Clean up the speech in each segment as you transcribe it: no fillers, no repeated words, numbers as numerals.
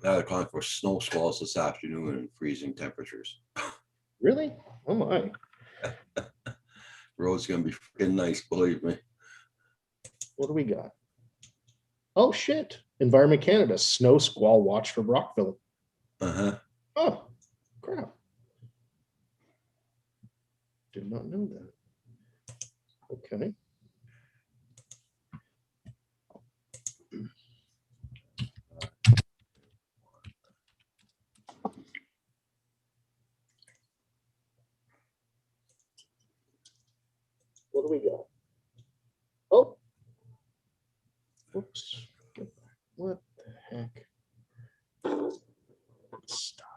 I had a call for snow squalls this afternoon and freezing temperatures. Really? Oh my. Road's gonna be freaking nice, believe me. What do we got? Oh shit. Environment Canada, snow squall watch for Brockville. Uh-huh. Oh, crap. Did not know that. Okay. What do we got? Oh. Whoops. What the heck? Stop.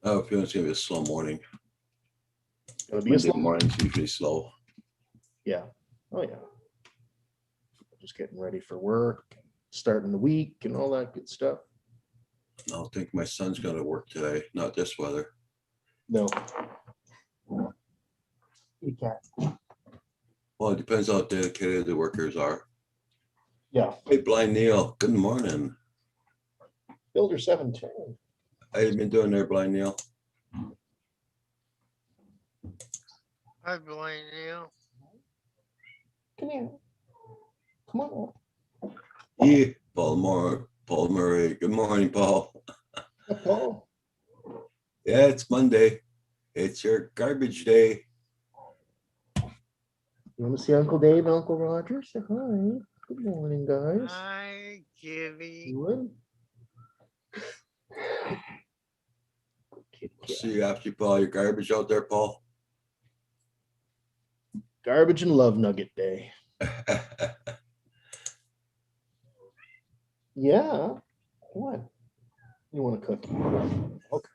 I have a feeling it's gonna be a slow morning. Gonna be a Monday slow. morning's usually slow. Yeah. Oh yeah. Just getting ready for work, starting the week and all that good stuff. I don't think my son's gonna work today, not this weather. No. You can't. Well, it depends how dedicated the workers are. Yeah. Hey, Blind Neil, good morning. Builder 710. How you been doing there, Blind Neil? Hi, Blaine Neil. Come here. Come on. Yeah, Paul Murray. Good morning, Paul. Paul. Yeah, it's Monday. It's your garbage day. You want to see Uncle Dave and Uncle Roger? Say hi. Good morning, guys. Hi, Kitty. Good. See you after you put all your garbage out there, Paul. Garbage and love nugget day. Yeah. What? You want a cookie? Okay.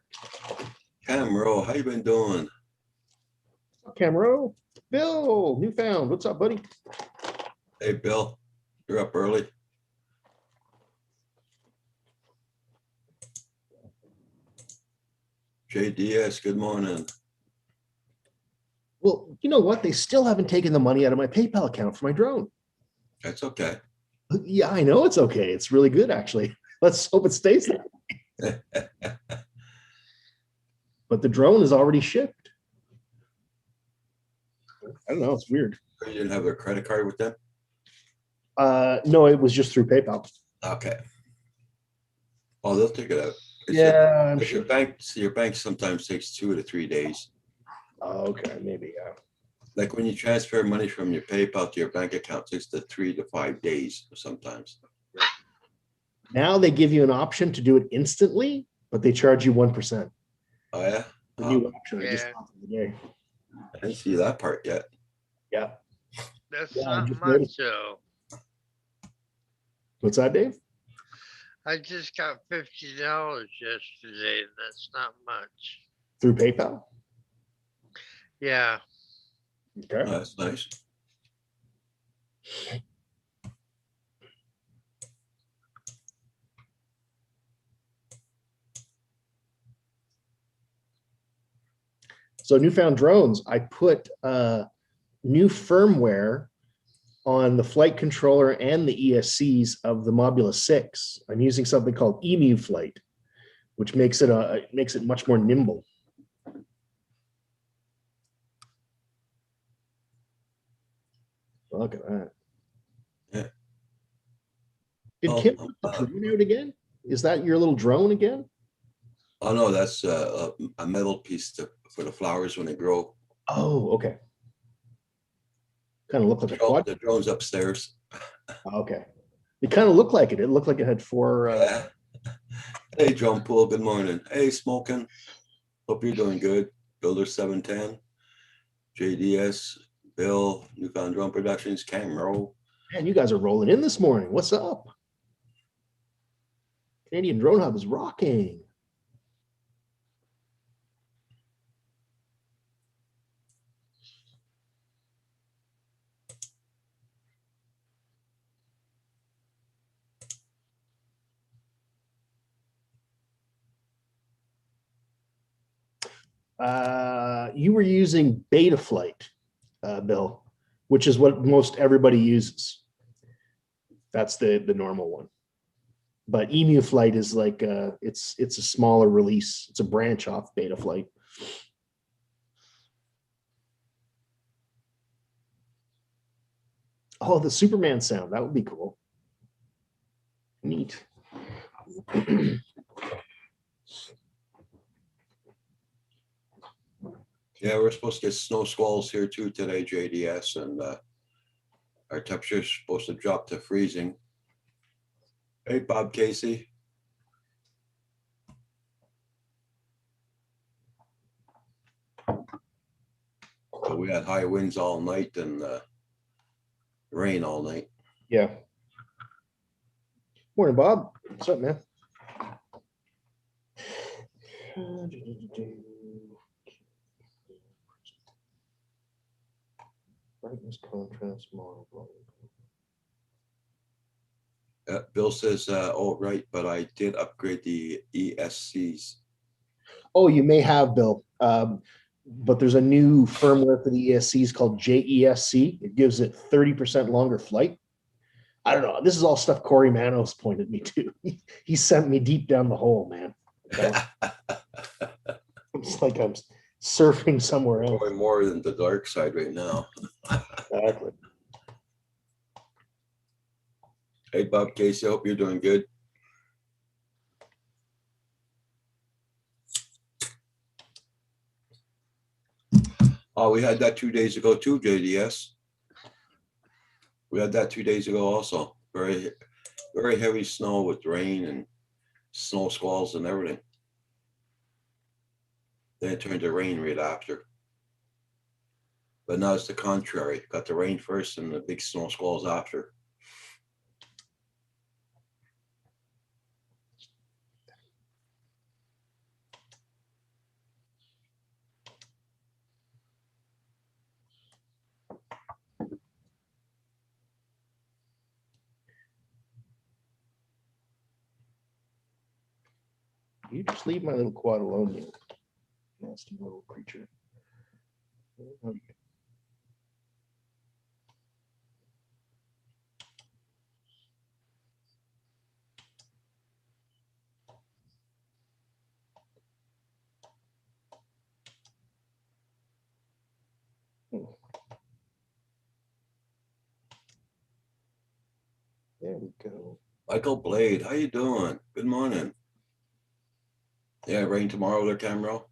Camero, how you been doing? Camero. Bill, Newfound. What's up, buddy? Hey, Bill, you're up early. JDS, good morning. Well, you know what? They still haven't taken the money out of my PayPal account for my drone. That's okay. Yeah, I know it's okay. It's really good, actually. Let's hope it stays there. But the drone is already shipped. I don't know. It's weird. You didn't have their credit card with them? No, it was just through PayPal. Okay. Oh, they'll take it out. Yeah, I'm But sure. your bank sometimes takes 2 to 3 days. Oh, okay, maybe, yeah. Like when you transfer money from your PayPal to your bank account, it takes the 3 to 5 days sometimes. Now they give you an option to do it instantly, but they charge you 1%. Oh yeah? The new option. I just Yeah. saw the day. I didn't see that part yet. Yeah. That's Yeah, I not just much, noticed. though. What's that, Dave? I just got $50 yesterday, and that's not much. Through PayPal? Yeah. Okay. Oh, that's nice. So Newfound Drones, I put new firmware on the flight controller and the ESCs of the Mobula 6. I'm using something called Emu Flight, which makes it much more nimble. Look at that. Yeah. Did Oh, Kim put the drone out again? Is that your little drone again? Oh no, that's a metal piece for the flowers when they grow. Oh, okay. Kind of looked like a quad. The drone's upstairs. Okay. It kind of looked like it. It looked like it had four. Yeah. Hey, John Poole, good morning. Hey, Smoking. Hope you're doing good. Builder 710, JDS, Bill, Newfound Drone Productions, Camero. Man, you guys are rolling in this morning. What's up? Canadian Drone Hub is rocking. You were using Betaflight, Bill, which is what most everybody uses. That's the normal one. But Emu Flight is like it's a smaller release. It's a branch off Beta Flight. Oh, the Superman sound. That would be cool. Neat. Yeah, we're supposed to get snow squalls here too today, JDS, and our temperature's supposed to drop to freezing. Hey, Bob Casey. So we had high winds all night and rain all night. Yeah. Morning, Bob. What's up, man? Brightness, contrast, model. Bill says, oh, right, but I did upgrade the ESCs. Oh, you may have, Bill. But there's a new firmware for the ESCs called JESC. It gives it 30% longer flight. I don't know. This is all stuff Corey Manos pointed me to. He sent me deep down the hole, man. It's like I'm surfing somewhere else. Going more than the dark side right now. Exactly. Hey, Bob Casey, I hope you're doing good. Oh, we had that 2 days ago too, JDS. We had that 2 days ago also. Very, very heavy snow with rain and snow squalls and everything. Then it turned to rain right after. But now it's the contrary. Got the rain first and the big snow squalls after. You just leave my little quad alone, you nasty little creature. There we go. Michael Blade, how you doing? Good morning. Yeah, rain tomorrow there, Camero.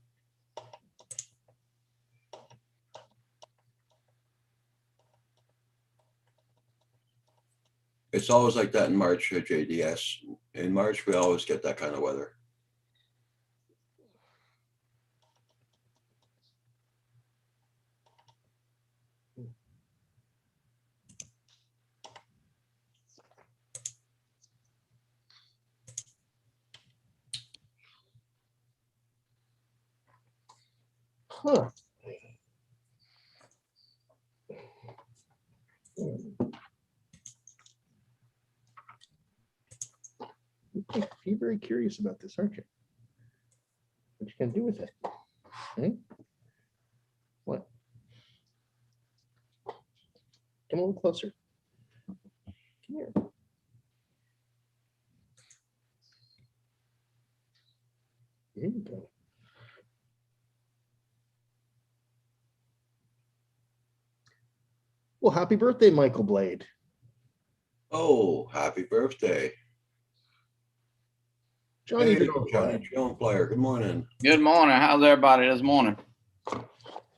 It's always like that in March, JDS. In March, we always get that kind of weather. Huh. You're very curious about this, aren't you? What you gonna do with it? Hmm? What? Come a little closer. Come here. There you go. Well, happy birthday, Michael Blade. Oh, happy birthday. Johnny Hey, Drone Johnny Flyer. Drone Flyer. Good morning. Good morning. How's everybody this morning?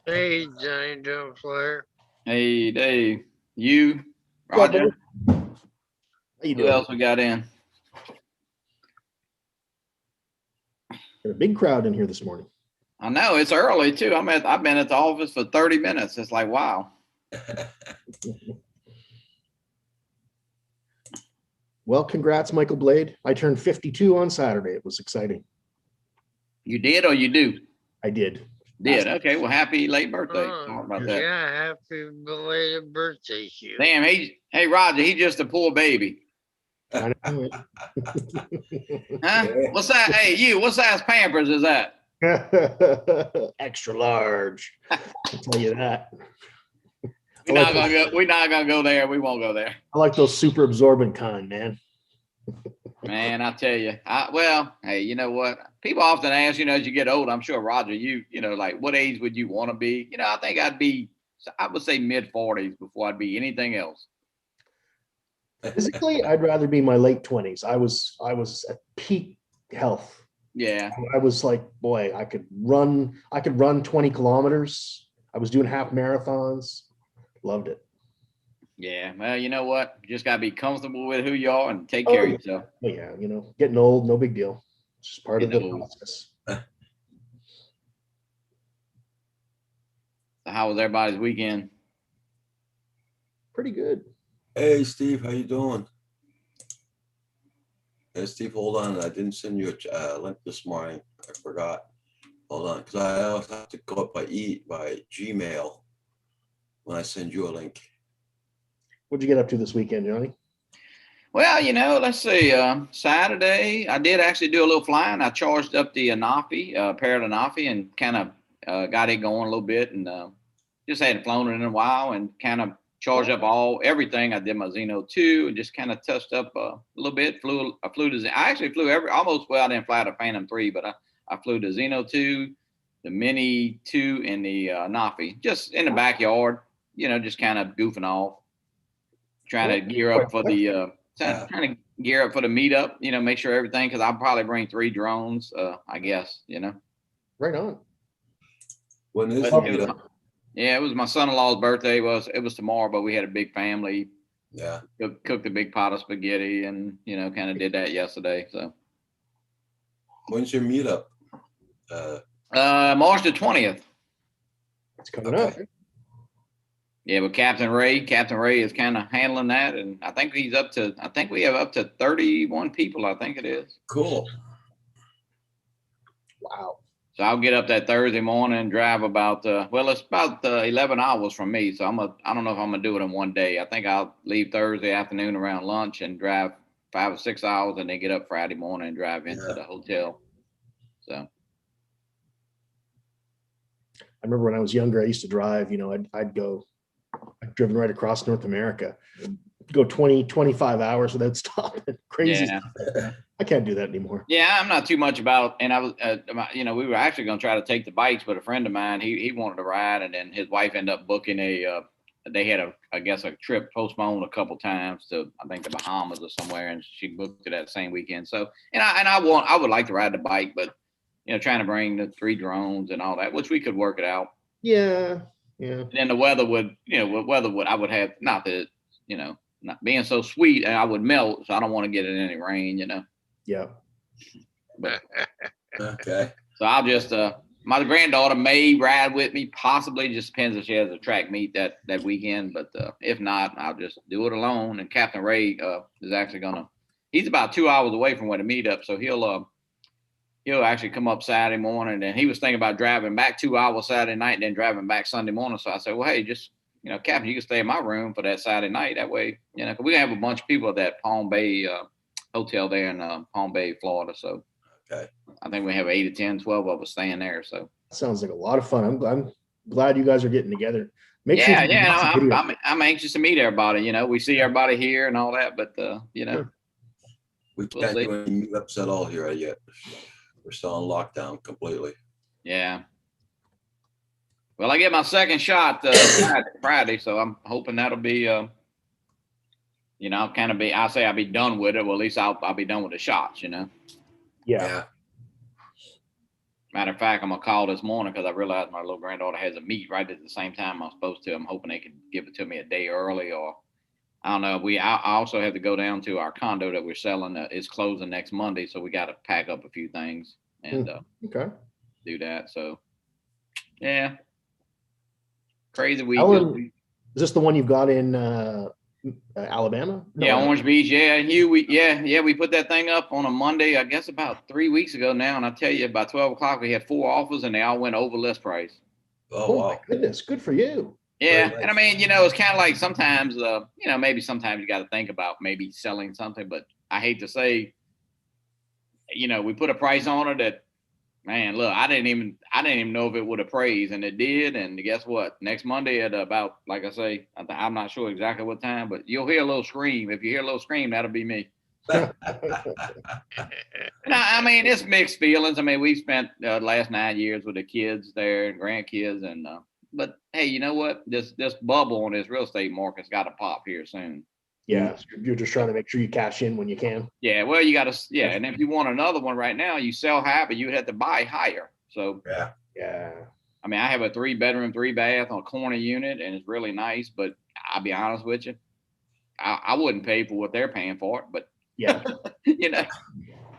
Hey, Johnny Drone Flyer. Hey, Dave. You, What's up, Roger. How you Who doing? else we got in? Got a big crowd in here this morning. I know it's early too. I've been at the office for 30 minutes. It's like, wow. Well, congrats, Michael Blade. I turned 52 on Saturday. It was exciting. You did or you do? I did. Did. Okay. Well, happy late birthday. Oh, Sorry about that. yeah, happy belated birthday to you. Damn, hey, Roger, he just a poor baby. I know Huh? Yeah. What size? Hey, you, what size Pampers is that? it. Extra large. I'll tell you that. We're not gonna go there. We won't go there. I like those super absorbent kind, man. Man, I tell you, well, hey, you know what? People often ask, as you get old, I'm sure, Roger, like what age would you want to be? I think I would say mid-40s before I'd be anything else. Physically, I'd rather be my late 20s. I was at peak health. Yeah. I was like, boy, I could run 20 kilometers. I was doing half marathons. Loved it. Yeah. Well, you know what? You just got to be comfortable with who you are and take care of yourself. But yeah, getting old, no big deal. It's just part of the process. So how was everybody's weekend? Pretty good. Hey, Steve, how you doing? Hey, Steve, hold on. I didn't send you a link this morning. I forgot. Hold on, because I always have to go up by Gmail when I send you a link. What'd you get up to this weekend, Johnny? Well, let's see. Saturday, I did actually do a little flying. I charged up the Anafi, Parrot Anafi, and kind of got it going a little bit, and just hadn't flown it in a while, and kind of charged up everything. I did my Zeno 2 and just kind of touched up a little bit. I actually flew I didn't fly the Phantom 3, but I flew the Zeno 2, the Mini 2, and the Anafi, just in the backyard, just kind of goofing off, trying to gear up for the meetup, make sure everything, because I'll probably bring 3 drones, I guess, Right on. When is But the meetup? it was my son-in-law's birthday. It was tomorrow, but we had a big family. Yeah. Cooked a big pot of spaghetti and, kind of did that yesterday. So When's your meetup? March the 20th. It's coming up. Yeah, but Captain Ray is kind of handling that, and I think we have up to 31 people, I think it is. Cool. Wow. So I'll get up that Thursday morning and drive it's about 11 hours from me. So I don't know if I'm gonna do it in one day. I think I'll leave Thursday afternoon around lunch and drive 5 or 6 hours, and then get up Friday morning and drive into the hotel. So I remember when I was younger, I used to drive, I'd driven right across North America, go 20, 25 hours without stopping. Crazy. Yeah. I can't do that anymore. Yeah, I'm not too much about, and I was, we were actually going to try to take the bikes, but a friend of mine, he wanted to ride, and then his wife ended up booking they had a trip postponed a couple times to, I think, the Bahamas or somewhere, and she booked it that same weekend. So, I would like to ride the bike, but, trying to bring the 3 drones and all that, which we could work it out. Yeah. Yeah. And then the weather would, I would have, not that, not being so sweet, and I would melt, so I don't want to get in any rain, Yeah. But, Okay. so I'll just my granddaughter may ride with me, possibly. Just depends if she has a track meet that weekend. But if not, I'll just do it alone. And Captain Ray is actually he's about 2 hours away from where the meetup, so he'll actually come up Saturday morning. And he was thinking about driving back 2 hours Saturday night and then driving back Sunday morning. So I said, well, hey, just Captain, you can stay in my room for that Saturday night. That way, 'cause we have a bunch of people at that Palm Bay hotel there in Palm Bay, Florida. So Okay. I think we have 8 or 10, 12 of us staying there. So Sounds like a lot of fun. I'm glad you guys are getting together. Make sure you get some video. I'm anxious to meet everybody. We see everybody here and all that, but Sure. We We'll can't see. do any meetups at all here yet. We're still in lockdown completely. yeah. Well, I get my second shot Friday, so I'm hoping that'll be I'll say I'll be done with it. Well, at least I'll be done with the shots. Yeah. Matter of fact, I'm gonna call this morning because I realized my little granddaughter has a meet right at the same time I'm supposed to. I'm hoping they can give it to me a day early, or I don't know. I also have to go down to our condo that we're selling. It's closing next Monday, so we got to pack up a few things and Okay. do that. So, yeah, crazy week. Ellen, is this the one you've got in Alabama? No, Yeah, Orange Beach. Yeah, Hugh. We put that thing up on a Monday, I guess about 3 weeks ago now. And I tell you, by 12 o'clock, we had 4 offers, and they all went over list price. Oh, Oh wow. my goodness, good for you. Yeah, Very and I mean, it's kind of like sometimes, maybe sometimes you got to think about maybe selling something, but I hate to say, we put a price on it that, man, look, I didn't even know if it would appraise, and it did. And guess what? Next Monday at about, like I say, I'm not sure exactly what time, but you'll hear a little scream. If you hear a little scream, that'll be me. No, I mean, it's mixed feelings. I mean, we've spent the last 9 years with the kids there and grandkids, and but hey, you know what? This bubble on this real estate market's got to pop here soon. Yeah, you're just trying to make sure you cash in when you can. Yeah, well, you got to, yeah, and if you want another one right now, you sell half, but you would have to buy higher. So Yeah. I mean, I have a 3-bedroom, 3-bath on a corner unit, and it's really nice. But I'll be honest with you, I wouldn't pay for what they're paying for it. But Yeah. you know,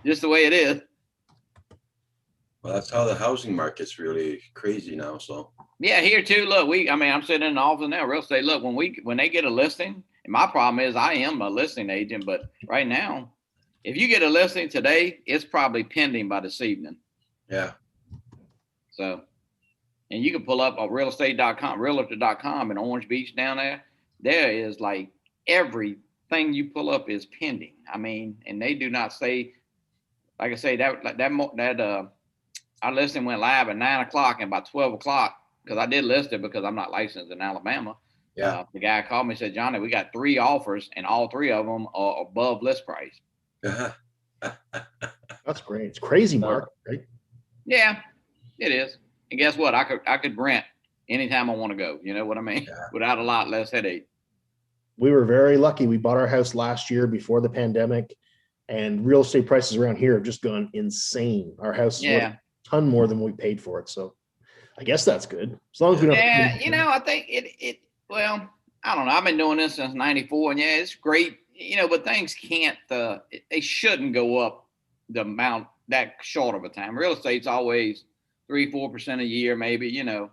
just the way it is. Well, that's how the housing market's really crazy now. So Yeah, here too. Look, I mean, I'm sitting in the office now, real estate. Look, when they get a listing, and my problem is I am a listing agent, but right now, if you get a listing today, it's probably pending by this evening. yeah, So, and you can pull up on realestate.com, realtor.com in Orange Beach down there. There is like everything you pull up is pending. I mean, and they do not say, like I say, our listing went live at 9 o'clock, and by 12 o'clock, because I did list it because I'm not licensed in Alabama. yeah. The guy called me and said, Johnny, we got 3 offers, and all 3 of them are above list price. That's great. It's crazy market, right? Yeah, it is. And guess what? I could rent anytime I want to go. You know what I mean? Yeah. Without a lot less headache. We were very lucky. We bought our house last year before the pandemic, and real estate prices around here have just gone insane. Our house is worth Yeah. a ton more than we paid for it. So I guess that's good. As long as we don't. Yeah, you know, I think well, I don't know. I've been doing this since 94, and yeah, it's great, you know, but things can't, they shouldn't go up the amount that short of a time. Real estate's always 3-4% a year, maybe, you know,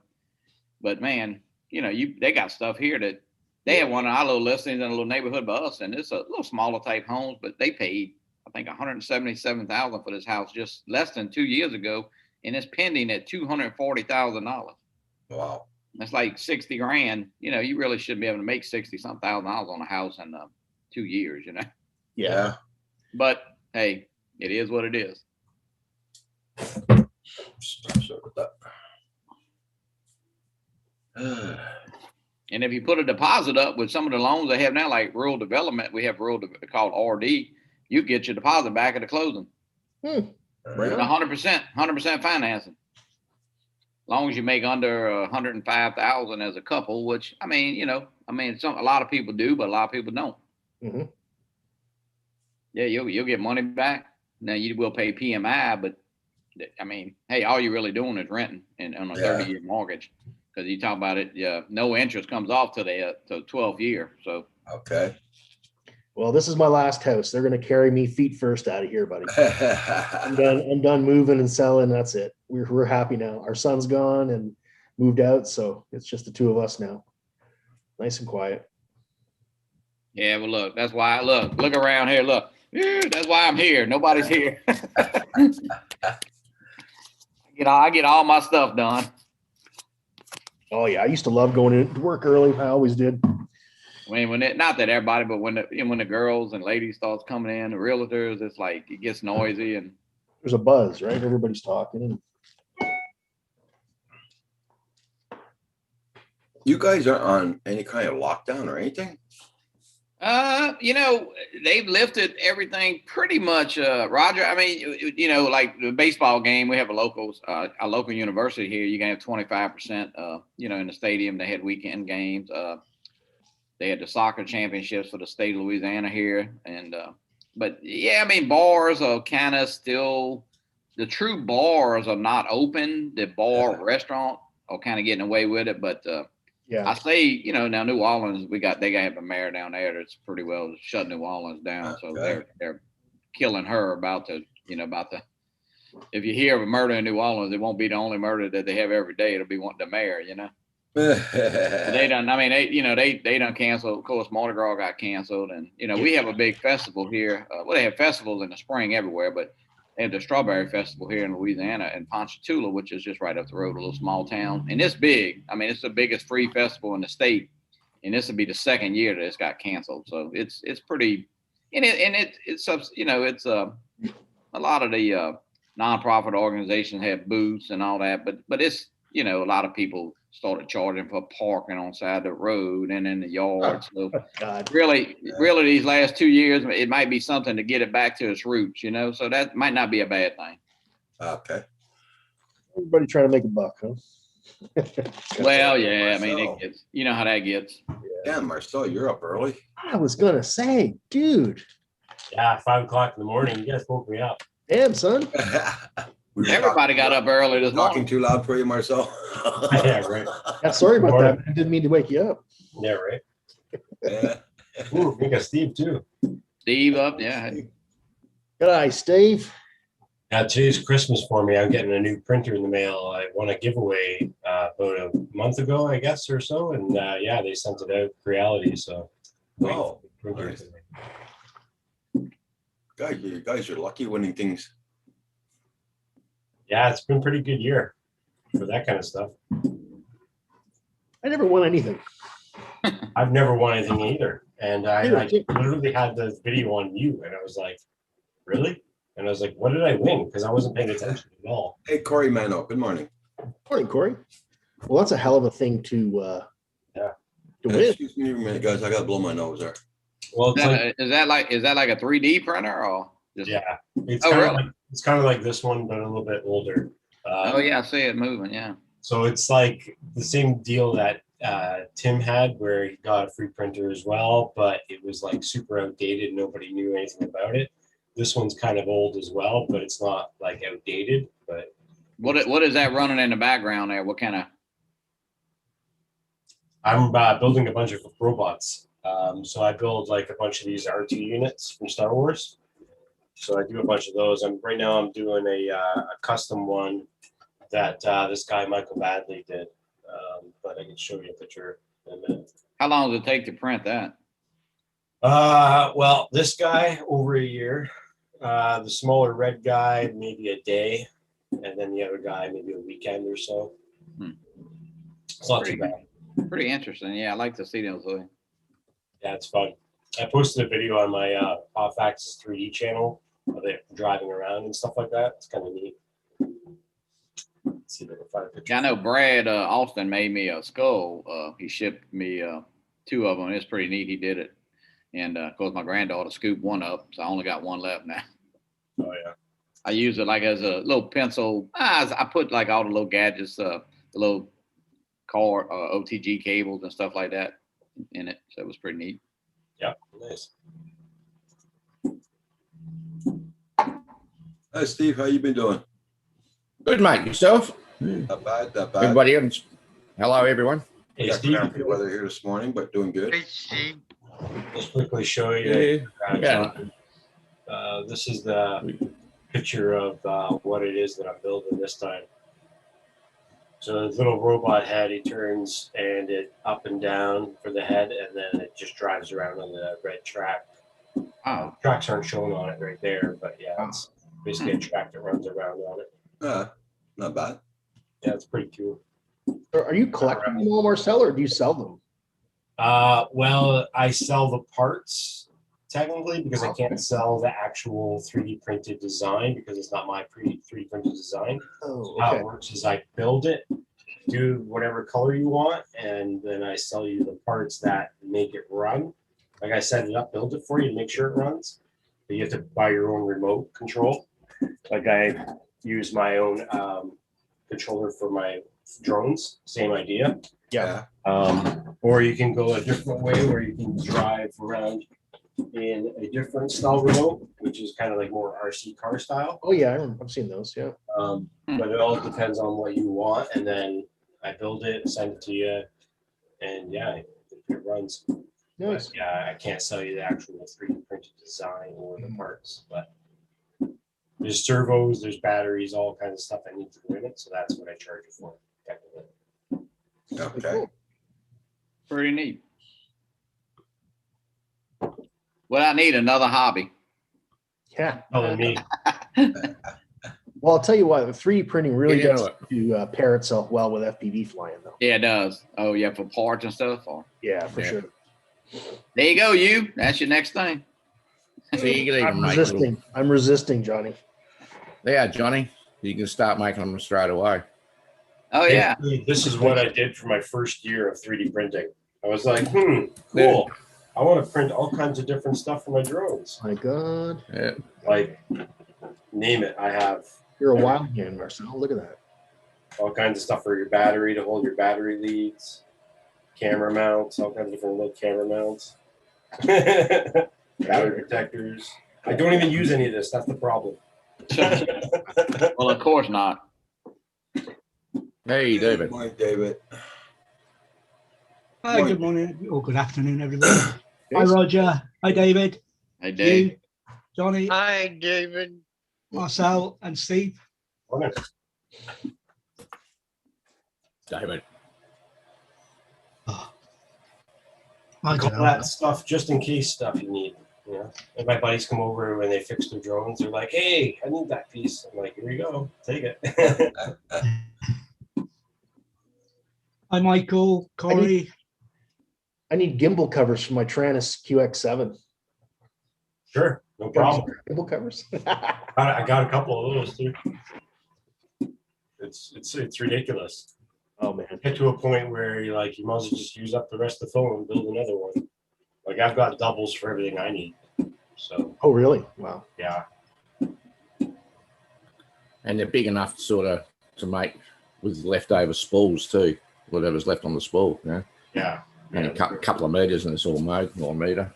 but man, you know, they got stuff here that they had one of our little listings in a little neighborhood by us, and it's a little smaller type homes, but they paid, I think, $177,000 for this house just less than 2 years ago, and it's pending at $240,000. Wow. That's like 60 grand. You know, you really should be able to make 60-some thousand dollars on a house in 2 years, you know. Yeah. But hey, it is what it is. Sorry with that. And if you put a deposit up with some of the loans they have now, like rural development, we have called RD, you get your deposit back at the closing. Right. 100% financing. As long as you make under 105,000 as a couple, which I mean, you know, a lot of people do, but a lot of people don't. Mhm. Yeah, you'll get money back. Now you will pay PMI, but I mean, hey, all you're really doing is renting and on a 30-year mortgage, because you talk about it, no interest comes off till the 12th year. So Okay. Well, this is my last house. They're going to carry me feet first out of here, buddy. I'm done moving and selling. That's it. We're happy now. Our son's gone and moved out, so it's just the 2 of us now. Nice and quiet. yeah, well, look, that's why look around here. Look, that's why I'm here. Nobody's here. I get all my stuff done. Oh yeah, I used to love going in to work early. I always did. Not that everybody, but when the girls and ladies starts coming in, the realtors, it's like it gets noisy and There's a buzz, right? Everybody's talking. You guys aren't on any kind of lockdown or anything? you know, they've lifted everything pretty much, Roger. I mean, you know, like the baseball game, we have a local university here. You can have 25%, you know, in the stadium. They had weekend games. They had the soccer championships for the state of Louisiana here. And, but yeah, I mean, bars are kind of still, the true bars are not open. The bar restaurant are kind of getting away with it. But, Yeah. I say, you know, now New Orleans, they got a mayor down there that's pretty well shut New Orleans down. So they're killing her about the, if you hear of a murder in New Orleans, it won't be the only murder that they have every day. It'll be the mayor, you know. They done, I mean, they done canceled. Of course, Mardi Gras got canceled. And, you know, we have a big festival here. Well, they have festivals in the spring everywhere, but they have the Strawberry Festival here in Louisiana in Ponchatoula, which is just right up the road, a little small town. And it's big. I mean, it's the biggest free festival in the state. And this will be the second year that it's got canceled. So it's pretty, it's you know, it's a lot of the nonprofit organizations have booths and all that, but it's, you know, a lot of people started charging for parking on side of the road and in the yard. So God. really, these last 2 years, it might be something to get it back to its roots, you know, so that might not be a bad thing. Okay. Everybody trying to make a buck, huh? Well, yeah, I mean, Marcel. it gets, you know how that gets. Damn, Marcel, you're up early. I was gonna say, dude, Yeah, 5 o'clock in the morning. You guys woke me up. damn son. We were Everybody got up early this Talking morning. too loud for you, Marcel. Yeah, right. Yeah, sorry about Morning. that. I didn't mean to wake you up. Yeah, right. Yeah. Ooh, we got Steve too. Steve up, yeah. Good eye, Steve. Today's Christmas for me. I'm getting a new printer in the mail. I won a giveaway about a month ago, I guess, or so. And yeah, they sent it out for Reality. So, Oh, printer. nice. You guys are lucky winning things. Yeah, it's been a pretty good year for that kind of stuff. I never won anything. I've never won anything either. And I Really? literally had the video on mute and I was like, really? And I was like, what did I win? Because I wasn't paying attention at all. Hey, Corey Mano, good morning. Morning, Corey. Well, that's a hell of a thing to win. Excuse me a minute, guys. I gotta blow my nose there. Well, it's like, Is that like a 3D printer or just? yeah, it's Oh, kind really? of like it's kind of like this one, but a little bit older. Oh yeah, I see it moving. Yeah. So it's like the same deal that Tim had, where he got a free printer as well, but it was like super outdated. Nobody knew anything about it. This one's kind of old as well, but it's not like outdated. But What is that running in the background there? What kind of? I'm building a bunch of robots. So I build like a bunch of these R2 units from Star Wars. So I do a bunch of those. Right now I'm doing a custom one that this guy Michael Badley did. But I can show you a picture in a minute. How long does it take to print that? Well, this guy over a year. The smaller red guy maybe a day, and then the other guy maybe a weekend or so. It's not too bad. Pretty interesting. Yeah, I like to see those. Yeah, it's fun. I posted a video on my Off Axis 3D channel of it driving around and stuff like that. It's kind of neat. Let's see if I can find a picture. Yeah, I know Brad Austin made me a skull. He shipped me 2 of them. It's pretty neat. He did it. And of course, my granddaughter scooped one up, so I only got one left now. Oh yeah. I use it like as a little pencil. I put like all the little gadgets, the little car OTG cables and stuff like that in it. So it was pretty neat. Yeah, nice. Hi, Steve. How you been doing? Good, mate. Yourself? Not bad, not bad. Everybody else? Hello, everyone. Hey Got Steve, crappy weather here this morning, but doing good. Hey, Steve. just quickly show you. Yeah. This is the picture of what it is that I'm building this time. So the little robot head, he turns and it up and down for the head, and then it just drives around on the red track. Tracks aren't shown on it right there, but yeah, it's basically a track that runs around on it. Not bad. Yeah, it's pretty cool. Are you collecting them all, Marcel, or do you sell them? Well, I sell the parts technically because I can't sell the actual 3D printed design because it's not my 3D printed design. Oh, How okay. it works is I build it, do whatever color you want, and then I sell you the parts that make it run. Like I set it up, build it for you to make sure it runs. But you have to buy your own remote control. Like I use my own controller for my drones, same idea. Yeah. Or you can go a different way where you can drive around in a different style remote, which is kind of like more RC car style. Oh, yeah. I've seen those. Yeah. But it all depends on what you want. And then I build it, send it to you, and yeah, it runs. Nice. But yeah, I can't sell you the actual 3D printed design or the parts, but there's servos, there's batteries, all kinds of stuff I need to do in it. So that's what I charge it for, technically. Okay. Pretty neat. Well, I need another hobby. Yeah. Oh, me. Well, I'll tell you what, the 3D printing really Yeah, gets to pair itself well with FPV flying, though. Yeah, it does. Oh, yeah, for parts and stuff. Or Yeah, for Yeah. sure. there you go. That's your next thing. See, you can even I'm make resisting. I'm resisting, Johnny. Yeah, Johnny, you can start making them straight away. Oh, yeah. This is what I did for my first year of 3D printing. I was like, cool. I want to print all kinds of different stuff for my drones. My God, Yeah. Like, name it. I have you're a wild man, Marcel. Look at that. all kinds of stuff for your battery to hold your battery leads, camera mounts, all kinds of different little camera mounts, battery protectors. I don't even use any of this. That's the problem. Well, of course not. Hey, David. Good morning, David. Hi, Morning. good morning or good afternoon, everybody. Hi, Yes. Roger. Hi, David. Hey, Dave. You, Johnny, Hi, David. Marcel, and Steve. David. I All don't know. that stuff just in case stuff you need. You know, and my buddies come over when they fix their drones. They're like, "Hey, I need that piece." I'm like, "Here you go, take it." Hi, Michael, Corey. I need gimbal covers for my Taranis QX7. Sure, no problem. Gimbal covers. I got a couple of those too. It's ridiculous. Oh man. Get to a point where you might as well just use up the rest of the phone and build another one. Like I've got doubles for everything I need. So Oh really? Wow. yeah, And they're big enough sort of to make with leftover spools too. Whatever's left on the spool, you know. yeah. And a couple of meters and it's all mowed, or a meter.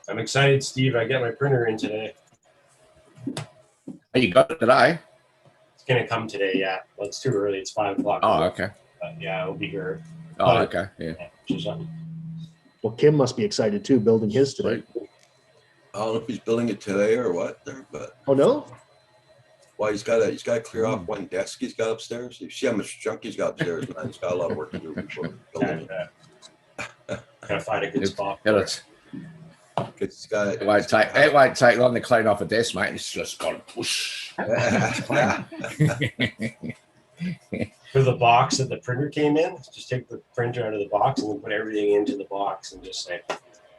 I'm excited, Steve. I get my printer in today. Oh, you got it today? It's gonna come today. Yeah, well, it's too early. It's 5 o'clock. Oh, okay. But yeah, it'll be here. Oh, okay. Yeah. Yeah, just something. Well, Kim must be excited too, building his today. Sweet. I don't know if he's building it today or what there, but Oh no? well, he's got to clear off one desk he's got upstairs. You see how much junk he's got upstairs, man. He's got a lot of work to do before building And, it. gotta find a good spot. Yeah, for it's- He's got It won't take long to clean off a desk, mate. It's just got to push. For the box that the printer came in, just take the printer out of the box and then put everything into the box and just say,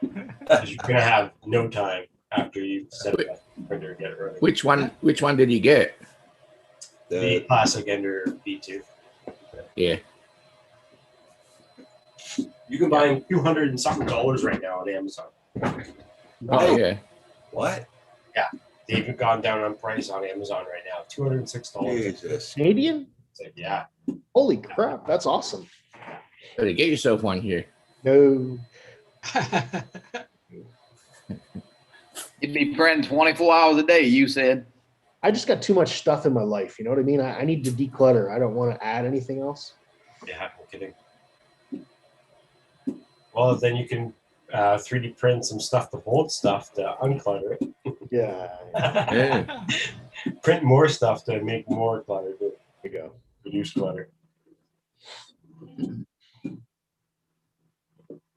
because you're gonna have no time after you set up the printer and get it running. Which one did you get? The The, classic Ender V2. Yeah. You can buy them $200 and something right now on Amazon. Oh, yeah. what? They've gone down on price on Amazon right now. $206. Jesus. Canadian? It's like, yeah. Holy crap, that's awesome. Better get yourself one here. No. You'd be printing 24 hours a day, you said. I just got too much stuff in my life. You know what I mean? I need to declutter. I don't want to add anything else. Yeah, no kidding. Well, then you can 3D print some stuff to hold stuff to unclutter it. Yeah. Yeah. Print more stuff to make more clutter, to There you go. reduce clutter.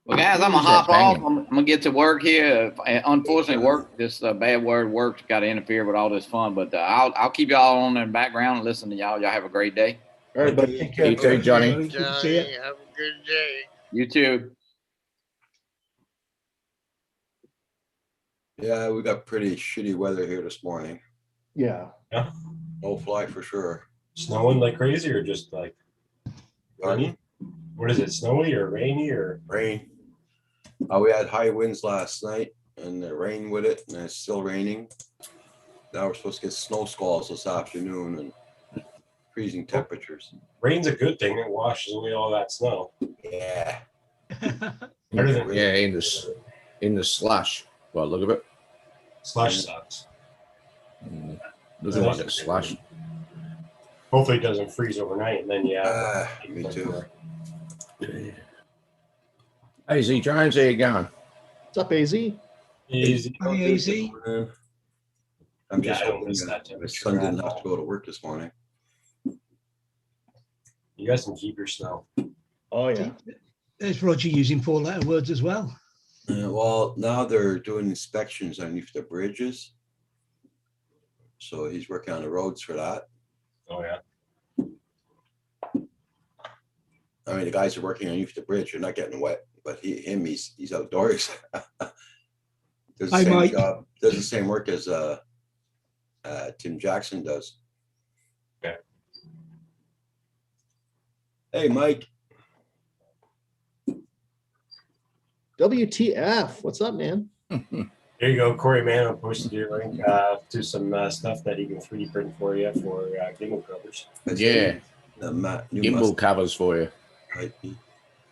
Well, guys, I'm gonna Who's hop that off. banging? I'm gonna get to work here. Unfortunately, work this bad word work's got to interfere with all this fun. But I'll keep y'all on in the background and listen to y'all. Y'all have a great day. All right, buddy. Take care. You too, Johnny. Good to Johnny, see you. have a good day. You too. Yeah, we got pretty shitty weather here this morning. Yeah. No fly for sure. Snowing like crazy or just like, Pardon? what is it, snowy or rainy or? Rain. We had high winds last night and the rain with it, and it's still raining. Now we're supposed to get snow squalls this afternoon and freezing temperatures. Rain's a good thing. It washes away all that snow. Yeah. Better than Yeah, in the slush. Well, look at it. slush sucks. Doesn't like it's slush. Hopefully it doesn't freeze overnight and then yeah. Me too. Hey, Z Jones, how you going? What's up, AZ? Easy. Hi, AZ. I'm just Yeah, I don't hoping miss that that my temperature son at didn't have all. to go to work this morning. You guys can keep your snow. Oh yeah. There's Roger using 4-letter words as well. Well, now they're doing inspections underneath the bridges. So he's working on the roads for that. Oh yeah. I mean, the guys are working underneath the bridge. They're not getting wet, but he's outdoors. Does the Hi, same Mike. job, does the same work as Tim Jackson does. Okay. Hey, Mike. WTF? What's up, man? There you go. Corey Mann posted your link to some stuff that he can 3D print for you for gimbal covers. Yeah, The new gimbal covers for you. might be.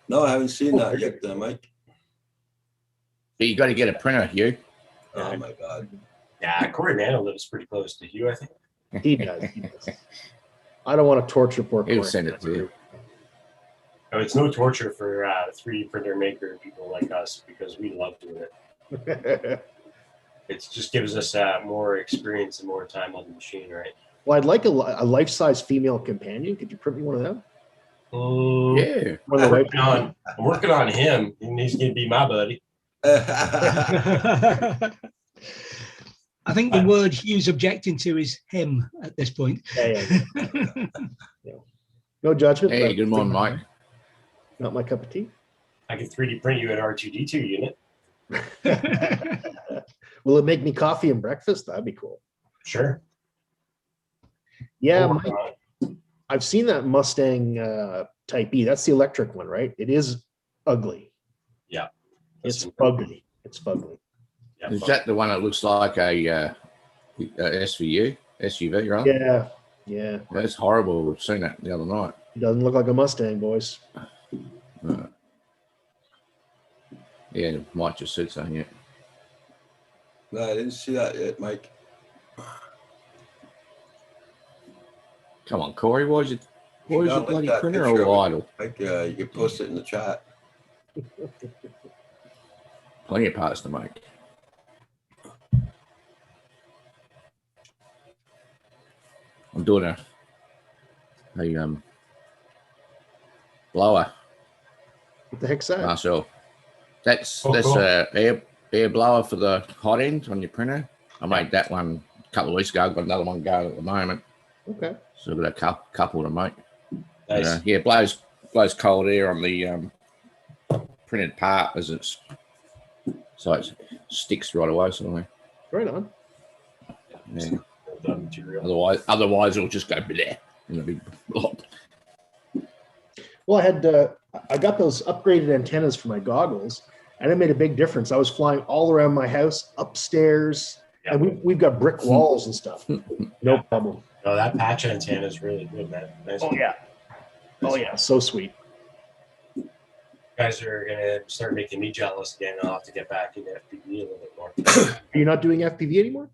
No, I haven't seen that yet, Mike. But you got to get a printer, you. Oh my God. Yeah, Corey Mann lives pretty close to you, I think. He does. He does. I don't want to torture poor He'll Corey. send it to you. No, it's no torture for 3D printer maker people like us because we love doing it. It just gives us more experience and more time on the machine, right? Well, I'd like a life-size female companion. Could you print me one of them? Yeah. One of the right- I'm working on him, and he's gonna be my buddy. I think the word Hugh's objecting to is him at this point. Yeah. No judgment. Hey, but good morning, Mike. Not my cup of tea. I can 3D print you an R2D2 unit. Will it make me coffee and breakfast? That'd be cool. Sure. Yeah, Or, Mike, I've seen that Mustang Type E. That's the electric one, right? It is ugly. Yeah. It's ugly. It's ugly. Yeah, Is that the one that looks like a SUV, right? Yeah, yeah. That's horrible. We've seen that the other night. It doesn't look like a Mustang, boys. Yeah, it might just suit something. Yeah. No, I didn't see that yet, Mike. Come on, Corey. Why is You your gotta bloody like that printer picture all of idle? Mike, you can post it in the chat. Plenty of parts to make. I'm doing a blower, What the heck's that? Marcel. That's Oh, cool. air blower for the hot end on your printer. I made that one a couple of weeks ago. I've got another one going at the moment. Okay. So I've got a couple to make. nice. Yeah, blows cold air on the printed part as it's so it sticks right away. Sort of thing. Right on. Yeah. The material. Otherwise it'll just go bleh in a big blob. Well, I got those upgraded antennas for my goggles, and it made a big difference. I was flying all around my house, upstairs, Yeah. and we've got brick walls and stuff. No problem. No, that patch antenna is really good, man. Nice. Oh yeah. Oh yeah. So sweet. You guys are gonna start making me jealous again. I'll have to get back into FPV a little bit more. Are you not doing FPV anymore?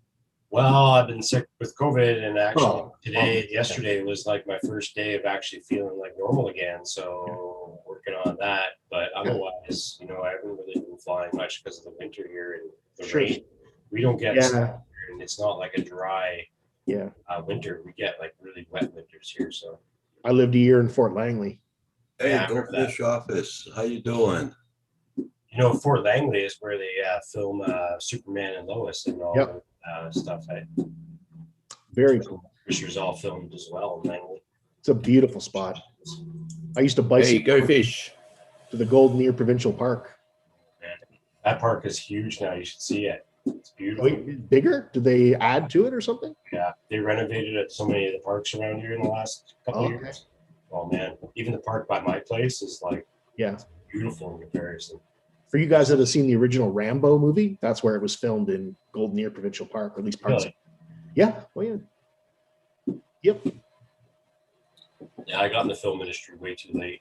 Well, I've been sick with COVID, and actually Oh. yesterday was like my first day of actually feeling like normal again. So working on that, but otherwise, I haven't really been flying much because of the winter here and the Sure. rain. We don't get Yeah. snow here, and it's not like a dry Yeah. winter. We get like really wet winters here. So I lived a year in Fort Langley. Hey, Yeah, I Go remember that. Fish Office. How you doing? Fort Langley is where they film Superman and Lois and all Yep. stuff. Very cool. Fisher's all filmed as well in Langley. It's a beautiful spot. I used to Hey, bicycle go fish. to the Golden Ear Provincial Park. That park is huge now. You should see it. It's beautiful. Wait, bigger? Did they add to it or something? Yeah, they renovated it so many of the parks around here in the last couple of Okay. years. Oh man, even the park by my place is like Yeah. beautiful in comparison. For you guys that have seen the original Rambo movie, that's where it was filmed in Golden Ear Provincial Park, or at least parts. Really? Yeah. Oh yeah. Yep. Yeah, I got in the film industry way too late.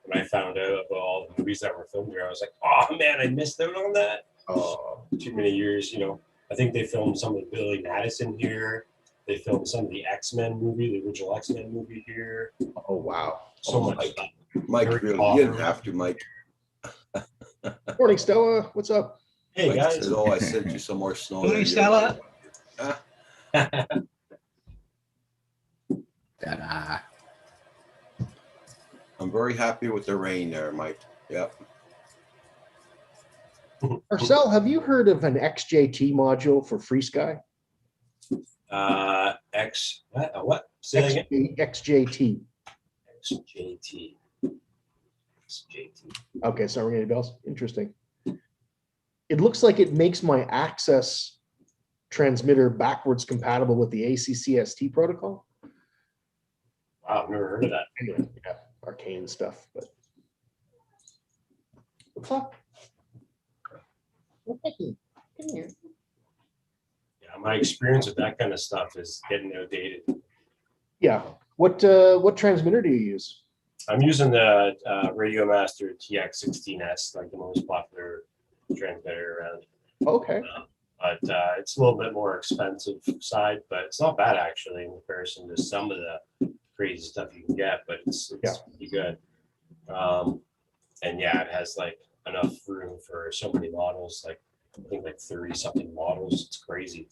When I found out about all the movies that were filmed here, I was like, oh man, I missed out on that. Oh, Too many years, I think they filmed some of the Billy Madison here. They filmed some of the X-Men movie, the original X-Men movie here. oh wow. So Oh, much Mike. stuff. Mike, Harry really, Potter. you didn't have to, Mike. Morning, Stella. What's up? Hey Mike guys. said, oh, I sent you some more snow. Morning, than you Stella. like. Ta-da. I'm very happy with the rain there, Mike. Yep. Marcel, have you heard of an XJT module for FreeSky? What? Say that again. XJT. XJT. XJT. Okay, so ringing any bells? Interesting. It looks like it makes my access transmitter backwards compatible with the ACCST protocol. Wow, I've never heard of that. Anyway, yeah, arcane stuff, but. Fuck. Come here. Yeah, my experience with that kind of stuff is getting outdated. Yeah. What transmitter do you use? I'm using the Radio Master TX16S, like the most popular transmitter around. Okay. But it's a little bit more expensive side, but it's not bad actually in comparison to some of the crazy stuff you can get. But it's pretty good. And yeah, it has like enough room for so many models. Like I think like 30 something models. It's crazy.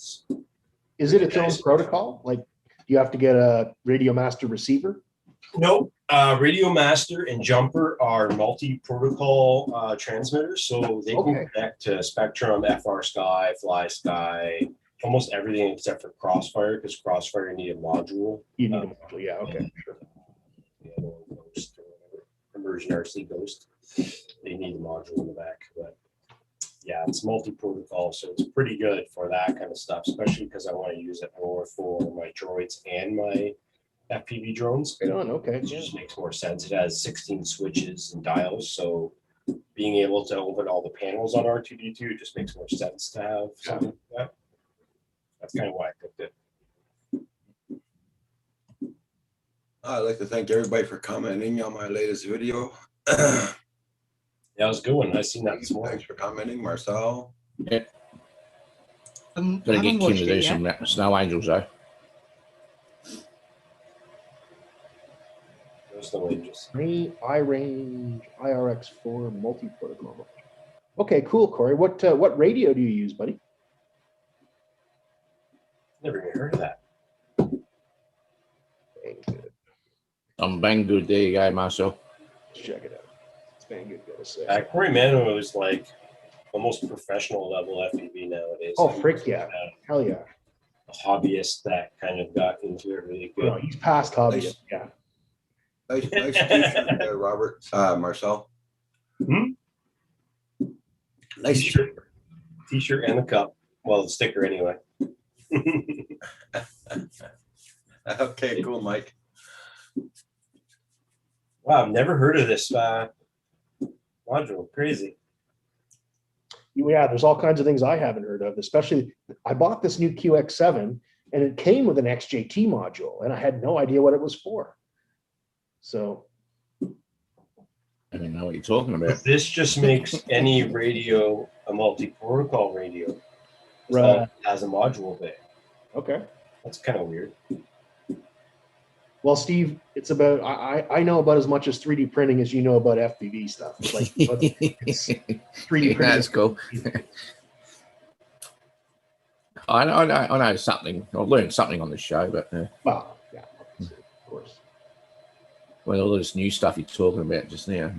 Is it its own Nice. protocol? Like you have to get a Radio Master receiver? Nope. Radio Master and Jumper are multi-protocol transmitters, so they can Okay. connect to Spectrum, FR Sky, Fly Sky, almost everything except for Crossfire, because Crossfire need a module. You need a module. Yeah. Okay. Sure. The other one, Ghost or whatever, Immersion RC Ghost. They need a module in the back, but yeah, it's multi-protocol, so it's pretty good for that kind of stuff, especially because I want to use it more for my droids and my FPV drones. Right on. Okay. It Yeah. just makes more sense. It has 16 switches and dials, so being able to open all the panels on R2D2 just makes more sense to have something like that. That's kind of why I picked it. I'd like to thank everybody for commenting on my latest video. Yeah, it was a good one. I seen that this morning. Thanks for commenting, Marcel. I Gonna haven't get Kim watched to it do yet. some Snow Angels though. There's no angels. iRange IRX4 multi-protocol module. Okay, cool, Corey. What radio do you use, buddy? Never even heard of that. Bang good. I'm bang good. There you go, Marcel. Let's check it out. It's bang good. Gotta say. Corey Mano is like almost professional level FPV nowadays. Oh, Like, frick yeah. Hell yeah. a hobbyist that kind of got into it really good. No, he's past hobby. Yeah. Nice t-shirt there, Robert. Marcel. Hmm? Nice T-shirt. shirt. T-shirt and the cup. Well, the sticker anyway. Okay, cool, Mike. Wow, I've never heard of this module. Crazy. Yeah, there's all kinds of things I haven't heard of, especially I bought this new QX7 and it came with an XJT module and I had no idea what it was for. So I don't know what you're talking about. This just makes any radio a multi-protocol radio. As Right. long as it has a module there. okay. That's kind of weird. Well, Steve, it's about I know about as much as 3D printing as you know about FPV stuff. It's like it's 3D printing. That's cool. I know something. I've learned something on the show, but Well, yeah, of course. well, all this new stuff you're talking about just now.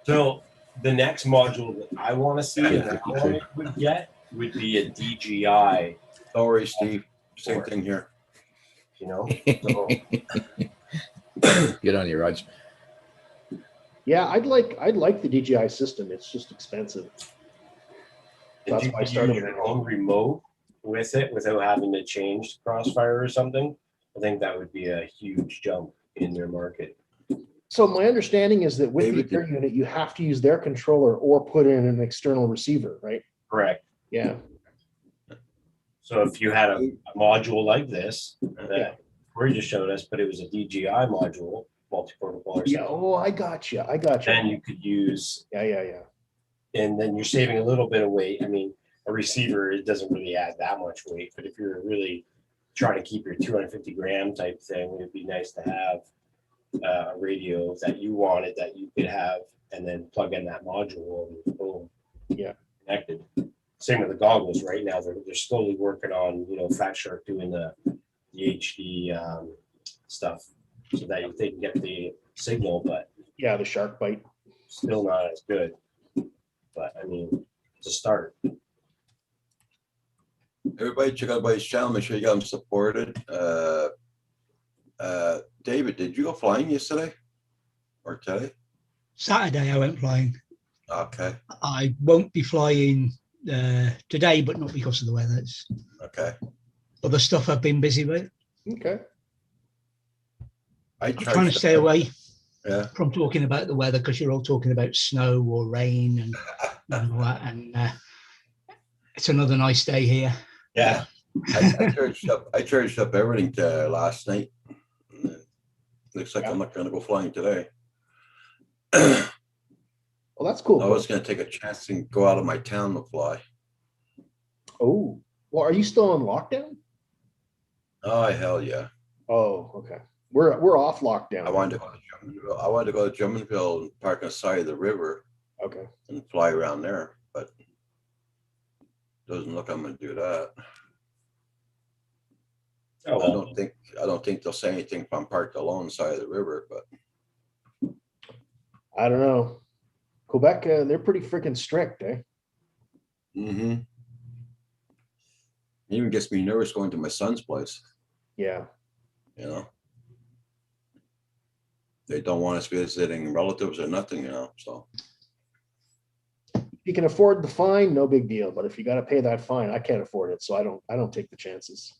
So the next module that I want to see Yeah, that I would get would be a DJI, Don't worry, Steve. Same thing here. you know? So, Get on your roads. Yeah, I'd like the DJI system. It's just expensive. if That's you why I could started use with your it. own remote with it without having to change Crossfire or something, I think that would be a huge jump in their market. So my understanding is that with David, the air unit, you have to use their controller or put in an external receiver, right? Correct. Yeah. So if you had a module like this Yeah. that Corey just showed us, but it was a DJI module, multi-protocol or Yeah. something, Oh, I got you. then you could use, Yeah. and then you're saving a little bit of weight. I mean, a receiver, it doesn't really add that much weight, but if you're really trying to keep your 250 gram type thing, it'd be nice to have a radio that you wanted that you could have and then plug in that module and boom. Yeah. Connected. Same with the goggles right now. They're slowly working on, Fat Shark doing the HD stuff so that they can get the signal, but Yeah, the shark bite. still not as good. But I mean, it's a start. Everybody check out Buddy's channel. Make sure you got him supported. David, did you go flying yesterday or today? Saturday I went flying. Okay. I won't be flying today, but not because of the weather. It's Okay. other stuff I've been busy with. Okay. I I'm trying to charged stay up- away Yeah. from talking about the weather because you're all talking about snow or rain and all that. And it's another nice day here. Yeah. I charged up everything last night. Looks like I'm not gonna go flying today. I Well, that's cool. was gonna take a chance and go out of my town to fly. Oh, well, are you still on lockdown? Oh, hell yeah. Oh, okay. We're off lockdown. I wanted to go to Drummondville. I wanted to go to Drummondville and park on the side of the river Okay. and fly around there, but doesn't look I'm gonna do that. Oh, I well. don't think they'll say anything if I'm parked along the side of the river, but I don't know. Quebec, they're pretty freaking strict, eh? mm-hmm. Even gets me nervous going to my son's place, Yeah. you know. They don't want us visiting relatives or nothing, you know, so. If you can afford the fine, no big deal. But if you got to pay that fine, I can't afford it, so I don't take the chances.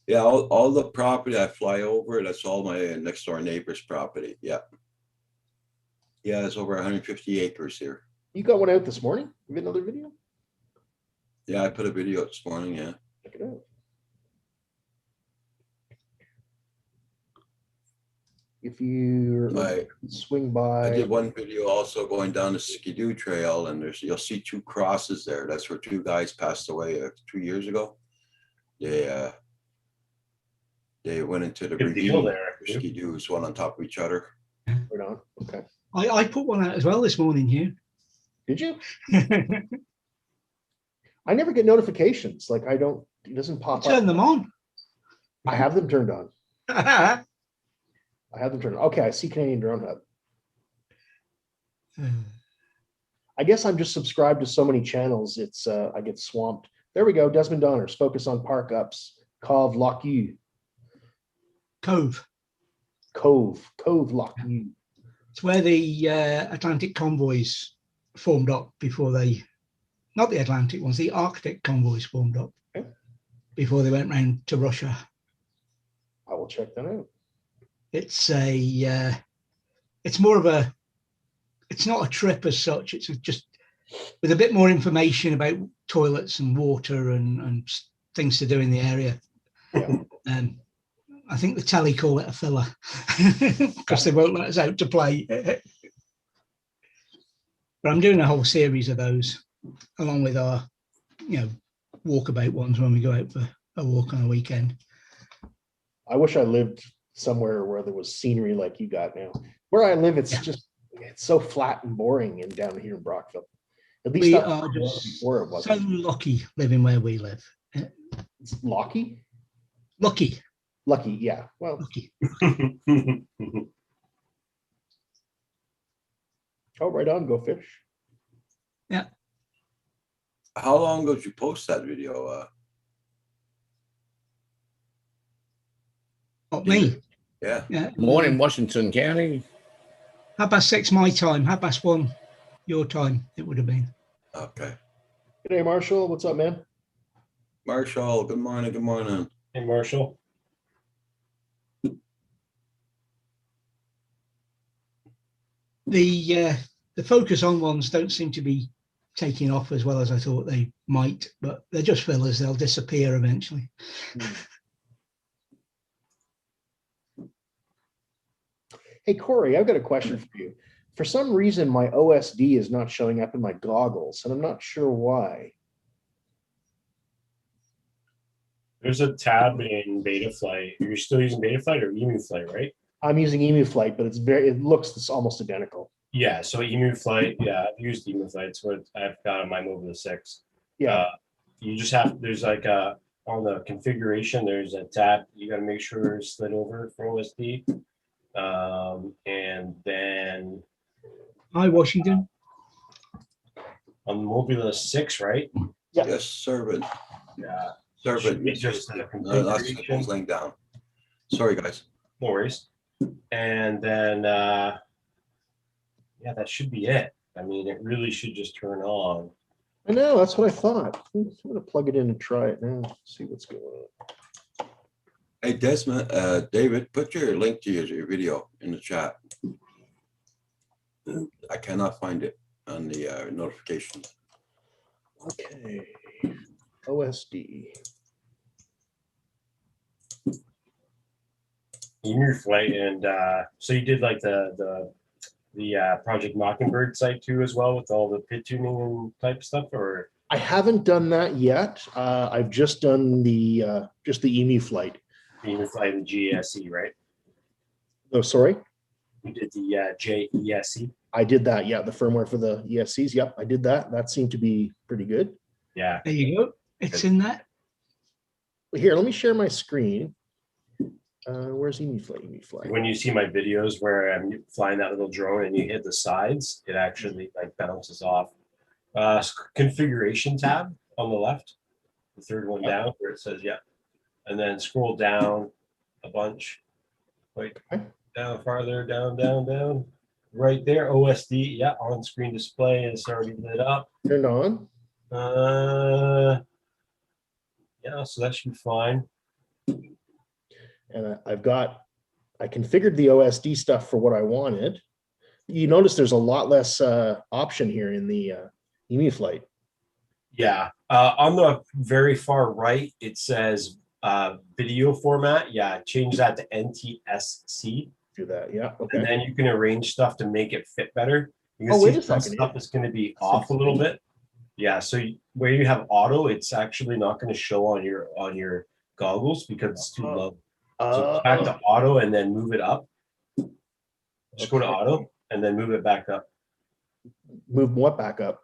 Yeah, all the property I fly over, that's all my next door neighbor's property. Yeah. Yeah, it's over 150 acres here. You got one out this morning? You got another video? Yeah, I put a video up this morning, yeah. Check it out. If you swing by, I did one video also going down the Skidoo Trail, and you'll see two crosses there. That's where two guys passed away 2 years ago. They went into the Good deal ravine. there. Skidoos, one on top of each other. right on. Okay. I put one out as well this morning, Hugh. Did you? I never get notifications. Like it doesn't pop Turn up. them on. I have them turned on. I I have them turned on. Okay, I see Canadian Drone Hub. I guess I'm just subscribed to so many channels. It's I get swamped. There we go. Desmond Donners, focus on park ups. Cove Lock U. Cove. Cove Lock U. It's where the Atlantic convoys formed up before not the Atlantic ones, the Arctic convoys formed up Okay. before they went round to Russia. I will check that out. It's it's more of it's not a trip as such. It's just with a bit more information about toilets and water and things to do in the area. Yeah. I think the telly call it a filler because they won't let us out to play. But I'm doing a whole series of those along with our, walkabout ones when we go out for a walk on a weekend. I wish I lived somewhere where there was scenery like you got now. Where I live, it's it's so flat and boring and down here in Brockville. At least We up are just before it so wasn't. lucky living where we live. It's Lucky? Lucky, Yeah. Well, lucky. oh, right on. Go fish. How long ago did you post that video? Not me. Yeah. Yeah. Morning, Washington County. 6:30 my time, 1:30 your time. It would have been. Okay. G'day, Marshall. What's up, man? Marshall, good morning. Good morning. Hey, Marshall. The focus on ones don't seem to be taking off as well as I thought they might, but they're just fillers. They'll disappear eventually. Hey, Corey, I've got a question for you. For some reason, my OSD is not showing up in my goggles, and I'm not sure why. There's a tab in Betaflight. You're still using Betaflight or EmuFlight, right? I'm using EmuFlight, but it looks almost identical. Yeah, so EmuFlight, yeah, I've used EmuFlight. It's what I've got on my Mobile 6. Yeah. You just there's like on the configuration, there's a tab you got to make sure it's slid over for OSD. And then Hi, Washington. on the Mobile 6, right? Yeah. Yes, servant. Yeah. Servant. Should be just the That's configuration. laying down. Sorry, guys. No worries. And then, yeah, that should be it. I mean, it really should just turn on. I know, that's what I thought. I'm gonna plug it in and try it now, see what's going on. Hey, Desmond, David, put your link to your video in the chat. I cannot find it on the notifications. Okay, OSD. Emu Flight, and so you did like the Project Mockingbird site too as well with all the pit tuning and type stuff, or I haven't done that yet. I've just done the EMU flight. Emu Flight and GESE, right? Oh, sorry. You did the JESE. I did that. Yeah, the firmware for the ESCs. Yep, I did that. That seemed to be pretty good. Yeah. There you go. It's in that. Here, let me share my screen. Where's EMU flight? EMU flight. When you see my videos where I'm flying that little drone and you hit the sides, it actually like bounces off. Configuration tab on the left, the third one down where it says yeah, and then scroll down a bunch. Wait, Okay. down farther, down. Right there, OSD, yeah, on screen display, and it's already lit up. Turned on. Yeah, so that should be fine. And I configured the OSD stuff for what I wanted. You notice there's a lot less option here in the EMU flight. Yeah, on the very far right, it says video format. Yeah, change that to NTSC. Do that, yeah, And okay. then you can arrange stuff to make it fit better. You can Oh, see wait a some second, stuff is going to be off a little bit. Yeah, so where you have auto, it's actually not going to show on your goggles because it's too low. So back to auto and then move it up. Just go to Okay. auto and then move it back up. Move what back up?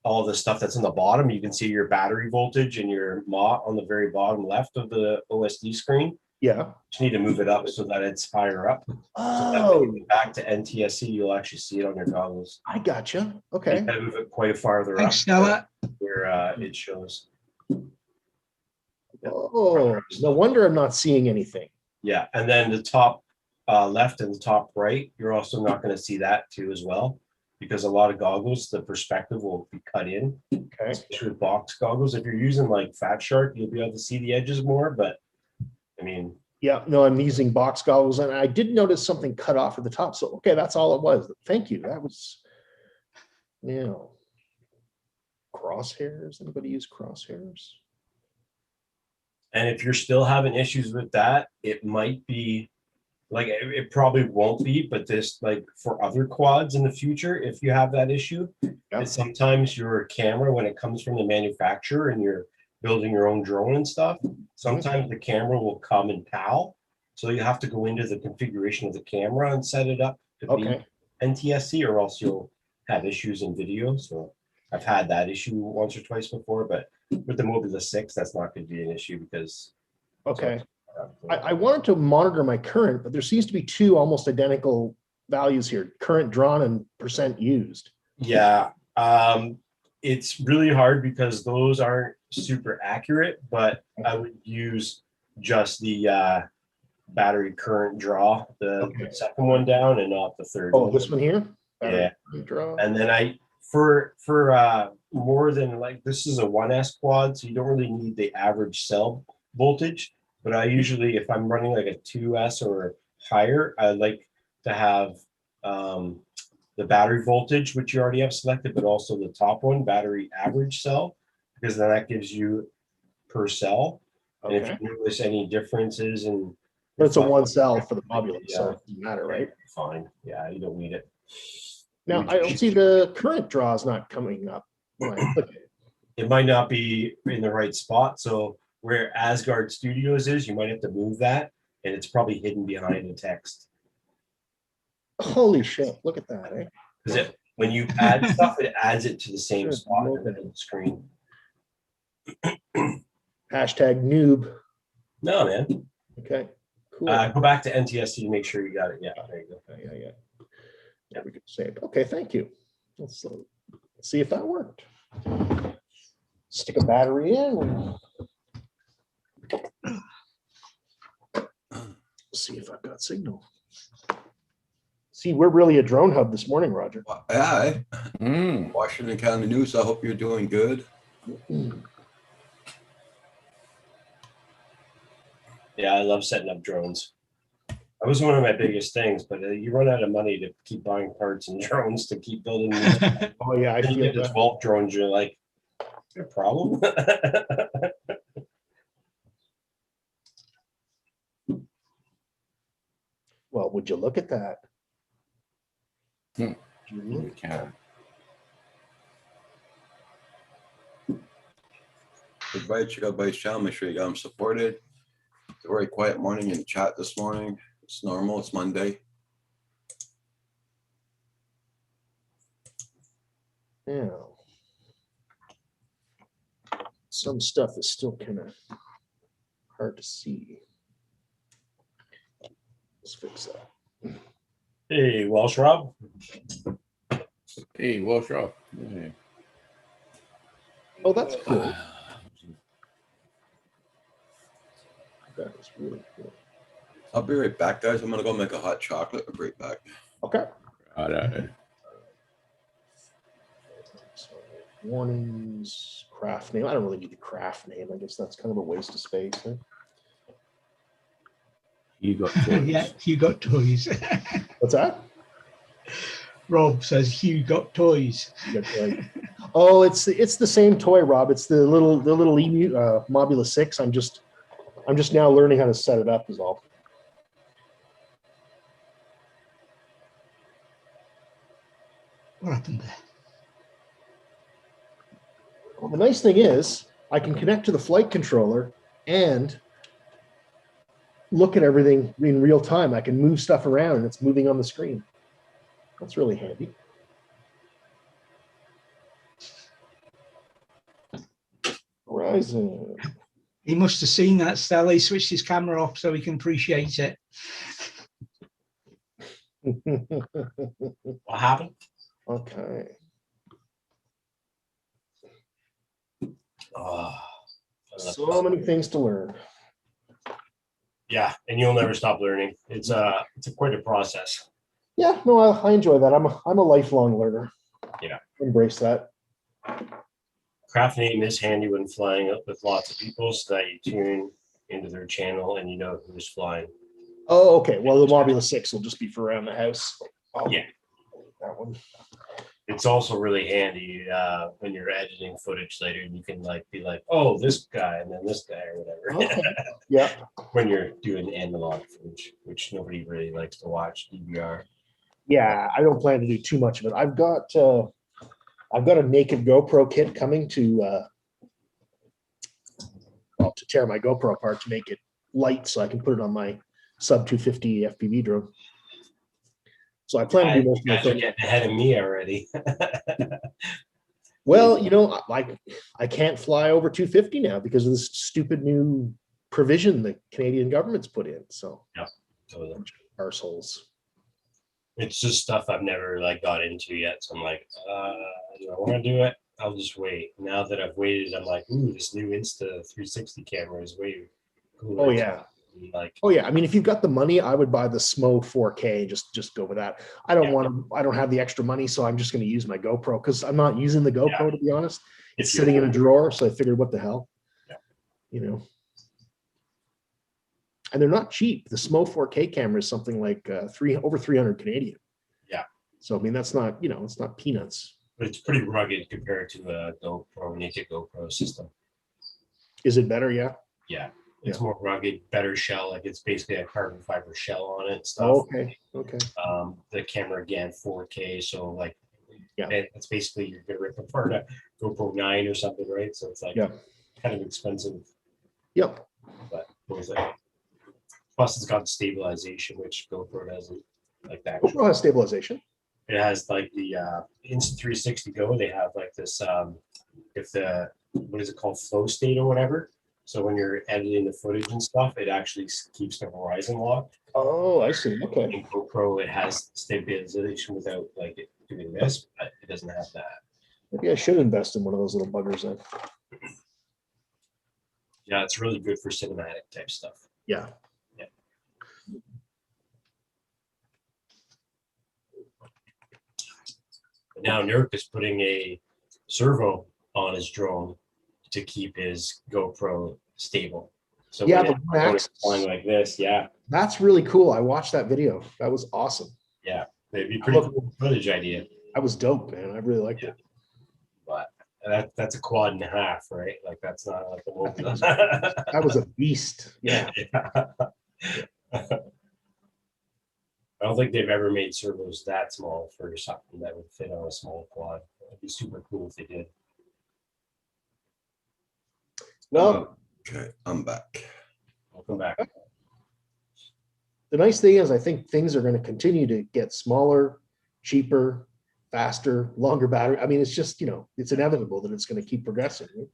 All the stuff that's in the bottom, you can see your battery voltage and your MOT on the very bottom left of the OSD screen. Yeah. Just need to move it up so that it's higher up. So that Oh, when you get back to NTSC, you'll actually see it on your goggles. I gotcha. You Okay. gotta move it quite farther up Thanks, Stella. where it shows. Oh, no wonder I'm not seeing anything. Yeah, and then the top left and the top right, you're also not going to see that too as well, because a lot of goggles, the perspective will be cut in, Okay. especially with box goggles. If you're using like Fat Shark, you'll be able to see the edges more, but I mean, Yeah, no, I'm using box goggles and I did notice something cut off at the top. So, okay, that's all it was. Thank you. That was, crosshairs. Anybody use crosshairs? and if you're still having issues with that, it might be like it probably won't be, but this like for other quads in the future, if you have that issue, Yeah. is sometimes your camera, when it comes from the manufacturer and you're building your own drone and stuff, sometimes the camera will come in PAL. So you have to go into the configuration of the camera and set it up to be Okay. NTSC, or else you'll have issues in video. So I've had that issue once or twice before, but with the Mobula 6, that's not going to be an issue because Okay. I wanted to monitor my current, but there seems to be two almost identical values here, current drawn and percent used. yeah, it's really hard because those aren't super accurate, but I would use just the battery current draw, the Okay. second one down and not the third Oh, one. this one here? Yeah. Draw. And then for more than like, this is a 1S quad, so you don't really need the average cell voltage. But I usually, if I'm running like a 2S or higher, I like to have the battery voltage, which you already have selected, but also the top one, battery average cell, because then that gives you per cell. And if Okay. you notice any differences in. But it's a one cell for the Mobula, so Yeah. it doesn't matter, right? Fine. Yeah, you don't need it. Now, I don't see the current draw is not coming up when I click it. It might not be in the right spot. So where Asgard Studios is, you might have to move that, and it's probably hidden behind the text. Holy shit, look at that, eh? Because when you add stuff, it adds it to the same Sure, spot no in the middle of the screen. Hashtag noob. No, man. Okay, cool. Go back to NTSC to make sure you got it. Yeah, there you go. Yeah. Yeah, we could save. Okay, thank you. Let's see if that worked. Stick a battery in. See if I've got signal. See, we're really a drone hub this morning, Roger. Hi, Mm. Washington County News. I hope you're doing good. Yeah, I love setting up drones. That was one of my biggest things, but you run out of money to keep buying parts and drones to keep building these. Oh yeah, I Then you feel get the that. 12 drones, you're like, is there a problem? Well, would you look at that? Hmm. Would you look We at can. Everybody check out Bryce channel. Make sure you got them supported. It's a very quiet morning in the chat this morning. It's normal. It's Monday. Yeah. Some stuff is still kind of hard to see. Let's fix that. Hey, Welsh Rob. Hey, Welsh Rob. Yeah. Oh, that's cool. That is really cool. I'll be right back, guys. I'm gonna go make a hot chocolate. I'll be right back. Okay. So, warnings, craft name. I don't really need the craft name. I guess that's kind of a waste of space. Huh? You got toys. Yeah, Hugh got toys. What's that? Rob says Hugh got toys. You got toy. Oh, it's the same toy, Rob. It's the little Emu Mobula 6. I'm just now learning how to set it up is all. What happened there? Well, the nice thing is I can connect to the flight controller and look at everything in real time. I can move stuff around and it's moving on the screen. That's really handy. Horizon. He must have seen that, Stella. He switched his camera off so he can appreciate it. What happened? Okay. Oh, So many things to learn. yeah, and you'll never stop learning. It's quite a process. Yeah, no, I enjoy that. I'm a lifelong learner. Yeah. Embrace that. Craft name is handy when flying up with lots of people so that you tune into their channel and you know who's flying. Oh, okay. Well, the Mobula 6 will just be for around the house. Yeah. That one. It's also really handy when you're editing footage later and you can be like, oh, this guy and then this guy or whatever. Okay. Yeah. When you're doing analog footage, which nobody really likes to watch, DVR. Yeah, I don't plan to do too much of it. I've got a naked GoPro kit coming to tear my GoPro apart to make it light so I can put it on my sub 250 FPV drone. So I plan to do most of You my guys are thing. getting ahead of me already. Well, I can't fly over 250 now because of this stupid new provision the Canadian government's put in. So Totally. arseholes. It's just stuff I've never got into yet. So I'm like, do I want to do it? I'll just wait. Now that I've waited, I'm like, ooh, this new Insta 360 camera is way cooler. Oh yeah. Like, Oh yeah. I mean, if you've got the money, I would buy the SMO 4K and just go with that. I don't have the extra money, so I'm just going to use my GoPro because I'm not using the GoPro to be honest. It's sitting in a drawer, so I figured, what the hell? Yeah. And they're not cheap. The SMO 4K camera is something like over 300 Canadian. Yeah. So I mean, that's not it's not peanuts. but it's pretty rugged compared to a GoPro, naked GoPro system. Is it better? Yeah. Yeah. It's Yeah. more rugged, better shell. It's basically a carbon fiber shell on it and stuff. Oh, okay. Okay. The camera again, 4K. So Yeah. it's basically you're gonna rip apart a GoPro 9 or something, right? So it's Yeah. kind of expensive, Yep. but worth it. Plus, it's got stabilization, which GoPro doesn't. Like that. GoPro has stabilization. It has the Insta360 Go. They have this if the what is it called, flow state or whatever. So when you're editing the footage and stuff, it actually keeps the horizon locked. Oh, I see. Okay. In GoPro, it has stabilization without it doing this, but it doesn't have that. Maybe I should invest in one of those little buggers then. Yeah, it's really good for cinematic type stuff. Yeah. But now Nurk is putting a servo on his drone to keep his GoPro stable. So Yeah, when the it's one axis. flying like this, yeah, That's really cool. I watched that video. That was awesome. it'd be pretty cool footage idea. That was dope, man. I really liked it. But that's a quad and a half, right? Like that's not like a movie. That was a beast. Yeah. I don't think they've ever made servos that small for something that would fit on a small quad. It'd be super cool if they did. Well, Okay, I'm back. Welcome back. the nice thing is I think things are going to continue to get smaller, cheaper, faster, longer battery. I mean, it's just, it's inevitable that it's going to keep progressing. Right?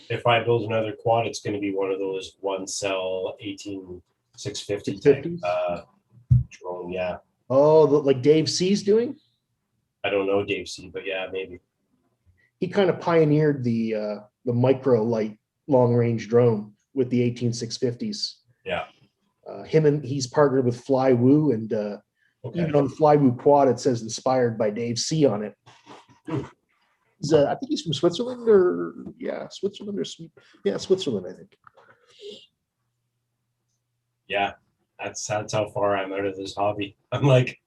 If I build another quad, it's going to be one of those one cell 18650 type 650s? drone. Yeah, Oh, like Dave C's doing? I don't know Dave C, but yeah, maybe. He kind of pioneered the micro light long range drone with the 18650s. Yeah. He's partnered with FlyWoo, and Okay. even on the FlyWoo quad, it says inspired by Dave C on it. I think he's from Switzerland, Switzerland or Switzerland, I think. Yeah, that's how far I'm out of this hobby. I'm like,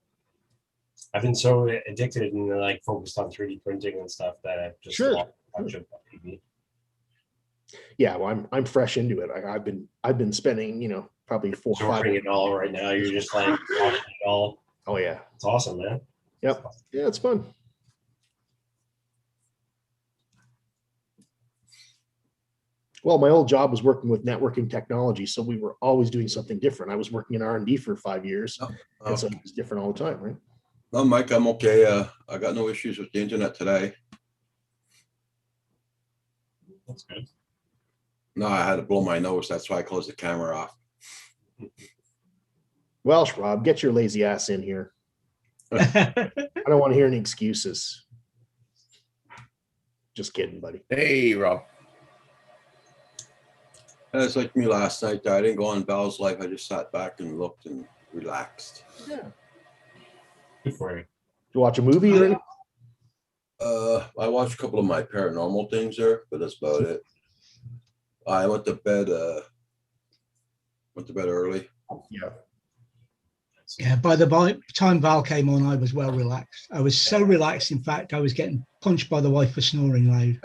I've been so addicted and like focused on 3D printing and stuff that I've just Sure. lost touch of PV. Yeah, well, I'm fresh into it. I've been spending, probably 4 or 5. Absorbing it all right now. You're just like watching it all. Oh yeah, It's awesome, man. yep, yeah, it's fun. Well, my old job was working with networking technology, so we were always doing something different. I was working in R&D for 5 years, and so it's different all the time, right? No, Mike, I'm okay. I got no issues with the internet today. That's good. No, I had to blow my nose. That's why I closed the camera off. Welsh, Rob, get your lazy ass in here. I don't want to hear any excuses. Just kidding, buddy. Hey, Rob. And it's like me last night. I didn't go on Val's Life. I just sat back and looked and relaxed. Yeah. Good for you. Did you watch a movie or anything? I watched a couple of my paranormal things there, but that's about it. I went to bed early. Yeah. Yeah, by the time Val came on, I was well relaxed. I was so relaxed, in fact, I was getting punched by the wife for snoring loud.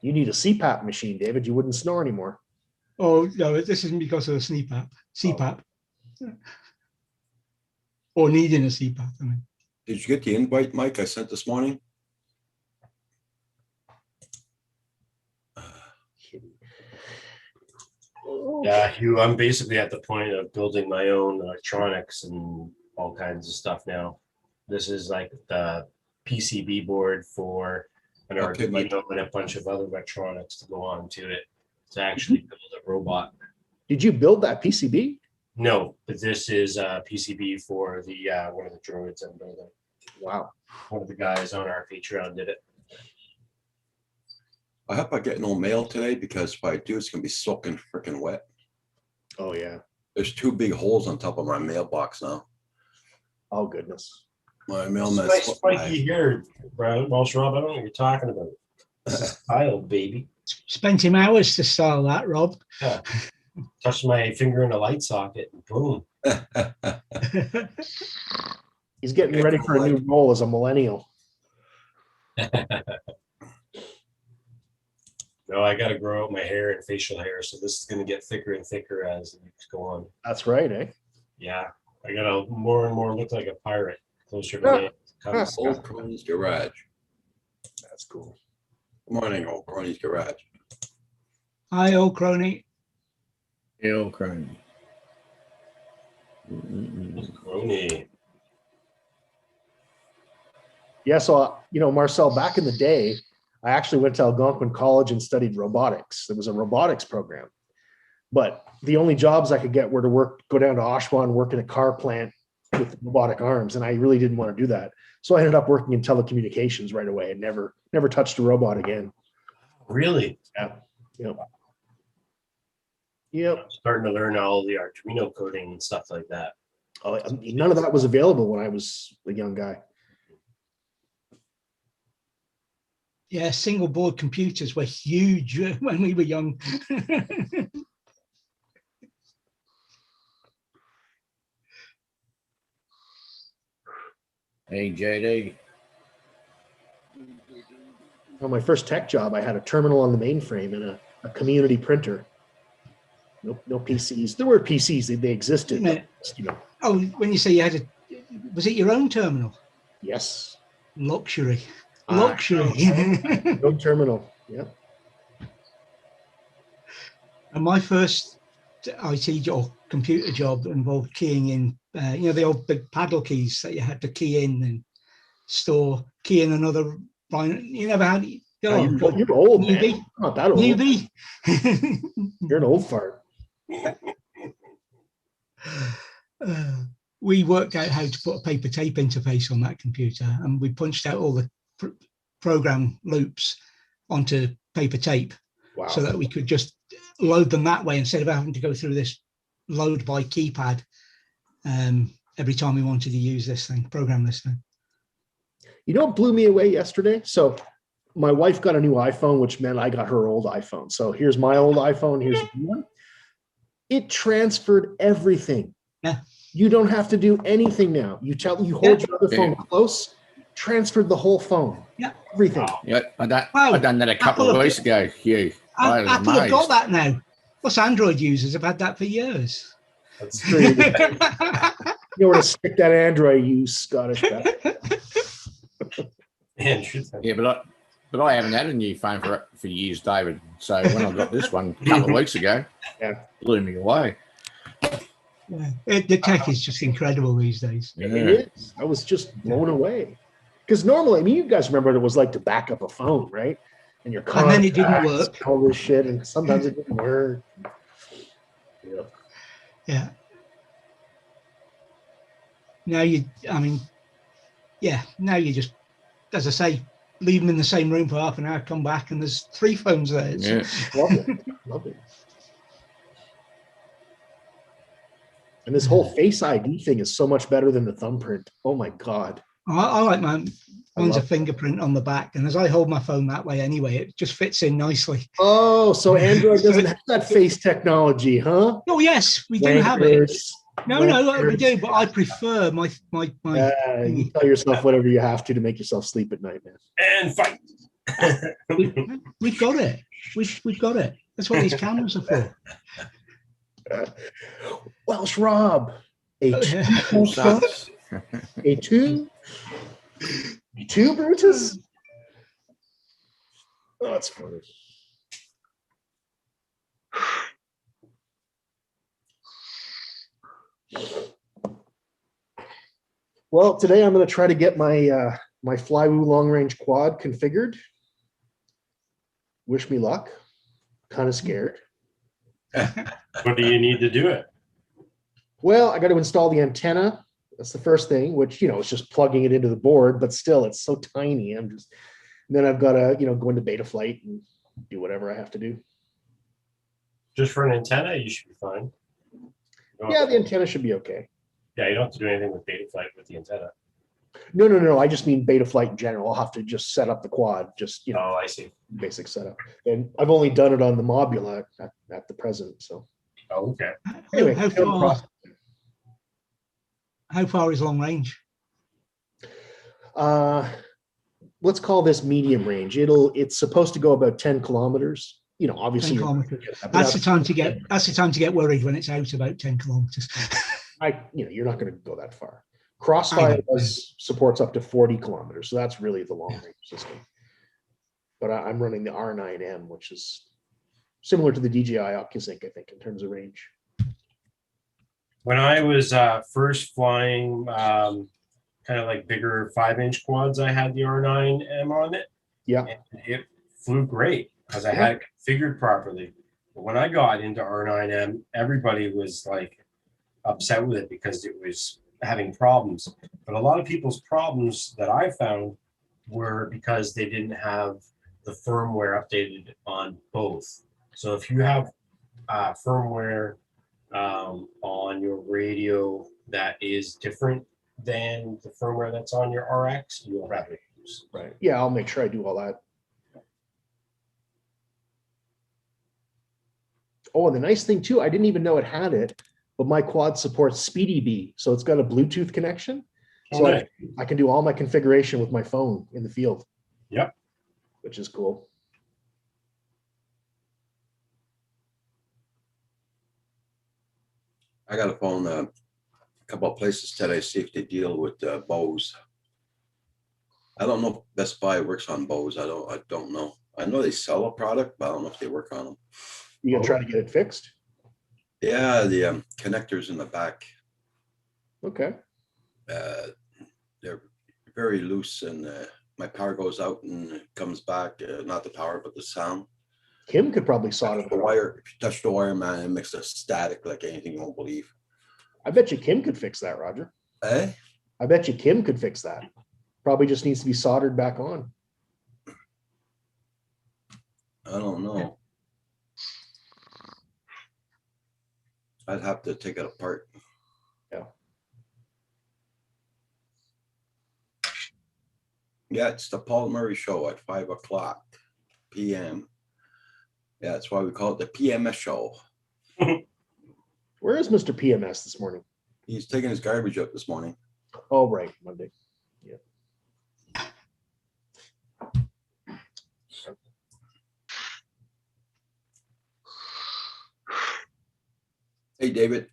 You need a CPAP machine, David. You wouldn't snore anymore. Oh, no, this isn't because of the CPAP. Or needing a CPAP, I mean. Did you get the invite, Mike, I sent this morning? Yeah, Hugh, I'm basically at the point of building my own electronics and all kinds of stuff now. This is like the PCB board for an Okay, Mike. Arduino and a bunch of other electronics to go on to it to actually build a robot. Did you build that PCB? No, but this is a PCB for the one of the droids I'm building. Wow. One of the guys on our Patreon did it. I hope I get no mail today because if I do, it's gonna be soaking freaking wet. Oh, yeah. There's 2 big holes on top of my mailbox now. Oh, goodness. My mailman. Nice spiky hair, Welsh Rob. I don't know what you're talking about. This is style, baby. Spent him hours to style that, Rob. Yeah. Touched my finger in a light socket and boom. He's getting Okay, ready for a new role as a millennial. No, I got to grow out my hair and facial hair, so this is going to get thicker and thicker as the weeks go on. That's right, eh? Yeah, I got to more and more look like a pirate closer to me. Comes. Old Crony's Garage. That's cool. Good morning, Old Crony's Garage. Hi, old crony. Ill crony. Crony. Yeah, so, Marcel, back in the day, I actually went to Algonquin College and studied robotics. There was a robotics program. But the only jobs I could get were to go down to Oshawa and work in a car plant with robotic arms. And I really didn't want to do that. So I ended up working in telecommunications right away and never touched a robot again. Really? Yep. Yep. I'm starting to learn all the Arduino coding and stuff like that. Oh, none of that was available when I was a young guy. Yeah, single board computers were huge when we were young. Hey, JD. On my first tech job, I had a terminal on the mainframe and a community printer. No PCs. There were PCs. They existed. Wait a But, you know, Oh, when you say you had was it your own terminal? yes. Luxury. Ah, Luxury. no terminal. Yeah. And my first IT job, computer job, involved keying in, the old big paddle keys that you had to key in and store, key in another. You never had. Oh, God. You're old, man. Newbie. You're not that old. Newbie. You're an old fart. We worked out how to put a paper tape interface on that computer, and we punched out all the program loops onto paper tape. Wow. So that we could just load them that way instead of having to go through this load by keypad every time we wanted to use this thing, program this thing. You know what blew me away yesterday? So my wife got a new iPhone, which meant I got her old iPhone. So here's my old iPhone. Here's the new one. It transferred everything. Yeah. You don't have to do anything now. You hold your other phone Yeah. close, transferred the whole phone. Yeah. Everything. Yeah, I Wow. done that a couple Apple of have- weeks ago, Hugh. I was Apple have got amazed. that now. Us Android users have had that for years. That's True. You know where to stick that Android, you Scottish bastard. Andrew. Yeah, but I haven't had a new phone for years, David. So when I got this one a couple of weeks ago, Yeah. blew me away. The tech is just incredible these days. Yeah. It is. I was just blown away. Because normally, I mean, you guys remember what it was like to back up a phone, right? And your And then it didn't contacts, work. all this shit, and sometimes it didn't work. Yeah. Yeah. Now now you just, as I say, leave them in the same room for half an hour, come back, and there's 3 phones there. It's- Yeah. Love it. Love it. And this whole Face ID thing is so much better than the thumbprint. Oh my God. I like mine. Mine's a love- fingerprint on the back, and as I hold my phone that way anyway, it just fits in nicely. Oh, so Android doesn't have that face technology, huh? Oh yes, we do have it. Wankers. No, we do, but I prefer my. You tell yourself whatever you have to make yourself sleep at night, man. And fight. We've got it. We've got it. That's what these cameras are for. Welsh Rob. A two, Sucks. a two, Brutus. Oh, that's funny. Well, today I'm going to try to get my my Flywoo long range quad configured. Wish me luck. Kind of scared. What do you need to do it? Well, I got to install the antenna. That's the first thing, which, you know, it's just plugging it into the board, but still it's so tiny. And then I've got to, go into Betaflight and do whatever I have to do. Just for an antenna, you should be fine. You don't Yeah, have the to- antenna should be okay. yeah, you don't have to do anything with Betaflight with the antenna. No. I just mean Betaflight in general. I'll have to just set up the quad, just, Oh, I see. basic setup. And I've only done it on the Mobula at the present. So Oh, okay. anyway, How far is long range? let's call this medium range. It's supposed to go about 10 kilometers. Obviously 10 kilometers. That's the time to get worried when it's out about 10 kilometers. you're not going to go that far. Crossfire supports up to 40 kilometers, so that's really the long range system. But I'm running the R9M, which is similar to the DJI OcuSync, I think, in terms of range. When I was first flying kind of like bigger 5-inch quads, I had the R9M on it. Yeah. And it flew great because I had it configured properly. But when I got into R9M, everybody was like upset with it because it was having problems. But a lot of people's problems that I found were because they didn't have the firmware updated on both. So if you have firmware on your radio that is different than the firmware that's on your RX, you'll have issues. Right. Yeah, I'll make sure I do all that. Oh, and the nice thing too, I didn't even know it had it, but my quad supports SpeedyB. So it's got a Bluetooth connection. Oh, So nice. I can do all my configuration with my phone in the field. Yep. Which is cool. I got to phone a couple of places today, see if they deal with Bose. I don't know if Best Buy works on Bose. I don't know. I know they sell a product, but I don't know if they work on them. You gonna try to get it fixed? Yeah, the connectors in the back, Okay. they're very loose, and my power goes out and it comes back. Not the power, but the sound. Kim could probably solder The the wire. wire, if you touch the wire, man, it makes a static like anything you won't believe. I bet you Kim could fix that, Roger. Eh? I bet you Kim could fix that. Probably just needs to be soldered back on. I don't know. I'd have to take it apart. Yeah. Yeah, it's the Paul Murray Show at 5:00 p.m. Yeah, that's why we call it the PMS show. Where is Mr. PMS this morning? He's taking his garbage out this morning. Oh, right, Monday. Yeah. Hey, David.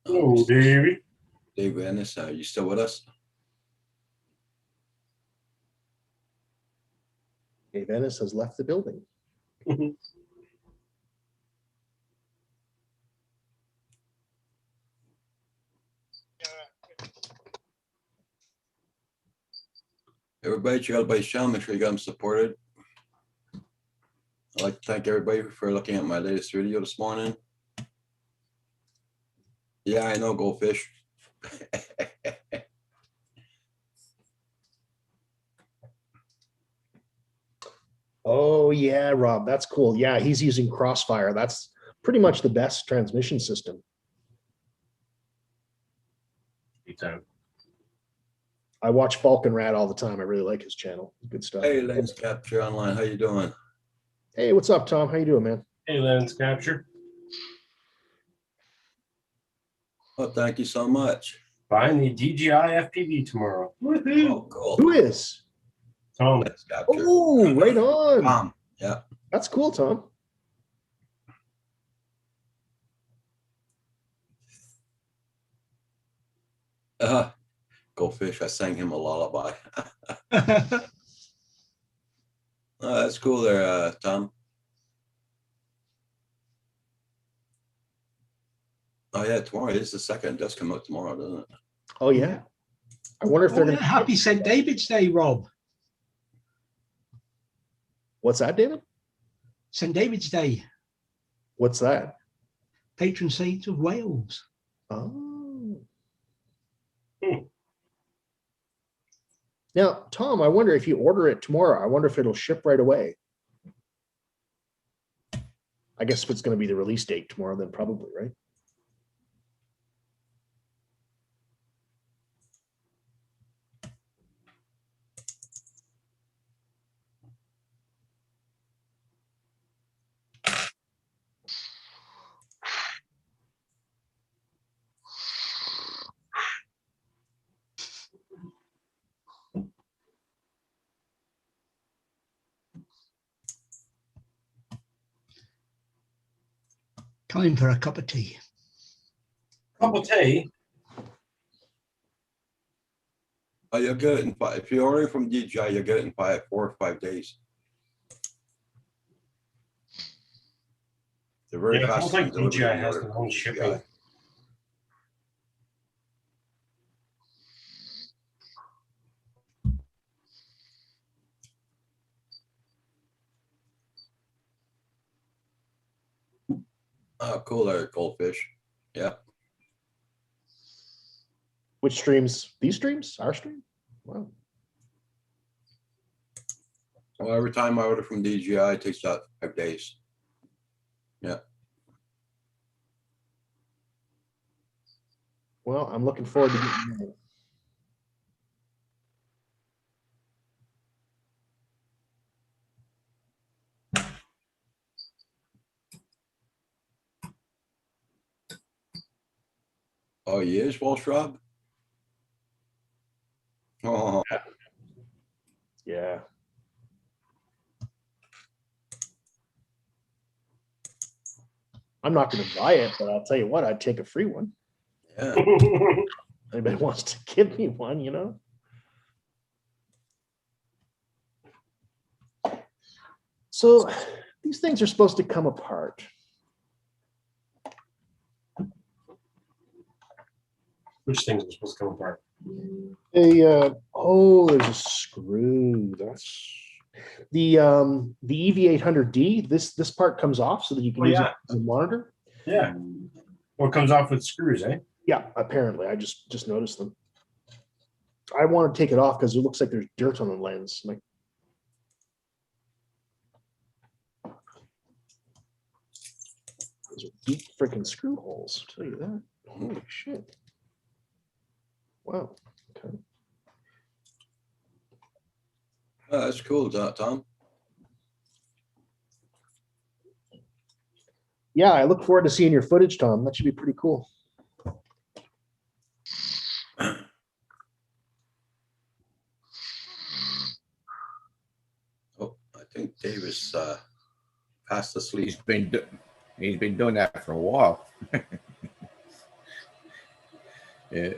Hello, Davey. Dave Ennis, are you still with us? Dave Ennis has left the building. Everybody, check out everybody's channel. Make sure you got them supported. I'd like to thank everybody for looking at my latest video this morning. Yeah, I know, Goldfish. Oh, yeah, Rob, that's cool. Yeah, he's using Crossfire. That's pretty much the best transmission system. I watch Falcon Rat all the time. I really like his channel. Good stuff. Hey, Lens Capture Online, how you doing? Hey, what's up, Tom? How you doing, man? Hey, Lens Capture. Oh, thank you so much. Buying the DJI FPV tomorrow. Oh, cool. Who is? Tom. Lens Capture. Oh, right on. Tom, yeah. That's cool, Tom. Goldfish, I sang him a lullaby. That's cool there, Tom. Oh yeah, tomorrow is the second. It does come out tomorrow, doesn't it? Oh, yeah. I wonder if they're Oh, yeah, going to. happy St. David's Day, Rob. What's that, David? St. David's Day, What's that? patron saint of Wales. Oh. Now, Tom, I wonder if you order it tomorrow, I wonder if it'll ship right away. I guess if it's going to be the release date tomorrow, then probably, right? Time for a cup of tea. Cup of tea. Oh, you'll get it in if you're ordering from DJI, you'll get it in 4 or 5 days. They're very Yeah, I fast. don't in think DJI delivering has order their from own DJI. shipping. Oh, cool there, Goldfish. Yeah. Which streams? These streams? Our stream? Wow. Well, every time I order from DJI, it takes about 5 days. Well, I'm looking forward to getting that. Oh, he is Walsh Rob? Oh, Yeah. I'm not going to buy it, but I'll tell you what, I'd take a free one. yeah. Anybody wants to give me one, you know? So these things are supposed to come apart. Which things are supposed to come apart? Oh, there's a screw. That's the EV800D. This part comes off so that you can Oh, use yeah. it as a monitor. Yeah. Or it comes off with screws, eh? Yeah, apparently. I just noticed them. I want to take it off because it looks like there's dirt on the lens. Like, those are deep freaking screw holes. I'll tell you that. Holy shit. Wow. Okay. Oh, that's cool, Tom. Yeah, I look forward to seeing your footage, Tom. That should be pretty cool. Oh, I think Davis passed asleep. He's been doing that for a while. Yeah.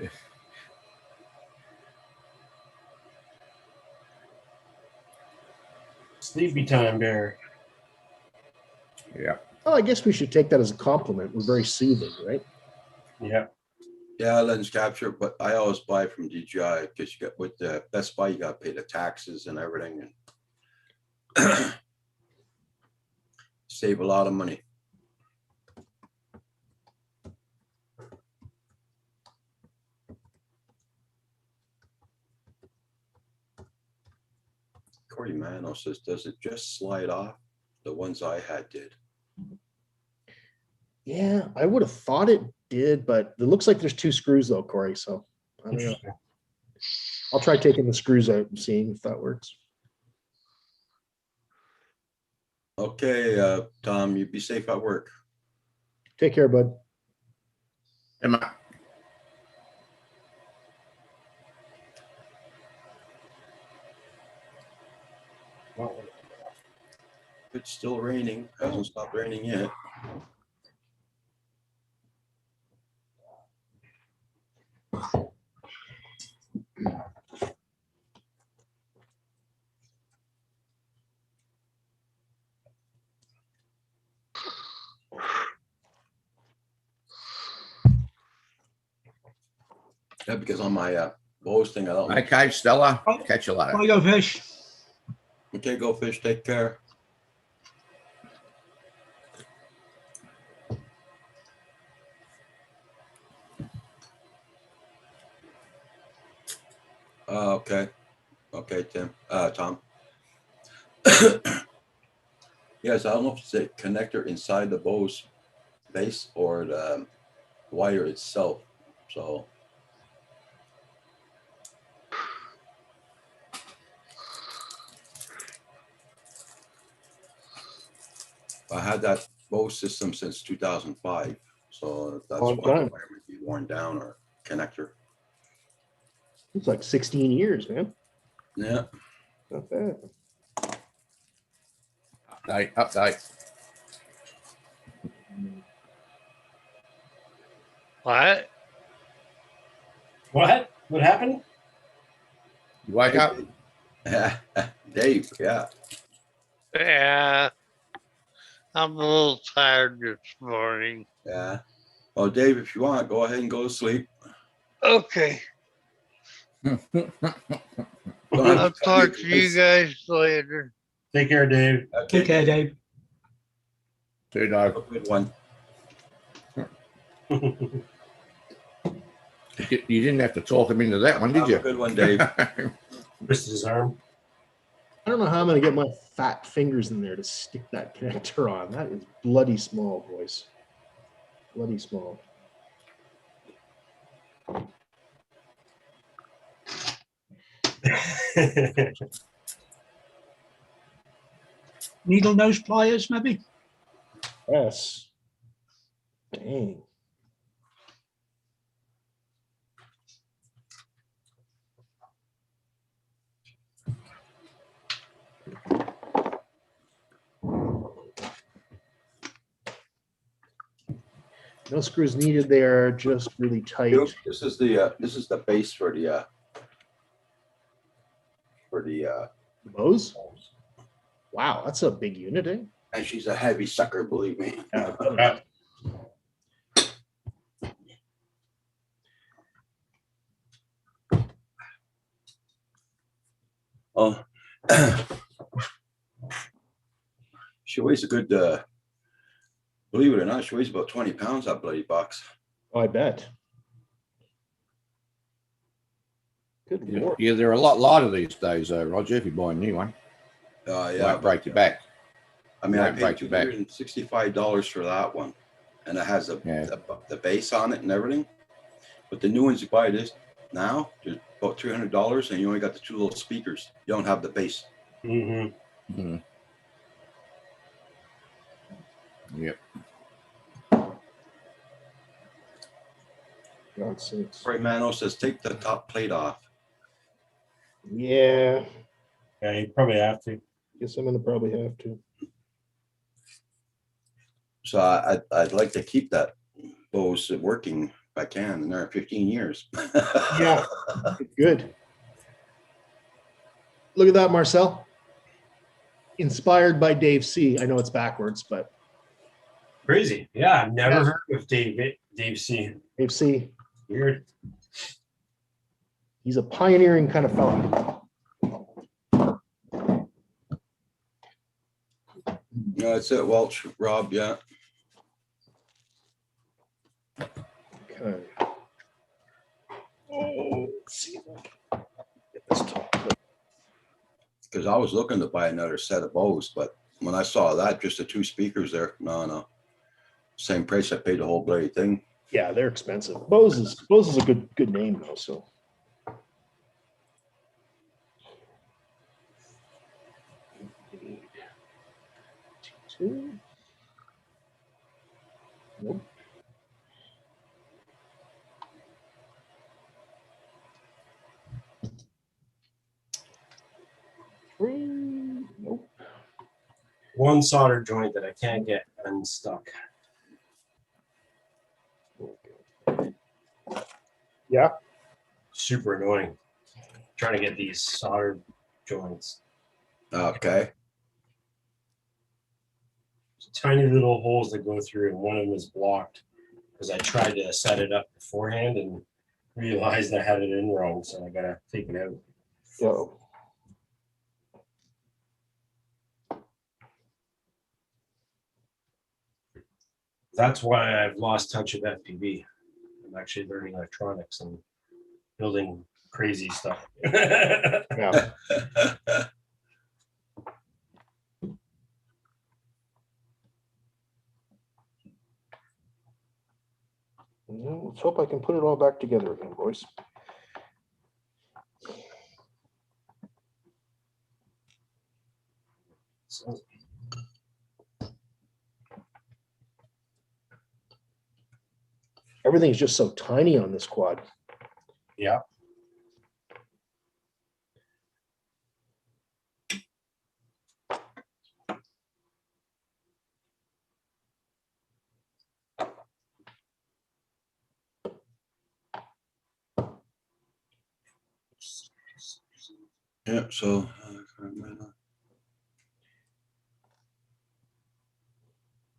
Sleepy time, Bear. Yeah. Oh, I guess we should take that as a compliment. We're very soothing, right? Yeah. Yeah, lens capture, but I always buy from DJI because you got with the Best Buy, you got to pay the taxes and everything, and save a lot of money. Corey Mano says, does it just slide off? The ones I had did. Yeah, I would have thought it did, but it looks like there's two screws though, Corey. So I don't know. Interesting. I'll try taking the screws out and seeing if that works. Okay, Tom, you be safe at work. Take care, bud. Am I- It's still raining. Hasn't stopped raining yet. Yeah, because on my Bose thing, I don't. Okay, Stella. Catch you later. I go fish. Okay, go fish. Take care. Okay. Okay, Tom. Yes, I don't know if it's a connector inside the Bose base or the wire itself. So I had that Bose system since 2005. So that's Long why the time. wire might be worn down or connector. It's like 16 years, man. Yeah. Not bad. Update. What? What? What happened? You wake up? Dave, yeah. Yeah. I'm a little tired this morning. Yeah. Well, Dave, if you want, go ahead and go to sleep. Okay. Don't have I'll to tell talk to you guys later. Take care, Dave. Okay, Take care, Dave. Two have dog. a good one. You didn't have to talk him into that one, did Have a you? good one, Dave. Twisted his arm. I don't know how I'm gonna get my fat fingers in there to stick that connector on. That is bloody small, boys. Bloody small. Needle nose pliers, maybe? Yes. Dang. No screws needed there, just really tight. Yep, this is the base for the Bose? Wow, that's a big unit, eh? and she's a heavy sucker, believe me. Yeah. Oh, she weighs a good, believe it or not, she weighs about 20 pounds, that bloody box. Oh, I bet. Good lord. Yeah, there are a lot of these days, Roger, if you buy a new one. Yeah. Won't break your back. I mean, I Won't paid break your back. $265 for that one, and it has Yeah. the base on it and everything. But the new ones you buy this now, they're about $300, and you only got the two little speakers. You don't have the base. Mm-hmm. Mhm. Yep. God's sakes. Right, Mano says take the top plate off. Yeah, Yeah, you probably have to. guess I'm gonna probably have to. So I'd like to keep that Bose working if I can, and they're 15 years. Yeah, good. Look at that, Marcel. Inspired by Dave C. I know it's backwards, but Crazy. Yeah, I've never Yes. heard of Dave C. Dave C. Weird. He's a pioneering kind of fellow. No, it's it, Welch, Rob, yeah. Okay. Oh, let's see if I can get this top. Because I was looking to buy another set of Bose, but when I saw that, just the two speakers there, no. Same price I paid the whole bloody thing. Yeah, they're expensive. Bose is a good name though. So T2. Nope. Three. Nope. One solder joint that I can't get unstuck. Yeah. Super annoying. Trying to get these soldered joints. Okay. Tiny little holes that go through, and one of them is blocked because I tried to set it up beforehand and realized I had it in wrong, so I gotta take it out. Yo. That's why I've lost touch of FPV. I'm actually learning electronics and building crazy stuff. Yeah. Well, let's hope I can put it all back together again, boys. So, Everything's just so tiny on this quad. yeah. Yeah, so.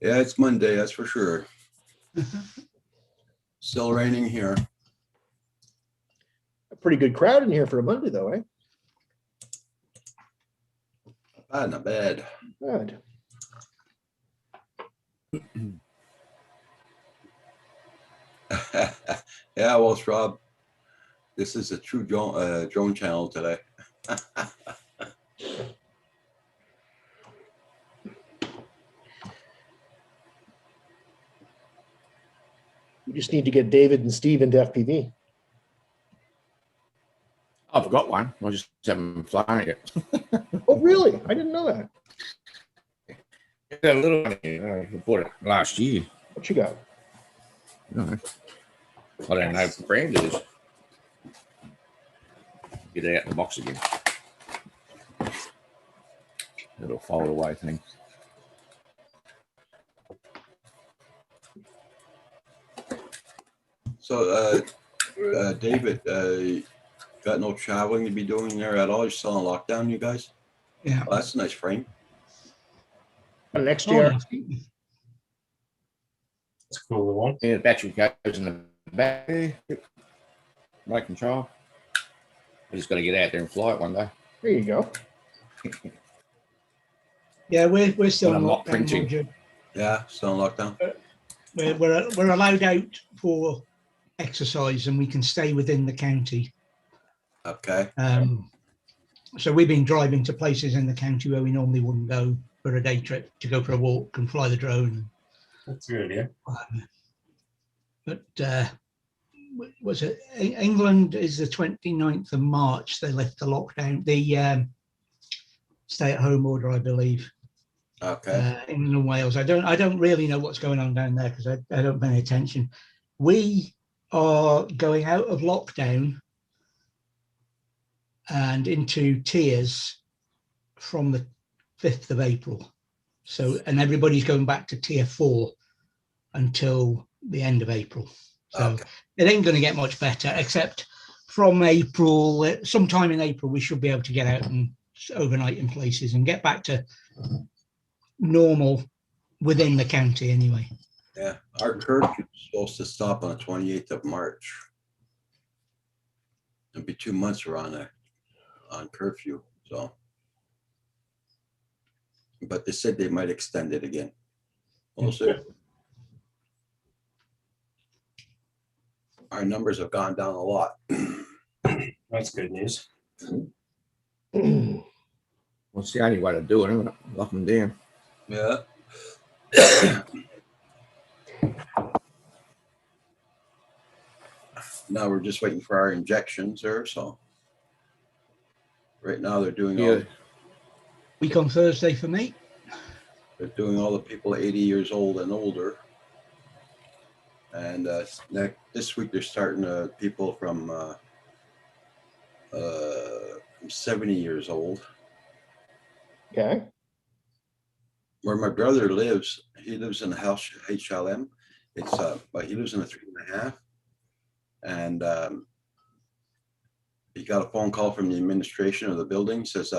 Yeah, it's Monday, that's for sure. Still raining here. A pretty good crowd in here for a Monday, though, eh? Not bad. Good. Yeah, well, it's Rob. This is a true drone channel today. You just need to get David and Steve into FPV. I've got one. I just haven't flown it yet. Oh, really? I didn't know that. Got a little one here. I bought it last year. What you got? No. I don't know what brand it is. Get it out in the box again. Little fold away thing. So, David, got no traveling to be doing there at all? You're still on lockdown, you guys? Yeah. Well, that's a nice frame. Next Oh, year. no. It's a cool one. Yeah, the battery goes in the back. Remote control. I just got to get out there and fly it one day. There you go. Yeah, we're still When in I'm not lockdown, printing. Roger. Yeah, still on lockdown. We're allowed out for exercise and we can stay within the county. Okay. So we've been driving to places in the county where we normally wouldn't go for a day trip, to go for a walk and fly the drone. That's good, yeah. But was it England is the 29th of March, they left the lockdown, the stay-at-home order, I believe. Okay. England and Wales. I don't really know what's going on down there because I don't pay any attention. We are going out of lockdown and into tiers from the 5th of April. So, and everybody's going back to tier 4 until the end of April. So Okay. it ain't going to get much better, except from April, sometime in April, we should be able to get out and overnight in places and get back to normal within the county anyway. Yeah, our curfew is supposed to stop on the 28th of March. It'll be 2 months we're on curfew, so. But they said they might extend it again. We'll see. Our numbers have gone down a lot. That's good news. Well, it's the only way to do it, isn't it? Lock them down. Yeah. Now we're just waiting for our injections there, so. Right now they're doing all, Yeah. Week on Thursday for me. they're doing all the people 80 years old and older. And this week they're starting people from 70 years old. Okay. Where my brother lives, he lives in a house HLM. It's but he lives in a 3.5, and he got a phone call from the administration of the building. Says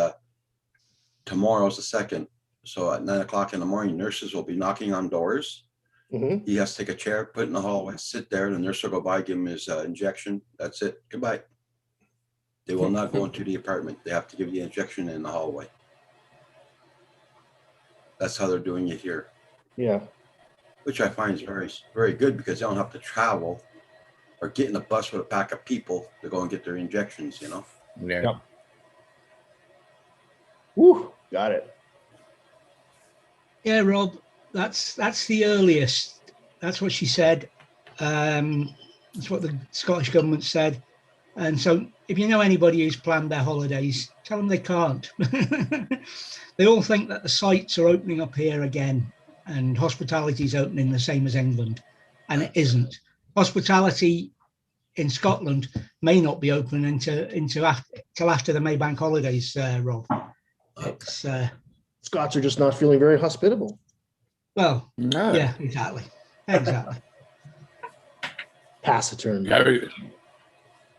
tomorrow's the 2nd, so at 9 o'clock in the morning, nurses will be knocking on doors. Mhm. He has to take a chair, put it in the hallway, sit there, and the nurse will go by, give him his injection. That's it. Goodbye. They will not go into the apartment. They have to give the injection in the hallway. That's how they're doing it here, Yeah. which I find is very, very good because they don't have to travel or get in a bus with a pack of people to go and get their injections, you know? Yeah. Yep. Woo, got it. Yeah, Rob, that's the earliest. That's what she said. That's what the Scottish government said. And so if you know anybody who's planned their holidays, tell them they can't. They all think that the sites are opening up here again and hospitality is opening the same as England. And it isn't. Hospitality in Scotland may not be open until after the Maybank holidays, Rob. It's, Scots are just not feeling very hospitable. well, No. yeah, exactly. Exactly. Taciturn.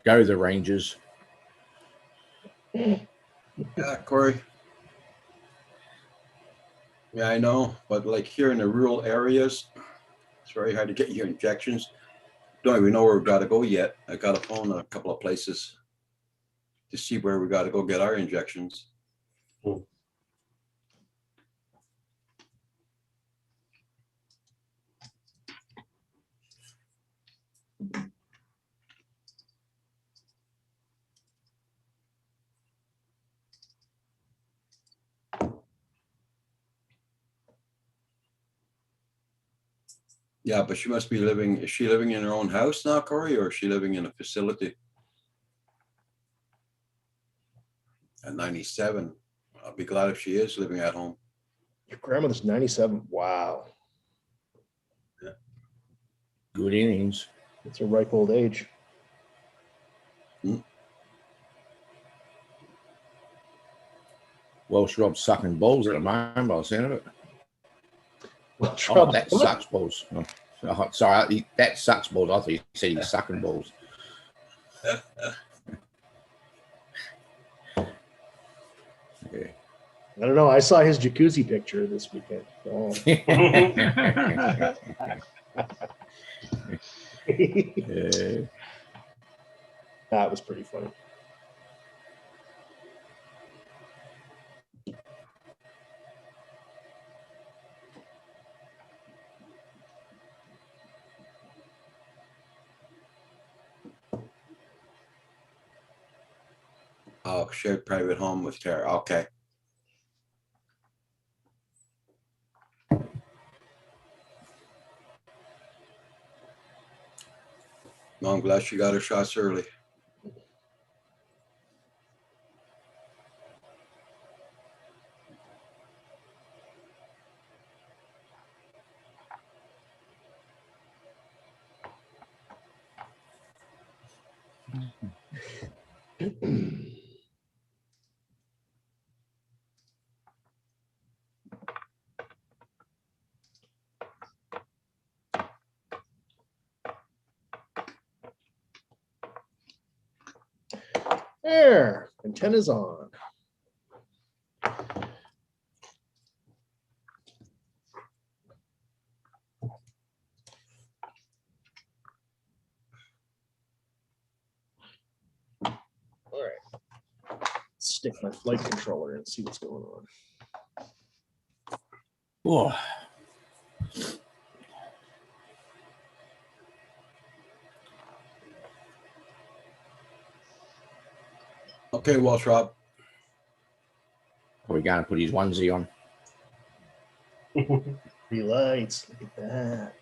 Go the Rangers. Yeah, Corey. Yeah, I know, but like here in the rural areas, it's very hard to get your injections. Don't even know where we've got to go yet. I got to phone a couple of places to see where we got to go get our injections. Yeah, but she must be living, is she living in her own house now, Corey, or is she living in a facility? At 97, I'll be glad if she is living at home. Your grandmother's 97. Wow. Good innings. It's a ripe old age. Welsh Rob sucking balls at the moment by the sound of it. Well, Oh, that sucks balls. Oh, sorry, that sucks balls. I thought you said he was sucking balls. Yeah. I don't know. I saw his jacuzzi picture this weekend. Oh. That was pretty funny. Oh, shared private home with Tara. Okay. No, I'm glad she got her shots early. There, antenna's on. All right. Stick my flight controller in and see what's going on. Oh, Okay, Welsh Rob. we're going to put his onesie on. Three lights. Look at that.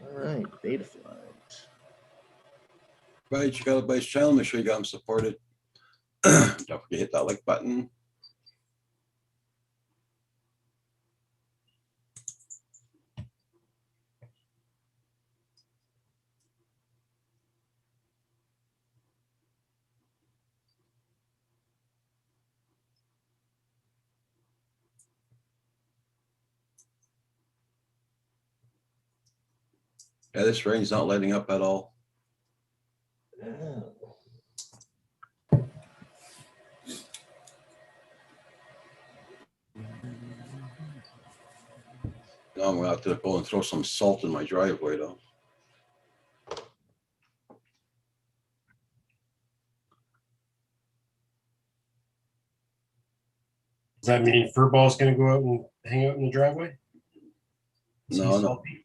All right, beta flight. Right, you got everybody's channel. Make sure you got them supported. Don't forget to hit that like button. Yeah, this rain's not letting up at all. Oh. Now I'm gonna have to go and throw some salt in my driveway though. Does that mean Furball's going to go out and hang out in the driveway? Is he No, no. salty?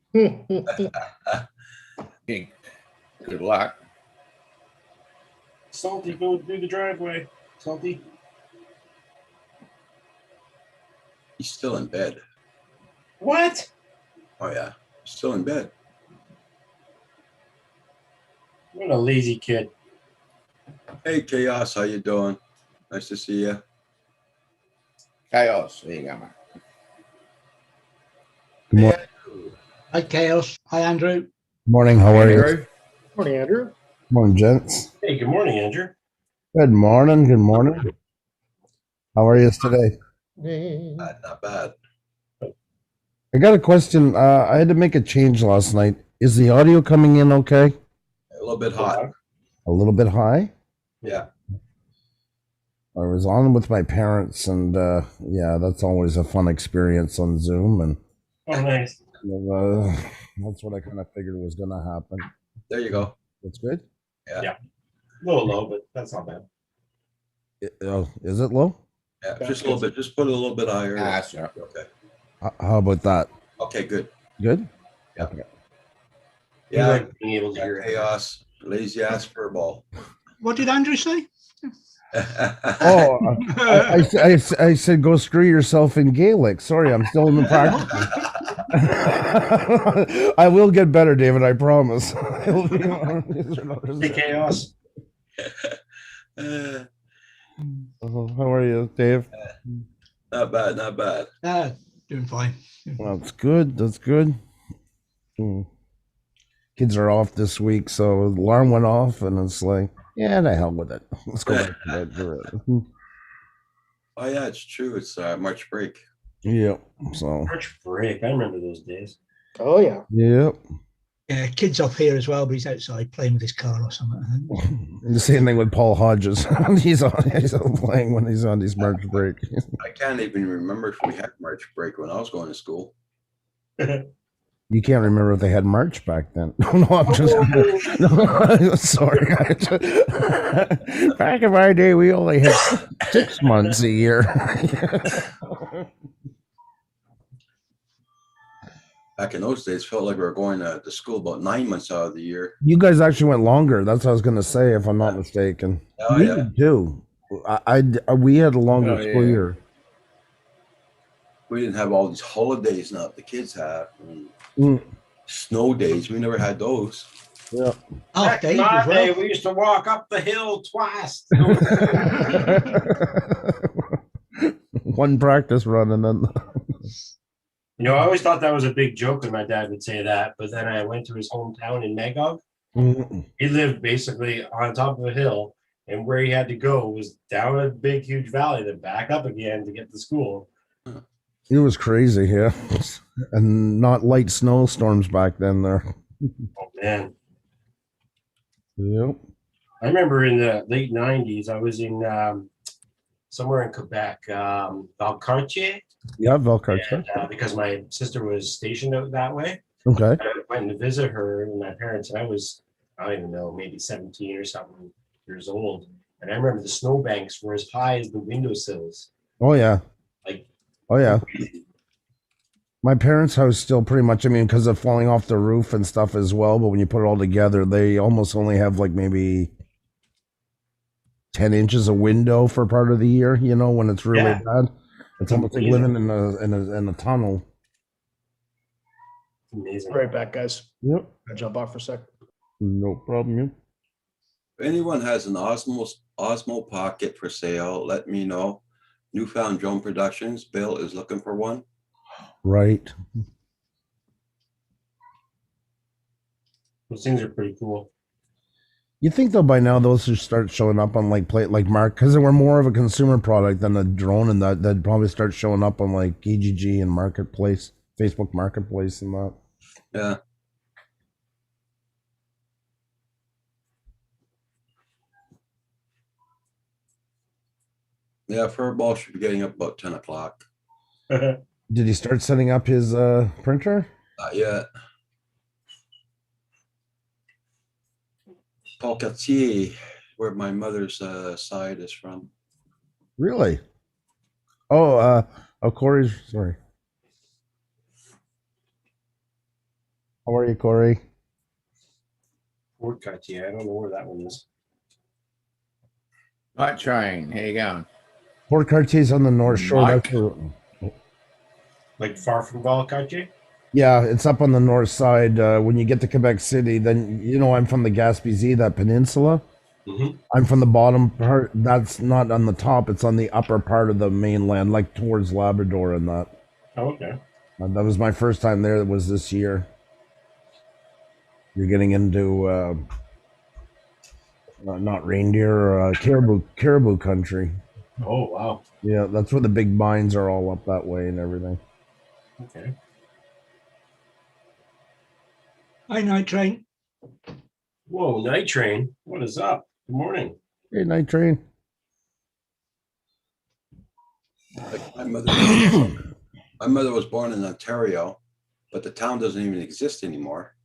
Yeah, good luck. Salty, go through the driveway. Salty. He's still in bed. What? Oh yeah, he's still in bed. What a lazy kid. Hey Chaos, how you doing? Nice to see you. Chaos. There you go, mate. Good morning. Hi, Chaos. Hi, Andrew. Morning. How are you? Andrew? Morning, Andrew. Morning, gents. Hey, good morning, Andrew. Good morning. Good morning. How are you today? Not bad. I got a question. I had to make a change last night. Is the audio coming in okay? A little bit hot. A little bit high? Yeah. I was on with my parents, and yeah, that's always a fun experience on Zoom, and Oh, nice. that's what I kind of figured was going to happen. There you go. That's good. A little low, but that's not bad. Oh, is it low? Yeah, just a little bit. Just put it a little bit higher. Ah, sure. Okay. How about that? Okay, good. Good? We Yeah. like being able to hear it. Chaos, lazy ass furball. What did Andrew say? Oh, I said go screw yourself in Gaelic. Sorry, I'm still in the practice. I will get better, David. I promise. Hey, chaos. Uh, How are you, Dave? Not bad, not bad. Doing fine. Well, that's good. That's good. Kids are off this week, so the alarm went off, and it's like, yeah, the hell with it. Let's go back to bed. Oh yeah, it's true. It's March break. Yep. So. March break. I remember those days. Oh yeah. Yep. Yeah, kid's off here as well, but he's outside playing with his car or something. I think. The same thing with Paul Hodges. he's playing when he's on his March break. I can't even remember if we had March break when I was going to school. You can't remember if they had March back then. No, I'm just no, sorry. Back in my day, we only had 6 months a year. Back in those days, felt like we were going to school about 9 months out of the year. You guys actually went longer. That's what I was going to say, if I'm not mistaken. Oh, We yeah. did too. We had a longer Oh, school yeah. year. We didn't have all these holidays now that the kids have. And Mm. snow days, we never had those. Yeah. Oh, Back in Dave my as day, well. we used to walk up the hill twice. One practice run and then. You know, I always thought that was a big joke when my dad would say that, but then I went to his hometown in Magog. Mm. He lived basically on top of a hill, and where he had to go was down a big, huge valley, then back up again to get to school. It was crazy, yeah. And not light snowstorms back then there. Oh, man. Yep. I remember in the late 90s, I was in somewhere in Quebec, Valcartier, Yeah, Velcro. and, because my sister was stationed out that way. Okay. I went to visit her and my parents, and I don't even know, maybe 17 or something years old. And I remember the snowbanks were as high as the windowsills. Oh yeah. Like, Oh yeah. My parents' house still pretty much, I mean, because of falling off the roof and stuff as well, but when you put it all together, they almost only have like maybe 10 inches of window for part of the year, you know, when it's really Yeah. bad. It's almost like living in a tunnel. amazing. Right back, guys. Yep. I'll jump off for a sec. No problem. Yeah. If anyone has an Osmo Pocket for sale, let me know. Newfound Drone Productions, Bill is looking for one. Right. Those things are pretty cool. You think though by now those should start showing up on like Mark, because they were more of a consumer product than a drone, and that'd probably start showing up on like EGG and Marketplace, Facebook Marketplace and that. Yeah. Yeah, Furball should be getting up about 10 o'clock. Did he start setting up his printer? Not yet. Paul Cartier, where my mother's side is from. Really? Oh, Corey's. Sorry. How are you, Corey? Fort Cartier, I don't know where that one is. Night train. How you going? Port Cartier's on the North Shore. Mike. That's where, Like far from Valcartier? yeah, it's up on the north side. When you get to Quebec City, then you know I'm from the Gaspésie, that peninsula. Mm-hmm. I'm from the bottom part. That's not on the top. It's on the upper part of the mainland, like towards Labrador and that. Oh, okay. That was my first time there. It was this year. You're getting into not reindeer, caribou country. Oh, wow. Yeah, that's where the big mines are all up that way and everything. Okay. Hi, Night Train. Whoa, Night Train. What is up? Good morning. Hey, Night Train. Like my mother was born in Ontario, but the town doesn't even exist anymore.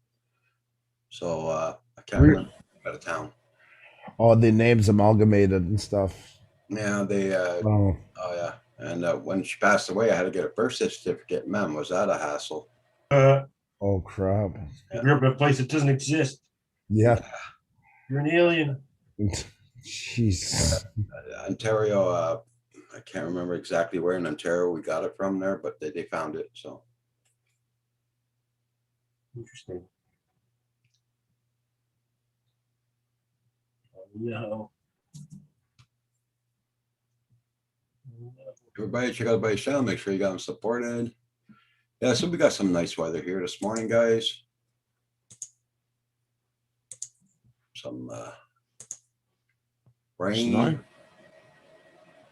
So I can't Really? remember about the town. Oh, the names amalgamated and stuff. Yeah, they Oh, oh yeah. And when she passed away, I had to get a birth certificate. Man, was that a hassle? oh crap. You grew up in a place that doesn't exist. Yeah. You're an alien. Jeez. Ontario, I can't remember exactly where in Ontario we got it from there, but they found it, so. Interesting. Oh, no. Everybody check out Buddy's channel, make sure you got them supported. Yeah, so we got some nice weather here this morning, guys. Some rain. Snow?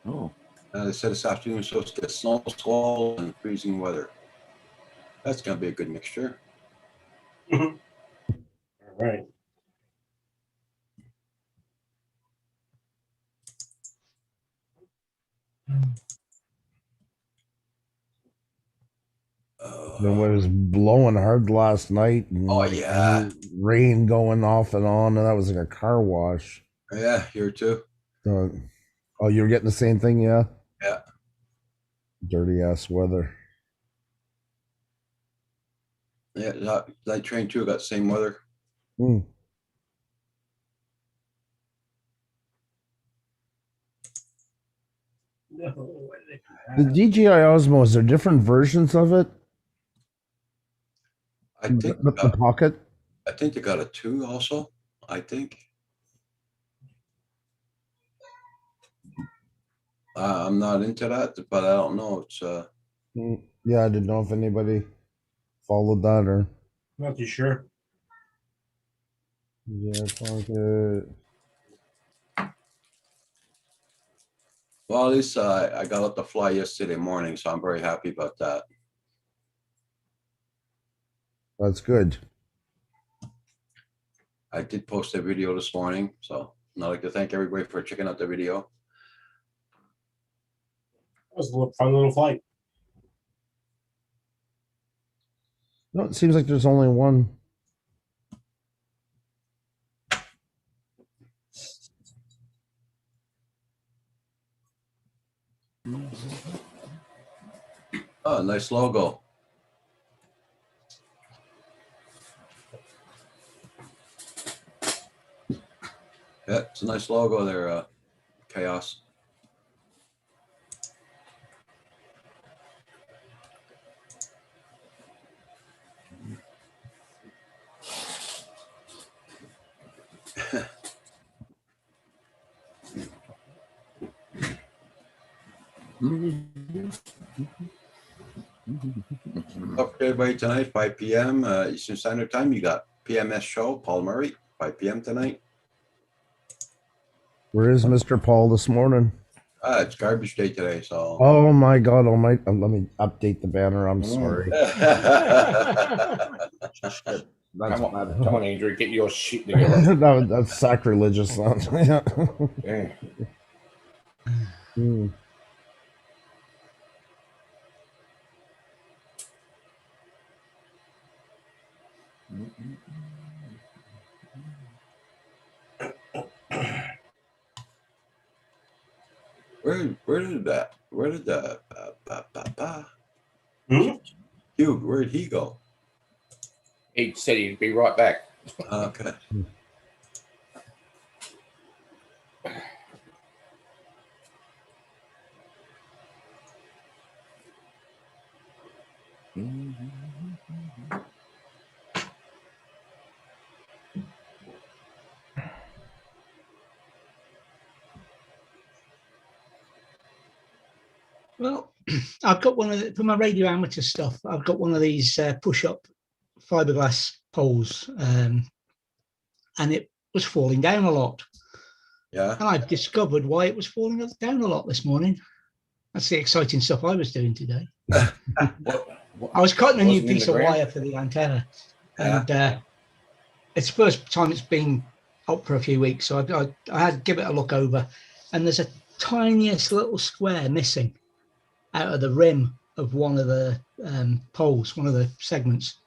Oh, They said this afternoon it's supposed to get snow, squall, and freezing weather. That's gonna be a good mixture. All right. It was blowing hard last night. And Oh, yeah. rain going off and on, and that was like a car wash. Yeah, here too. Oh, you're getting the same thing, yeah? Yeah. Dirty ass weather. Yeah, that train too got the same weather. Hmm. No, what did The they DJI Osmo, is there different versions of it? I think The Pocket? I think they got a 2 also. I think. I'm not into that, but I don't know. It's Yeah, I didn't know if anybody followed that or. Not too sure. Yeah, Pocket. well, at least I got up to fly yesterday morning, so I'm very happy about that. That's good. I did post a video this morning, so I'd like to thank everybody for checking out the video. That was a fun little flight. No, it seems like there's only one. Oh, nice logo. Yeah, it's a nice logo there, Chaos. Okay, everybody, tonight, 5 p.m. Eastern Standard Time, you got PMS show, Paul Murray, 5 p.m. tonight. Where is Mr. Paul this morning? It's garbage day today, so. Oh my God! Oh my! Let me update the banner. I'm sorry. That's come on, bad. come on, Andrew, get your shit together. No, that's sacrilegious. Yeah. Yeah. Hmm. Where did the Hugh, where did he go? He said he'd be right back. Okay. Well, I've got one of the, for my radio amateur stuff. I've got one of these push-up fiberglass poles, and it was falling down a lot. Yeah. And I've discovered why it was falling down a lot this morning. That's the exciting stuff I was doing today. I was cutting a new Wasn't in piece the of ground? wire for the antenna, Yeah. and it's the first time it's been up for a few weeks, so I had to give it a look over, and there's a tiniest little square missing out of the rim of one of the poles, one of the segments,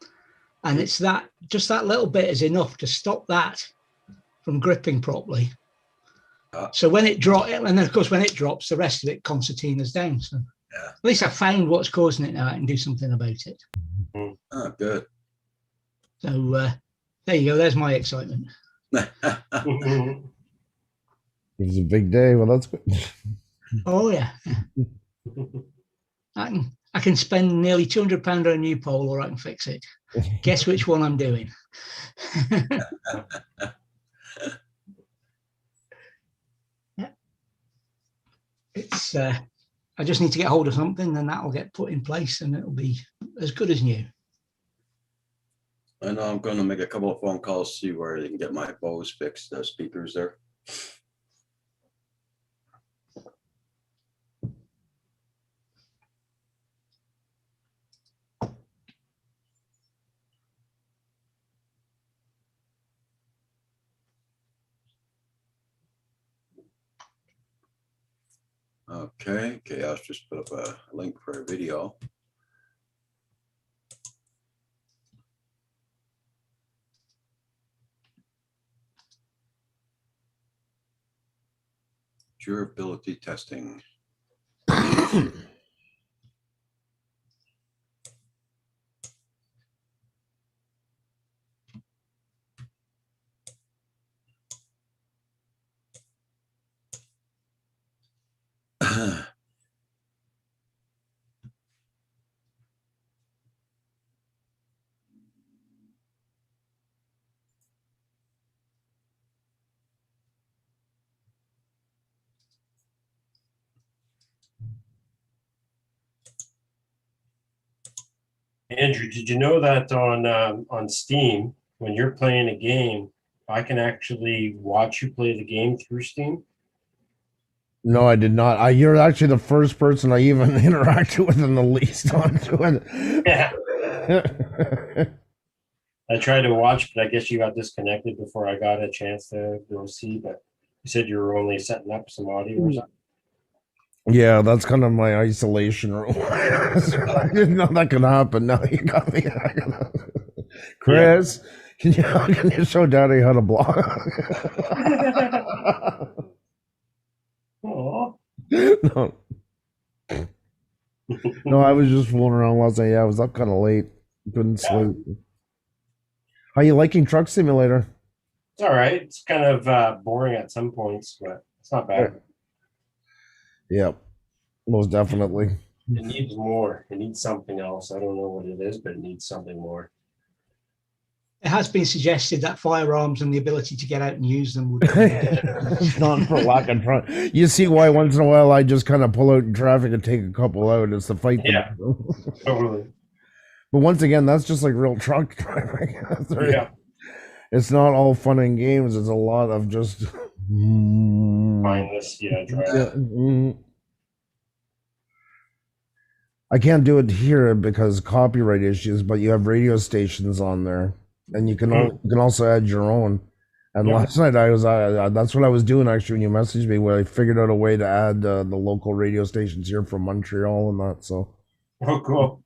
and it's that, just that little bit is enough to stop that from gripping properly. So when it drops, and then of course when it drops, the rest of it concertinas down. So Yeah. at least I found what's causing it now. I can do something about it. Oh, good. So there you go. There's my excitement. It's a big day. Well, that's good. Oh yeah. I can spend nearly £200 on a new pole, or I can fix it. Guess which one I'm doing. Yeah. It's I just need to get hold of something, and that'll get put in place, and it'll be as good as new. I know I'm gonna make a couple of phone calls, see where they can get my Bose fixed, the speakers there. Okay, Chaos just put up a link for a video. Durability testing. Andrew, did you know that on Steam, when you're playing a game, I can actually watch you play the game through Steam? No, I did not. You're actually the first person I even interacted with in the least onto it. Yeah. I tried to watch, but I guess you got disconnected before I got a chance to go see. But you said you were only setting up some audio or something. Yeah, that's kind of my isolation room. I didn't know that could happen. Now you got me. Chris, can you show Daddy how to block? Aw. No. No, I was just fooling around last night. Yeah, I was up kind of late. Couldn't sleep. How you liking Truck Simulator? It's all right. It's kind of boring at some points, but it's not bad. Yeah, most definitely. It needs more. It needs something else. I don't know what it is, but it needs something more. It has been suggested that firearms and the ability to get out and use them would. It's not for lack of trying. You see why once in a while I just kind of pull out in traffic and take a couple out. It's to fight them. Yeah, totally. But once again, that's just like real truck driving. Yeah. It's not all fun and games. It's a lot of just Mindless, yeah, drive. Yeah. I can't do it here because copyright issues, but you have radio stations on there, and you can you can also add your own. And last night I was that's what I was doing actually when you messaged me, where I figured out a way to add the local radio stations here from Montreal and that. So. Oh, cool.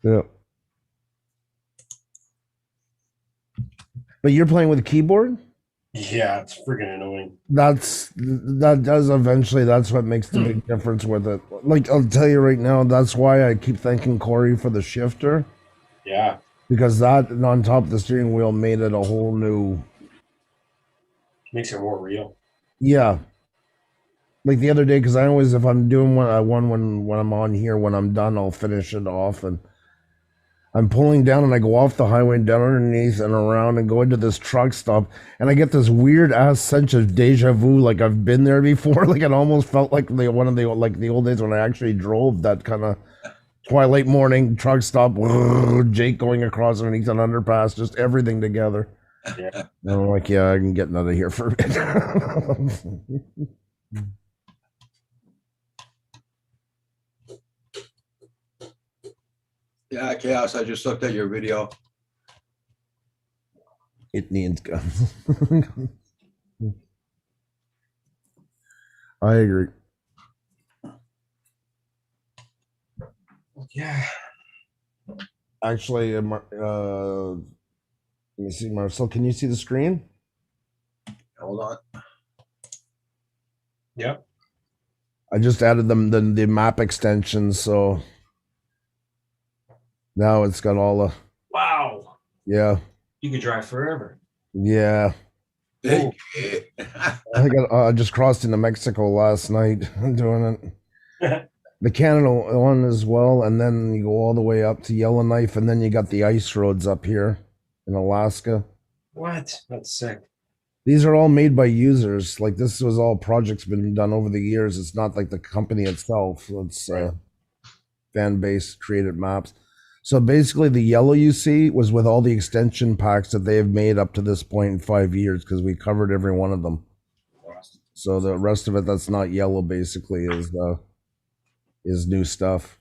Yeah. But you're playing with a keyboard? Yeah, it's freaking annoying. That does eventually. That's what makes the big difference with it. Like, I'll tell you right now, that's why I keep thanking Corey for the shifter. Yeah. Because that on top of the steering wheel made it a whole new. Makes it more real. Yeah. Like the other day, because I always, if I'm doing one when I'm on here, when I'm done, I'll finish it off, and I'm pulling down and I go off the highway and down underneath and around and go into this truck stop, and I get this weird ass sense of deja vu, like I've been there before. Like it almost felt like the old days when I actually drove that kind of twilight morning truck stop, Jake going across underneath an underpass, just everything together. Yeah. And I'm like, yeah, I can get out of here for a bit. Yeah, Chaos, I just looked at your video. It needs guns. I agree. Yeah. Actually, let me see, Marcel, can you see the screen? Hold on. Yep. I just added them the map extensions, so now it's got all the Wow. yeah. You could drive forever. Yeah. Hey, I just crossed into Mexico last night doing it. The Canada one as well, and then you go all the way up to Yellowknife, and then you got the ice roads up here in Alaska. What? That's sick. These are all made by users. Like this was all projects been done over the years. It's not like the company itself. It's fan base created maps. So basically, the yellow you see was with all the extension packs that they have made up to this point in 5 years because we covered every one of them. So the rest of it that's not yellow basically is new stuff.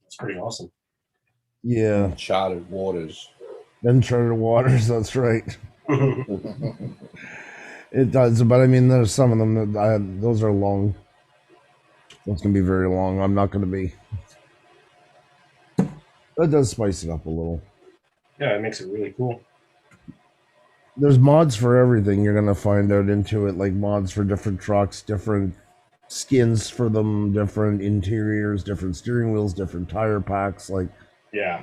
That's pretty awesome. Yeah, Uncharted waters. Uncharted waters. That's right. It does, but I mean, there's some of them that those are long. Those can be very long. I'm not going to be. That does spice it up a little. Yeah, it makes it really cool. There's mods for everything. You're going to find out into it, like mods for different trucks, different skins for them, different interiors, different steering wheels, different tire packs. Like, Yeah.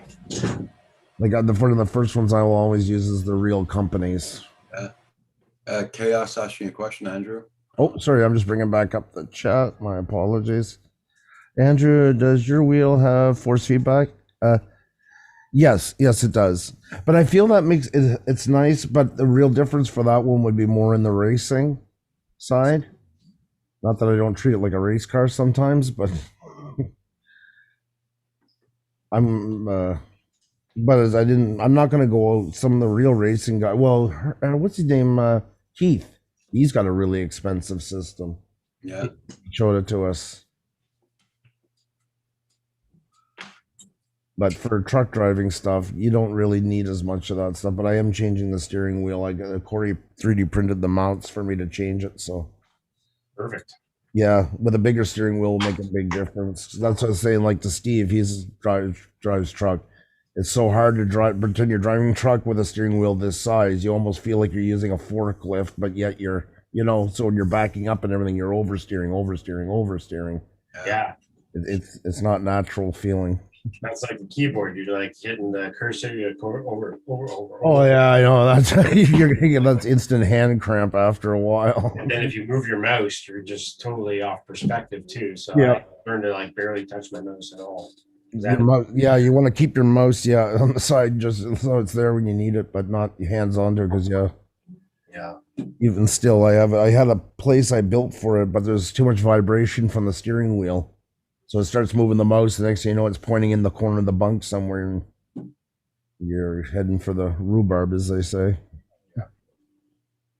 like one of the first ones I will always use is the real companies. Chaos asking a question, Andrew. Oh, sorry, I'm just bringing back up the chat. My apologies. Andrew, does your wheel have force feedback? Yes, it does. But I feel that makes it's nice, but the real difference for that one would be more in the racing side. Not that I don't treat it like a race car sometimes, but I'm not gonna go some of the real racing guy. Well, what's his name? Keith. He's got a really expensive system. Yeah. He showed it to us. But for truck driving stuff, you don't really need as much of that stuff. But I am changing the steering wheel. I got Corey 3D printed the mounts for me to change it. So Perfect. yeah, with a bigger steering wheel will make a big difference. That's what I was saying. Like to Steve, he's drives truck. It's so hard to pretend you're driving a truck with a steering wheel this size. You almost feel like you're using a forklift, but yet you're, so when you're backing up and everything, you're oversteering. Yeah. It's not natural feeling. That's like the keyboard. You're like hitting the cursor, you go over. Oh yeah, I know. That's you're gonna get that's instant hand cramp after a while. And then if you move your mouse, you're just totally off perspective too. So Yeah. I learned to like barely touch my mouse at all. You want to keep your mouse on the side just so it's there when you need it, but not hands on there because Yeah. even still, I had a place I built for it, but there's too much vibration from the steering wheel. So it starts moving the mouse. The next thing you know, it's pointing in the corner of the bunk somewhere, and you're heading for the rhubarb, as they say.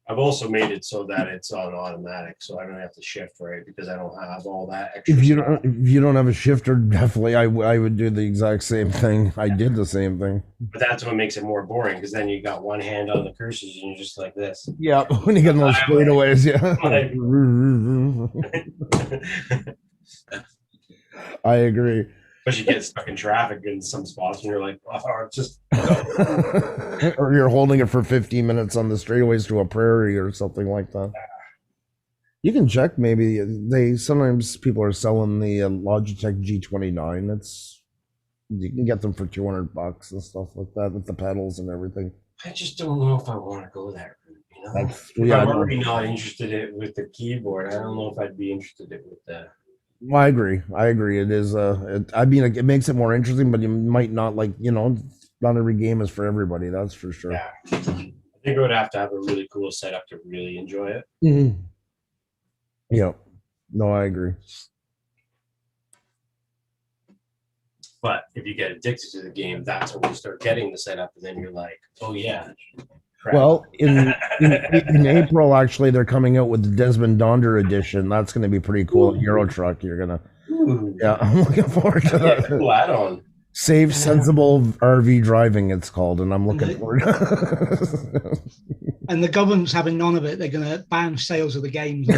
I've also made it so that it's on automatic, so I don't have to shift, right? Because I don't have all that extra If you stuff. don't have a shifter, definitely I would do the exact same thing. I did the same thing. But that's what makes it more boring, because then you got one hand on the cursors and you're just like this. Yeah, when you get those straightaways, yeah. I agree. But you get stuck in traffic in some spots and you're like, oh, it's just Or you're holding it for 15 minutes on the straightaways to a prairie or something like that. You can check maybe sometimes people are selling the Logitech G29. You can get them for $200 and stuff like that with the pedals and everything. I just don't know if I want to go that route, That's- If yeah, I I'm know. already not interested in with the keyboard, I don't know if I'd be interested in with the Well, I agree. It is. It makes it more interesting, but you might not not every game is for everybody. That's for sure. Yeah. I think I would have to have a really cool setup to really enjoy it. Mhm. Yeah. No, I agree. But if you get addicted to the game, that's when you start getting the setup, and then you're like, oh yeah. Crap. Well, in April, actually, they're coming out with the Desmond Donder edition. That's going to be pretty cool. Euro Truck. You're gonna. Ooh, Yeah, I'm looking forward to yeah, that. cool add-on. Safe, sensible RV driving. It's called, and I'm looking forward. And the government's having none of it. They're going to ban sales of the games. No,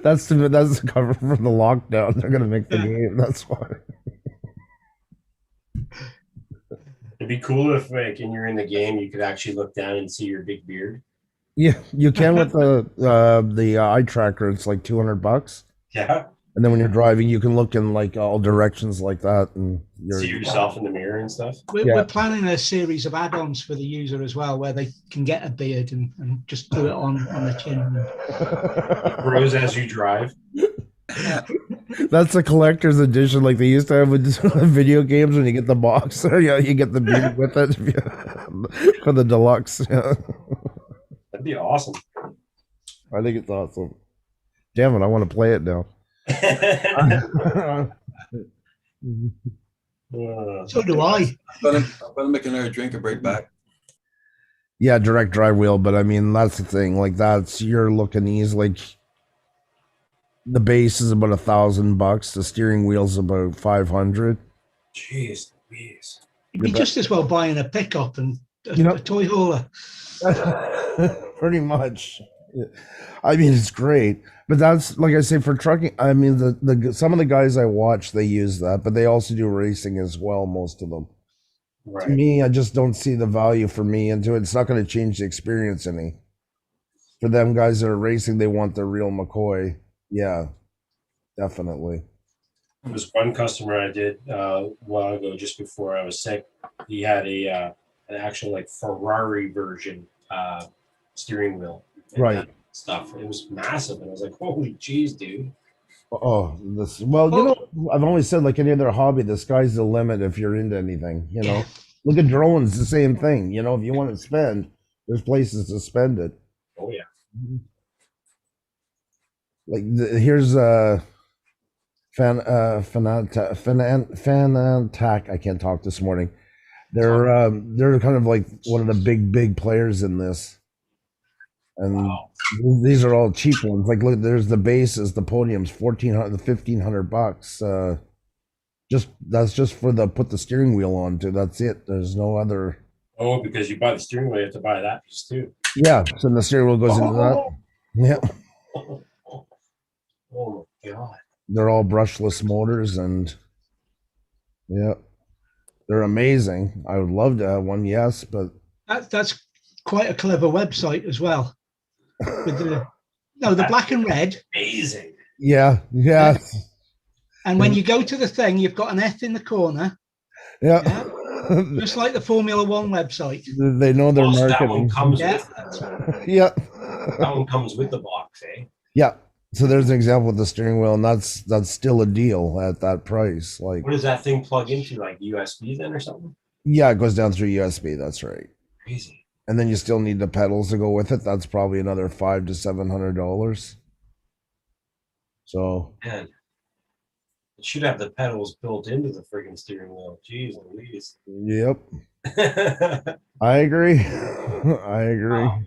that's the cover for the lockdown. They're going to make the game. That's why. It'd be cool if, like, when you're in the game, you could actually look down and see your big beard. Yeah, you can with the eye tracker. It's like $200. Yeah. And then when you're driving, you can look in like all directions like that, and See yourself in the mirror and stuff. We're planning a series of add-ons for the user as well, where they can get a beard and just do it on the chin. It grows as you drive. That's a collector's edition, like they used to have with video games when you get the box. Yeah, you get the beard with it for the deluxe. Yeah. That'd be awesome. I think it's awesome. Damn it, I want to play it now. So do I. I'm gonna make another drink and break back. Yeah, direct drive wheel, but I mean that's the thing. Like that's you're looking easy. Like the base is about $1,000. The steering wheel's about 500. Jeez Louise. You'd be just as well buying a pickup and a toy hauler. Pretty much. I mean, it's great, but that's like I say for trucking. I mean, the some of the guys I watch, they use that, but they also do racing as well. Most of them. Right. To me, I just don't see the value for me into it. It's not going to change the experience any. For them guys that are racing, they want the real McCoy. Yeah, definitely. There was one customer I did a while ago, just before I was sick. He had an actual like Ferrari version steering wheel. And Right. that stuff. It was massive, and I was like, "Holy jeez, dude!" Oh, this. Well, you know, I've always said like any other hobby, the sky's the limit if you're into anything. You know, look at drones, the same thing. You know, if you want to spend, there's places to spend it. Oh yeah. Like here's Fanatac. I can't talk this morning. They're kind of like one of the big players in this, and Wow. these are all cheap ones. Like look, there's the bases, the podiums, $1,500. That's just for put the steering wheel onto. That's it. There's no other. Oh, because you buy the steering wheel, you have to buy that piece too. Yeah, so the steering wheel goes into that. Yeah, Oh my god. they're all brushless motors, and yeah, they're amazing. I would love to have one, yes, but That's quite a clever website as well. With the black and red, Amazing. yeah. and when you go to the thing, you've got an F in the corner, Yeah. just like the Formula One website. They know their Also, that one marketing. comes Yeah. with that. Yeah. That one comes with the box, eh? Yeah. So there's an example with the steering wheel, and that's still a deal at that price. Like, What does that thing plug into? Like USB then or something? yeah, it goes down through USB. That's right. Crazy. And then you still need the pedals to go with it. That's probably another $500 to $700. So Man. It should have the pedals built into the friggin' steering wheel. Jeez Louise. yep, I agree. I agree. Wow.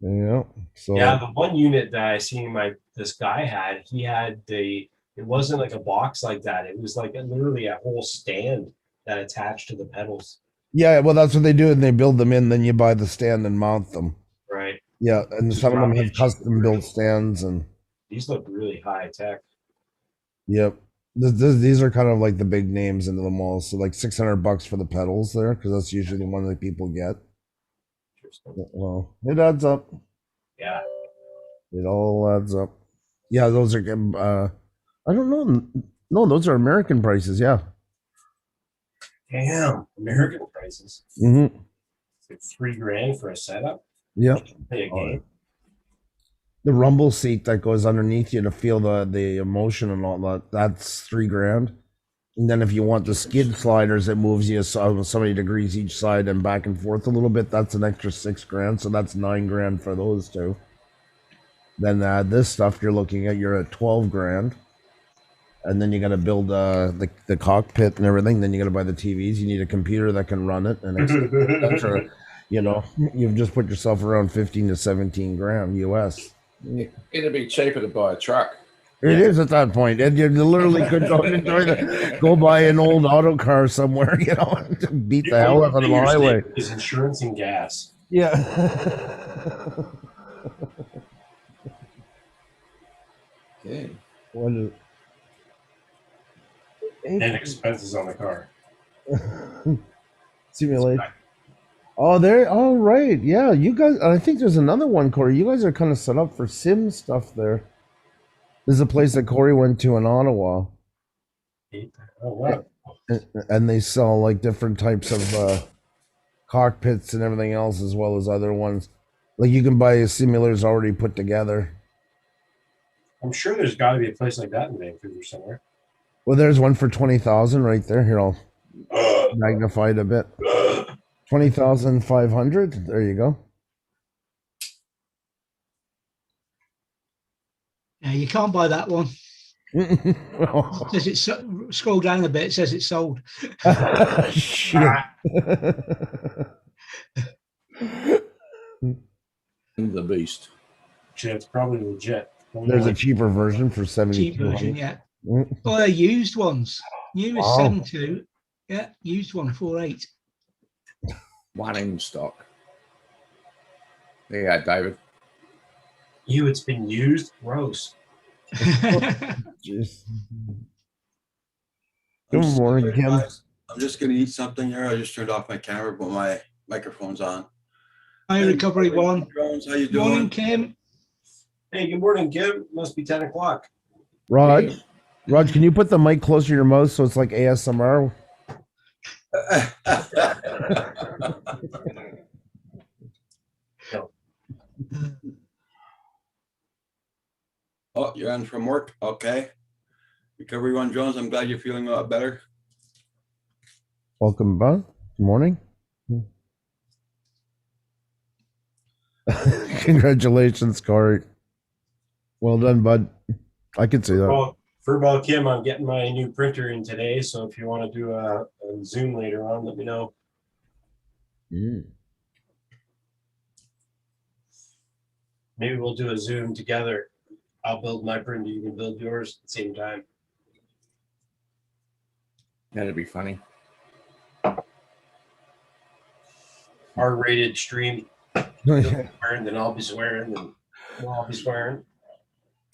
Yeah. So Yeah, the one unit that I seen this guy had, he had it wasn't like a box like that. It was like literally a whole stand that attached to the pedals. yeah, well, that's what they do, and they build them in. Then you buy the stand and mount them. Right. Yeah, and Just some of them drop have it. custom built stands, and These look really high tech. yep. These are kind of like the big names into them all. So like $600 for the pedals there, because that's usually the one that people get. Interesting. Well, it adds up. Yeah. It all adds up. Yeah, those are. I don't know. No, those are American prices. Yeah. Damn. American prices. Mm-hmm. It's like $3,000 for a setup. Yep. Play a game. The rumble seat that goes underneath you to feel the emotion and all that. That's $3,000. And then if you want the skid sliders, it moves you so many degrees each side and back and forth a little bit. That's an extra $6,000. So that's $9,000 for those two. Then this stuff you're at $12,000. And then you got to build the cockpit and everything. Then you got to buy the TVs. You need a computer that can run it, and extra, you've just put yourself around $15,000 to $17,000 US. It'd be cheaper to buy a truck. It is at that point, and you literally could go buy an old auto car somewhere, and beat the hell out of the highway. Is insurance and gas. Yeah. Okay. What is And expenses on the car. simulate? Oh, there. Oh, right. Yeah, you guys. I think there's another one, Corey. You guys are kind of set up for sim stuff there. There's a place that Corey went to in Ottawa, Oh, wow. and they sell like different types of cockpits and everything else, as well as other ones. Like you can buy simulators already put together. I'm sure there's got to be a place like that in Vancouver somewhere. Well, there's one for 20,000 right there. Here, I'll magnify it a bit. 20,500. There you go. Yeah, you can't buy that one. Oh, It says it's scroll down a bit. It says it's sold. shit. The beast. Actually, it's probably legit. There's a cheaper version for Cheap 7,200. version, yeah. Mm. Oh, they're used ones. New is Wow. 7.2. Yeah, used one 4.8. One in stock. There you go, David. It's been used. Gross. Jeez. Good I'm morning, sorry, Kim. guys. I'm just gonna eat something here. I just turned off my camera, but my microphone's on. Hi, Recovery One. Jones, how you Morning, doing? Kim. Hey, good morning, Kim. Must be 10 o'clock. Rod, can you put the mic closer to your mouth so it's like ASMR? Oh, you're on from work? Okay. Recovery One Jones, I'm glad you're feeling a lot better. Welcome, bud. Good morning. Congratulations, Corey. Well done, bud. I could see that. Well, Furball Kim, I'm getting my new printer in today. So if you want to do a Zoom later on, let me know. Mm. Maybe we'll do a Zoom together. I'll build my printer. You can build yours at the same time. That'd be funny. R-rated stream. It's Swearing, then I'll be swearing, and we'll all be swearing.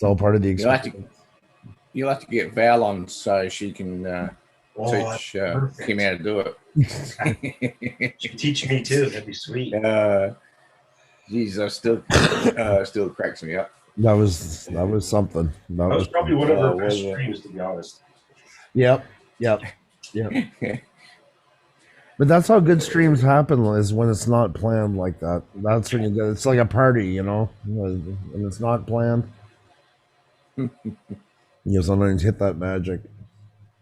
all part of the You'll have experience. to get Val on so she can Oh, teach perfect. Kim how to do it. You can teach me too. That'd be sweet. Geez, that still cracks me up. That was something. That was probably one of our Oh, best was it? streams, to be honest. Yep. But that's how good streams happen, is when it's not planned like that. That's when you get, it's like a party, you know, when it's not planned. You sometimes hit that magic.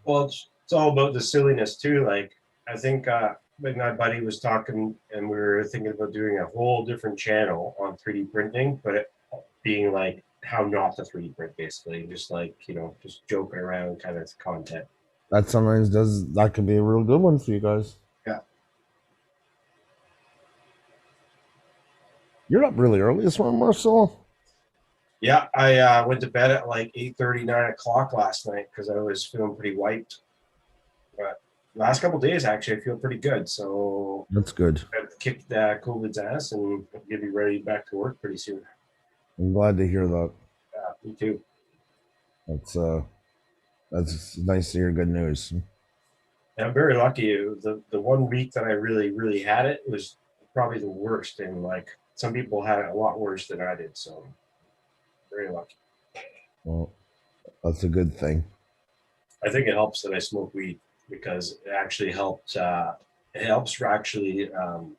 Well, it's all about the silliness too. Like, I think like my buddy was talking, and we were thinking about doing a whole different channel on 3D printing, but it being like how not to 3D print, basically, just like, you know, just joking around kind of content. That sometimes that could be a real good one for you guys. Yeah. You're up really early this morning, Marcel. Yeah, I went to bed at like 8:30, 9 o'clock last night because I was feeling pretty wiped. But last couple of days, actually, I feel pretty good. So That's good. I've kicked COVID's ass and I'll be ready back to work pretty soon. I'm glad to hear that. Yeah, me too. That's nice to hear good news. And I'm very lucky. The 1 week that I really had it was probably the worst. And like some people had it a lot worse than I did. So very lucky. Well, that's a good thing. I think it helps that I smoke weed because it actually helped. It helps actually, what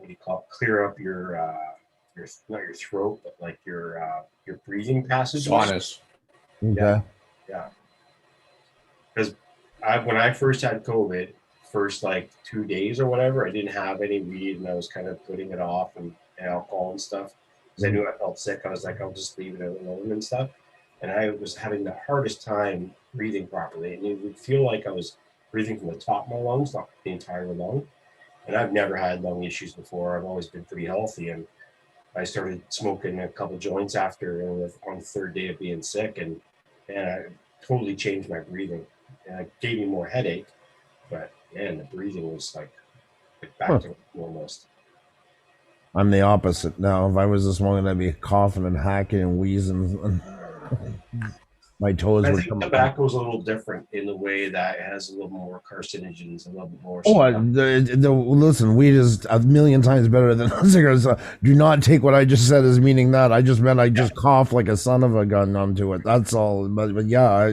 do you call it? Clear up your not your throat, but like your breathing passages. Sinus. Okay. Yeah. Because when I first had COVID, first like 2 days or whatever, I didn't have any weed and I was kind of putting it off and alcohol and stuff because I knew I felt sick. I was like, I'll just leave it alone and stuff. And I was having the hardest time breathing properly. And it would feel like I was breathing from the top of my lungs, not the entire lung. And I've never had lung issues before. I've always been pretty healthy. And I started smoking a couple joints after on the third day of being sick. And I totally changed my breathing. And it gave me more headache. But man, the breathing was like back to almost. I'm the opposite now. If I was this morning, I'd be coughing and hacking and wheezing. my toes I were think coming. tobacco is a little different in the way that it has a little more carcinogens, a little bit more. Oh, stuff. listen, weed is a million times better than cigarettes. Do not take what I just said as meaning that. I just meant I just cough like a son of a gun onto it. That's all. But yeah,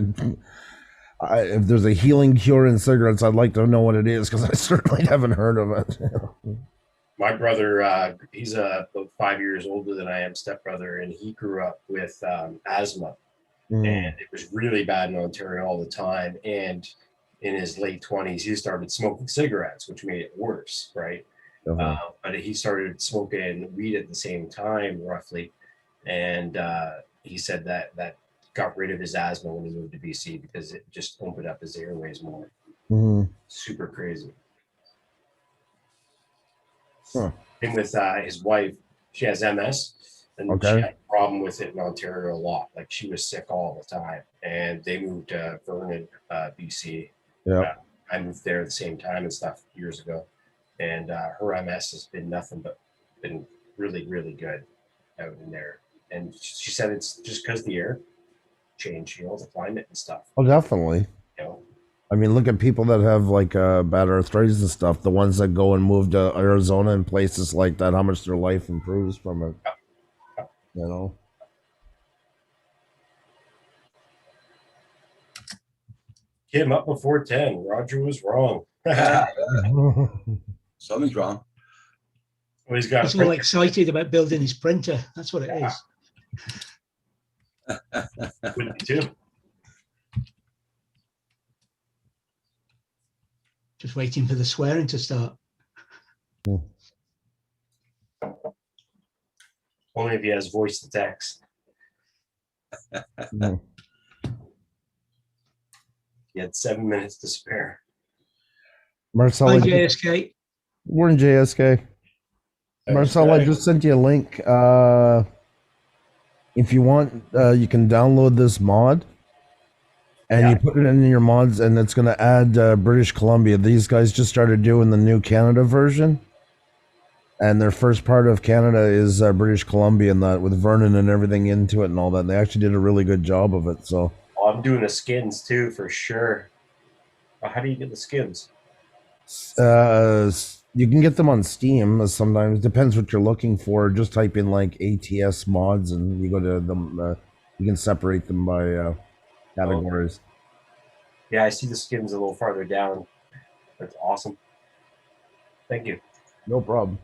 if there's a healing cure in cigarettes, I'd like to know what it is because I certainly haven't heard of it. My brother, he's about 5 years older than I am, stepbrother, and he grew up with asthma. And it was really bad in Ontario all the time. And in his late 20s, he started smoking cigarettes, which made it worse, right? But he started smoking weed at the same time, roughly. And he said that got rid of his asthma when he moved to BC because it just opened up his airways more. Super crazy. Huh. And with his wife, she has MS. And she had a problem with it in Ontario a lot. Like she was sick all the time. And they moved to Vernon, BC. Yeah. I moved there at the same time and stuff years ago. And her MS has been nothing but been really, really good out in there. And she said it's just because the air change, the climate and stuff. Oh, definitely. You know? I mean, look at people that have like bad arthritis and stuff. The ones that go and move to Arizona and places like that, how much their life improves from it. You know. Kim up before 10. Roger was wrong. Something's wrong. Well, he's got. He's all excited about building his printer. That's what it is. Would be too. Just waiting for the swearing to start. Only if he has voice to text. He had 7 minutes to spare. Marcel, Hi, JSK. We're in JSK. Marcel, I just sent you a link. If you want, you can download this mod. And you put it in your mods, and it's going to add British Columbia. These guys just started doing the new Canada version. And their first part of Canada is British Columbia, and that with Vernon and everything into it and all that. And they actually did a really good job of it. So I'm doing the skins too, for sure. How do you get the skins? you can get them on Steam. Sometimes depends what you're looking for. Just type in like ATS mods, and you go to them. You can separate them by categories. Yeah, I see the skins a little farther down. That's awesome. Thank you. No problem.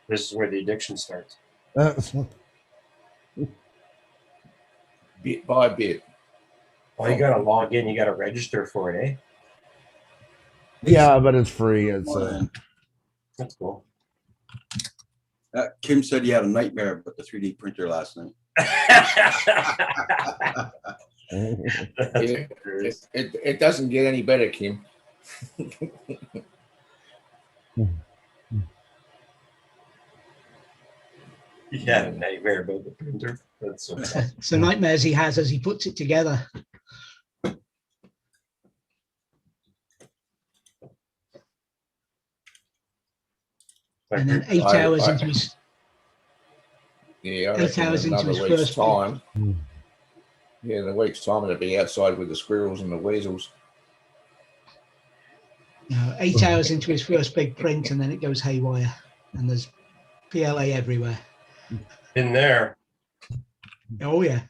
This is where the addiction starts. Bit by bit. Well, you gotta log in. You gotta register for it, eh? Yeah, but it's free. It's That's cool. Kim said he had a nightmare about the 3D printer last night. It doesn't get any better, Kim. Yeah, a nightmare about the printer. That's so tough. So nightmares he has as he puts it together. And then 8 hours into his Yeah, 8 hours into his week's first time. Yeah, in a week's time, it'll be outside with the squirrels and the weasels. 8 hours into his first big print, and then it goes haywire, and there's PLA everywhere. In there. Oh yeah.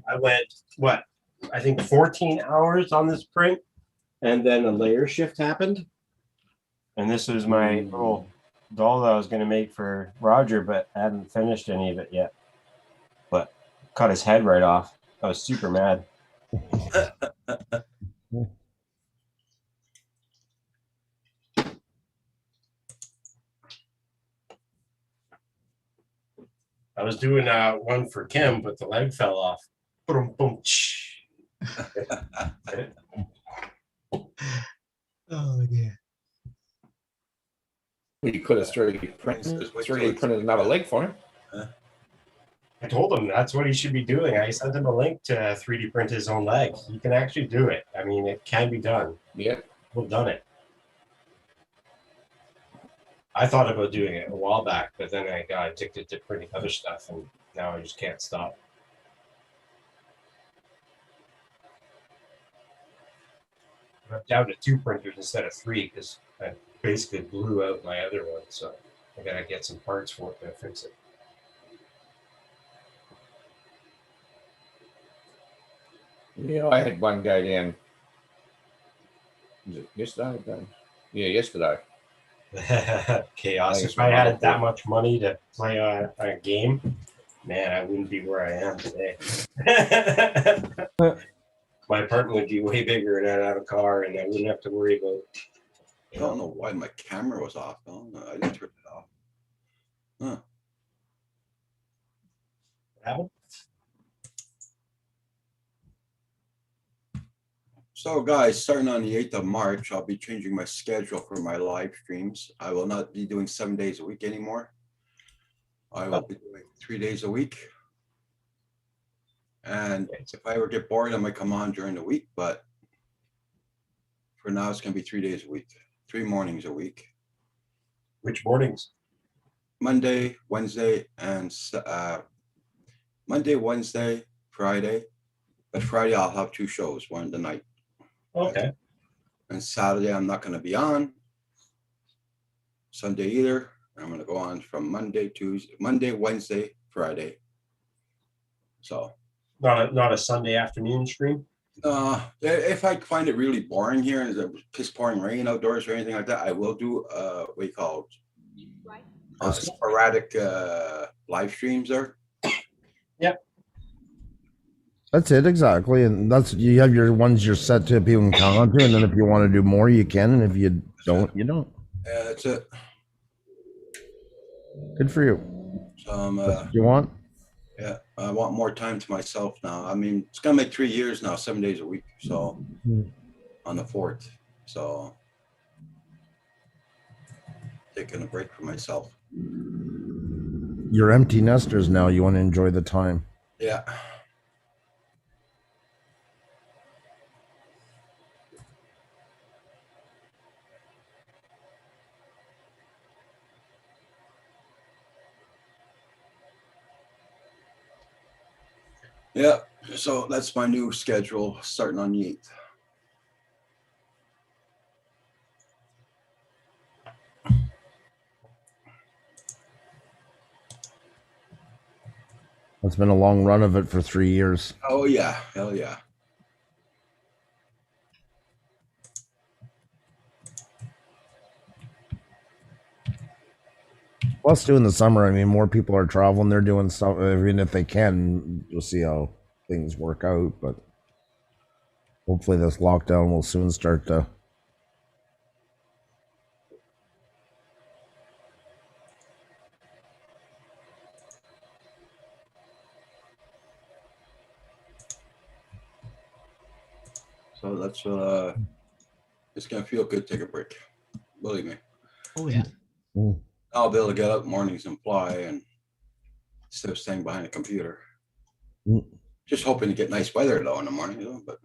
I went, what, I think 14 hours on this print, and then a layer shift happened. And this was my little doll that I was going to make for Roger, but I haven't finished any of it yet. But cut his head right off. I was super mad. I was doing one for Kim, but the leg fell off. Boom, boom. Oh dear. We could have 3D printed another leg for him. I told him that's what he should be doing. I sent him a link to 3D print his own leg. He can actually do it. I mean, it can be done. Yeah. We've done it. I thought about doing it a while back, but then I got addicted to printing other stuff, and now I just can't stop. I'm down to 2 printers instead of 3 because I basically blew out my other one, so I gotta get some parts for it to fix it. Yeah, I had one go down. Was it yesterday? Dave? Yeah, yesterday. Chaos. Thanks, If I man. had that much money to play a game, man, I wouldn't be where I am today. My apartment would be way bigger, and I'd have a car, and I wouldn't have to worry about. I don't know why my camera was off. Oh, no, I didn't turn it off. Huh. Happened. So guys, starting on the 8th of March, I'll be changing my schedule for my live streams. I will not be doing 7 days a week anymore. I will be doing 3 days a week. And if I ever get bored, I might come on during the week, but for now, it's gonna be 3 days a week, 3 mornings a week. Which mornings? Monday, Wednesday, and Monday, Wednesday, Friday. But Friday, I'll have 2 shows, one the night. Okay. And Saturday, I'm not gonna be on. Sunday either. I'm gonna go on from Monday, Tuesday, Monday, Wednesday, Friday. So, Not a Sunday afternoon stream. if I find it really boring here and there's a piss pouring rain outdoors or anything like that, I will do what you call sporadic live streams there. That's it exactly, and that's you have your ones you're set to people can count on to, and then if you want to do more, you can, and if you don't, you don't. Yeah, that's it. Good for you. So That's what you want? yeah, I want more time to myself now. I mean, it's gonna make 3 years now, 7 days a week. So on the 4th, so taking a break for myself. You're empty nesters now. You want to enjoy the time. Yeah. Yeah, so that's my new schedule starting on the 8th. It's been a long run of it for 3 years. Oh yeah, hell yeah. Plus, too, in the summer, I mean, more people are traveling. They're doing stuff. I mean, if they can, you'll see how things work out. But hopefully, this lockdown will soon start to. So that's it's gonna feel good to take a break. Believe me. Oh yeah. Mm. I'll be able to get up mornings and fly and instead of staying behind a computer. Mm. Just hoping to get nice weather though in the morning, you know, but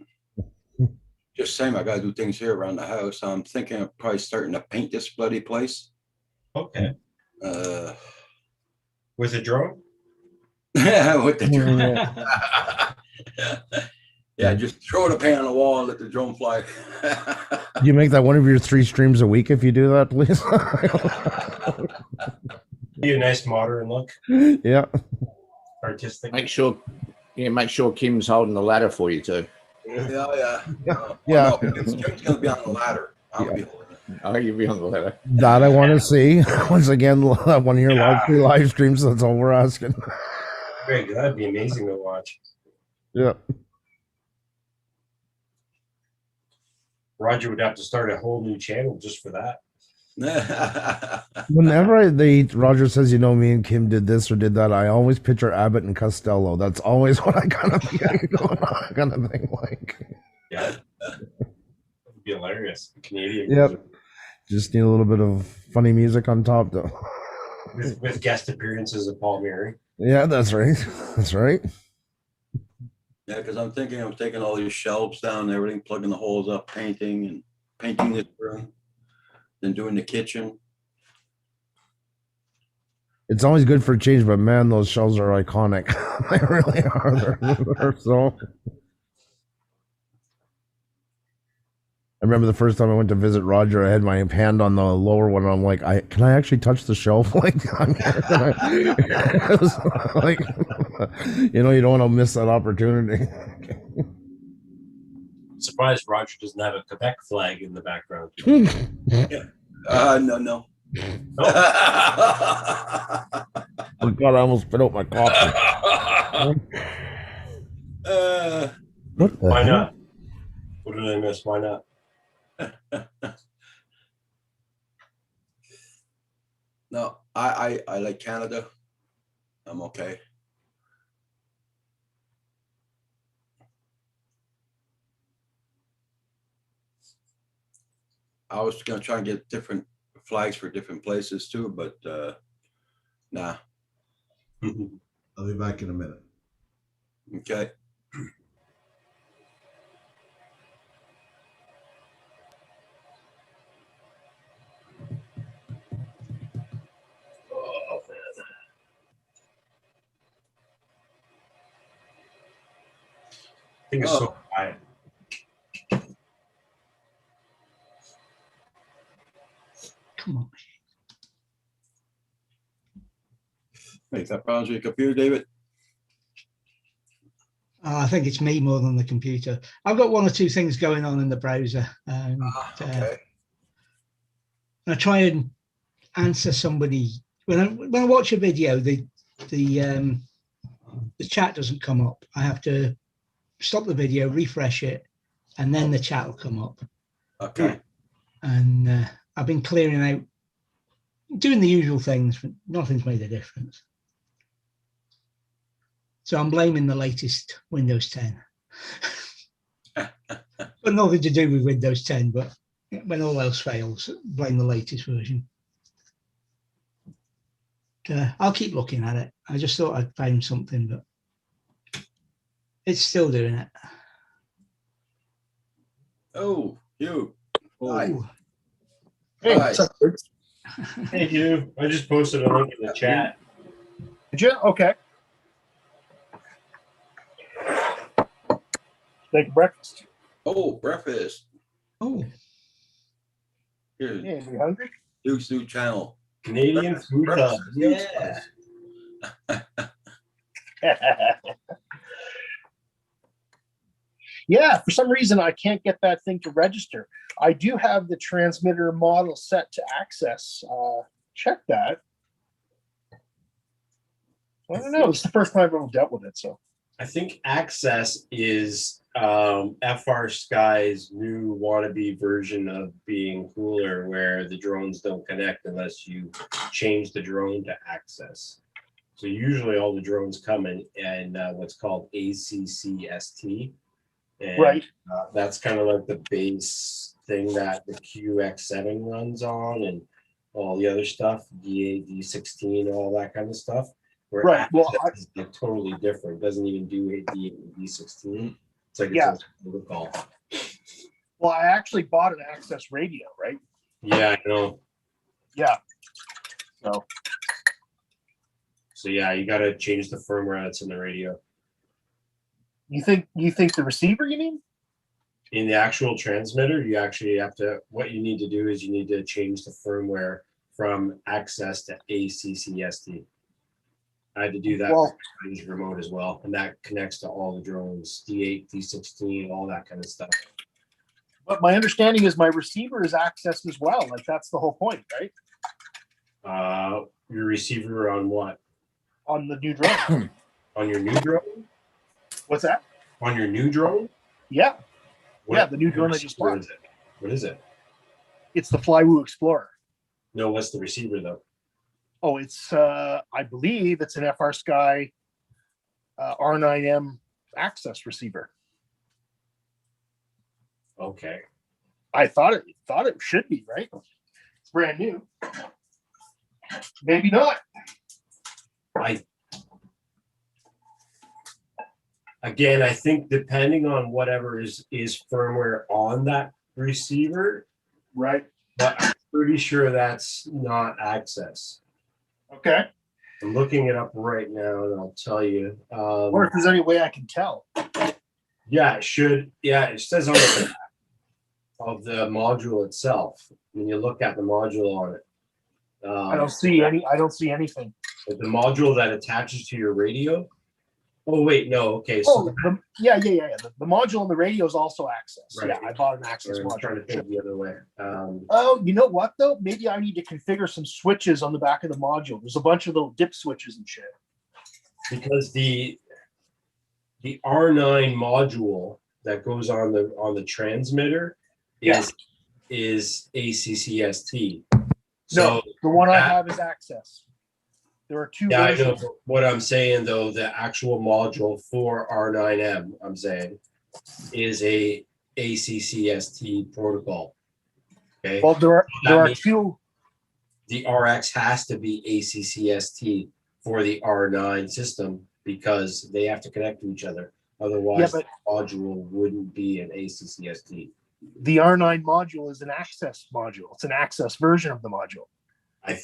just saying I gotta do things here around the house. I'm thinking of probably starting to paint this bloody place. Okay. Uh With a drone? with the drone. Yeah. Yeah, just throw the paint on the wall and let the drone fly. Do you make that one of your 3 streams a week if you do that, please? Be a nice modern look, Yeah. artistic. Make sure Kim's holding the ladder for you too. Yeah. Yeah. Oh, no, Kim's gonna be on the ladder. I'm gonna be holding it. Oh, you'll be on the ladder. That I want to see. Once again, one of your live streams. That's all we're asking. Greg, that'd be amazing to watch. Yeah. Roger would have to start a whole new channel just for that. Whenever Roger says, you know, me and Kim did this or did that, I always picture Abbott and Costello. That's always what I kind of kind of thing like. Yeah. It'd be hilarious. Canadian Yep. music. Just need a little bit of funny music on top, though. With guest appearances of Paul Mary. Yeah, that's right. That's right. Yeah, because I'm thinking of taking all these shelves down and everything, plugging the holes up, painting this room, then doing the kitchen. It's always good for change, but man, those shells are iconic. They really are. They're so. I remember the first time I went to visit Roger, I had my hand on the lower one. I'm like, can I actually touch the shelf? Like, it was like, you know, you don't want to miss that opportunity. Surprised Roger doesn't have a Quebec flag in the background. No. Oh God, I almost spit out my coffee. What the Why heck? not? What did I miss? Why not? No, I like Canada. I'm okay. I was gonna try and get different flags for different places too, but nah. I'll be back in a minute. Okay. I think it's so quiet. Come on. Hey, that problems with your computer, David? I think it's me more than the computer. I've got one or two things going on in the browser. And, Okay. I try and answer somebody when I watch a video. The chat doesn't come up. I have to stop the video, refresh it, and then the chat will come up. Okay. And I've been clearing out, doing the usual things, but nothing's made a difference. So I'm blaming the latest Windows 10. But nothing to do with Windows 10, but when all else fails, blame the latest version. I'll keep looking at it. I just thought I'd found something, but it's still doing it. Oh, you. Hi. Ooh. Hey, Hi. what's up, dude? Hey, you. I just posted a link in the chat. Did you? Okay. Make breakfast. Oh, breakfast. Oh, Here, Yeah, you hungry? Duke's new channel. Canadian Food Hub. Breakfast. Yeah. Yeah, for some reason I can't get that thing to register. I do have the transmitter model set to access. Check that. I don't know. It's the first time I've ever dealt with it. So I think Access is FR Sky's new wannabe version of being cooler, where the drones don't connect unless you change the drone to Access. So usually all the drones come in what's called ACCST. And, right. that's kind of like the base thing that the QX7 runs on, and all the other stuff, D8, D16, all that kind of stuff. Where Right. Well, Access is like totally different. Doesn't even do D8 and D16. It's like Yeah. its own protocol. Well, I actually bought an Access radio, right? Yeah, I know. Yeah. So yeah, you got to change the firmware that's in the radio. You think the receiver? You mean? In the actual transmitter, you actually have to. What you need to do is you need to change the firmware from Access to ACCST. I had to do that Well, with remote as well, and that connects to all the drones, D8, D16, all that kind of stuff. but my understanding is my receiver is Access as well. Like that's the whole point, right? Your receiver on what? On the new drone. On your new drone? What's that? On your new drone? Yeah. What, Yeah, the new drone I just receiver bought. is it? What is it? It's the Flywoo Explorer. No, what's the receiver though? Oh, it's I believe it's an FR Sky R9M Access receiver. Okay. I thought it should be, right? It's brand new. Maybe not. Again, I think depending on whatever is firmware on that receiver, Right. but I'm pretty sure that's not Access. Okay. I'm looking it up right now, and I'll tell you. Or if there's any way I can tell. Yeah, it should. Yeah, it says on the back of the module itself. When you look at the module on it, I don't see any. I don't see anything. the module that attaches to your radio. Oh wait, no. Okay, Oh, so yeah. The module on the radio is also access. Right. Yeah, I bought an access I'm trying to module. think the other way. Oh, you know what though? Maybe I need to configure some switches on the back of the module. There's a bunch of little dip switches and shit. Because the R9 module that goes on the transmitter is ACCST. No, the one I that- have is access. There are two Yeah, I know. versions. but What I'm saying though, the actual module for R9M, I'm saying, is a ACCST protocol. Okay. Well, there That are means- two. The RX has to be ACCST for the R9 system because they have to connect to each other. Otherwise, but- the module wouldn't be an ACCST. The R9 module is an access module. It's an access version of the module. I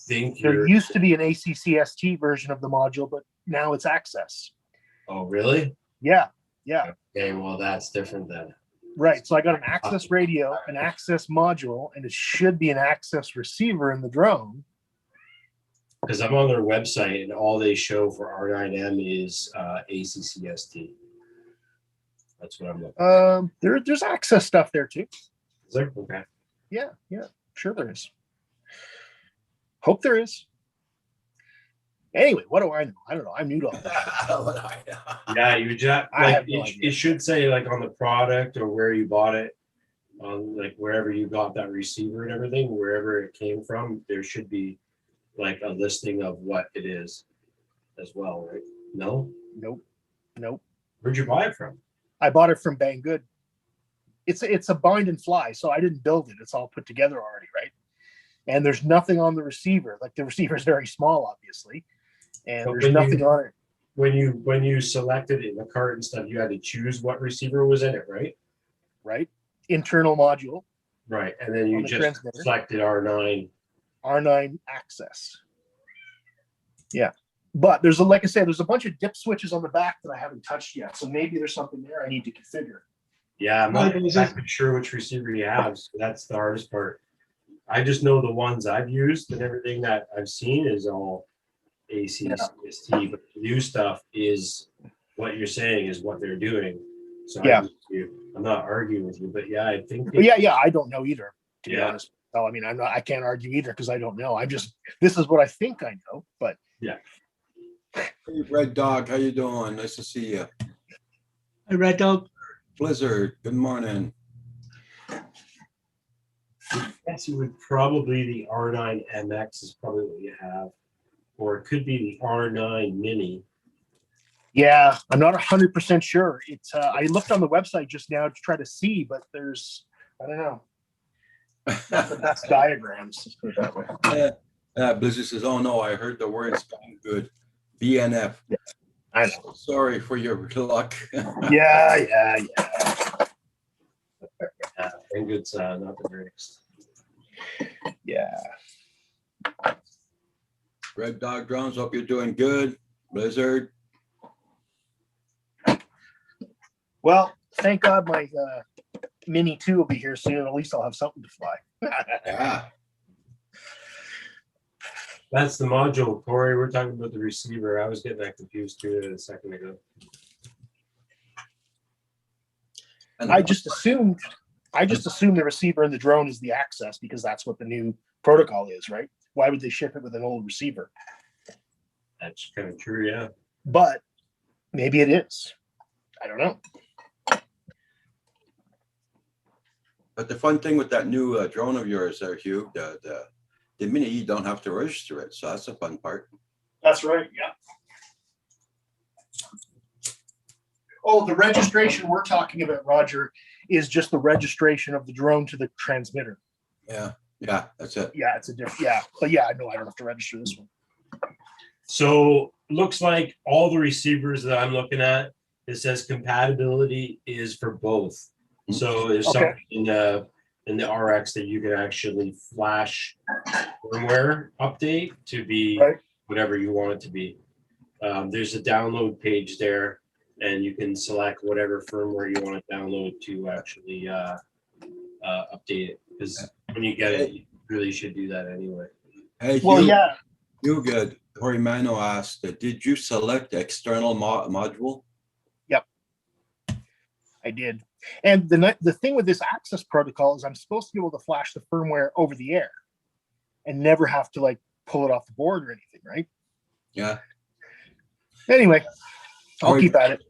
think There you're. used to be an ACCST version of the module, but now it's access. Oh, really? Yeah, Okay, well, that's different then. right. So I got an access radio, an access module, and it should be an access receiver in the drone. Because I'm on their website and all they show for R9M is ACCST. That's what I'm looking at. There's access stuff there too. Is there? Okay. Yeah, sure there is. Hope there is. Anyway, what do I know? I don't know. I'm new to all that. Yeah, you just I like have no idea. it should say like on the product or where you bought it, on like wherever you got that receiver and everything, wherever it came from, there should be like a listing of what it is as well, right? No? Nope. Where'd you buy it from? I bought it from Banggood. It's a bind and fly, so I didn't build it. It's all put together already, right? And there's nothing on the receiver. Like the receiver is very small, obviously, and But there's when nothing on it. When you selected it in the cart and stuff, you had to choose what receiver was in it, right? Right? Internal module, Right. And then On you the just transmitter. selected R9. R9 access. Yeah. But there's like I said, there's a bunch of dip switches on the back that I haven't touched yet. So maybe there's something there I need to configure. Yeah, I'm not Right, is it- exactly sure which receiver you have. So that's the hardest part. I just know the ones I've used and everything that I've seen is all ACCST, but the new stuff is what you're saying is what they're doing. So Yeah. I'm not arguing with you, but yeah, I think. But yeah, I don't know either, to be Yeah. honest. So I mean, I can't argue either because I don't know. This is what I think I know, but Hey, Red Dog, how you doing? Nice to see you. Hey, Red Dog. Blizzard, good morning. Yes, you would probably the R9 MX is probably what you have, or it could be the R9 Mini. yeah, I'm not 100% sure. It's I looked on the website just now to try to see, but I don't know. Not the best diagrams. Let's put it that way. Blizzard says, oh no, I heard the words good. BNF. I know. Sorry for your luck. Yeah. And good, not the greatest. Yeah. Red Dog Drones, hope you're doing good. Blizzard. Well, thank God my Mini 2 will be here soon. At least I'll have something to fly. Yeah. That's the module, Corey. We're talking about the receiver. I was getting that confused too a second ago. And I just assumed the receiver in the drone is the access because that's what the new protocol is, right? Why would they ship it with an old receiver? That's kind of true, yeah. But maybe it is. I don't know. But the fun thing with that new drone of yours there, Hugh, the Mini, you don't have to register it. So that's the fun part. That's right. Yeah. Oh, the registration we're talking about, Roger, is just the registration of the drone to the transmitter. Yeah, that's it. Yeah, it's a different. Yeah, but yeah, no, I don't have to register this one. So looks like all the receivers that I'm looking at, it says compatibility is for both. So there's Okay. something in the RX that you can actually flash firmware update to be Right. whatever you want it to be. There's a download page there, and you can select whatever firmware you want to download to actually update it. Because when you get it, you really should do that anyway. Hey, Well, Hugh, yeah, you good. Tori Mano asked, did you select the external module? I did. And the thing with this access protocol is I'm supposed to be able to flash the firmware over the air and never have to like pull it off the board or anything, right? Yeah. Anyway, I'll Corey- keep at it.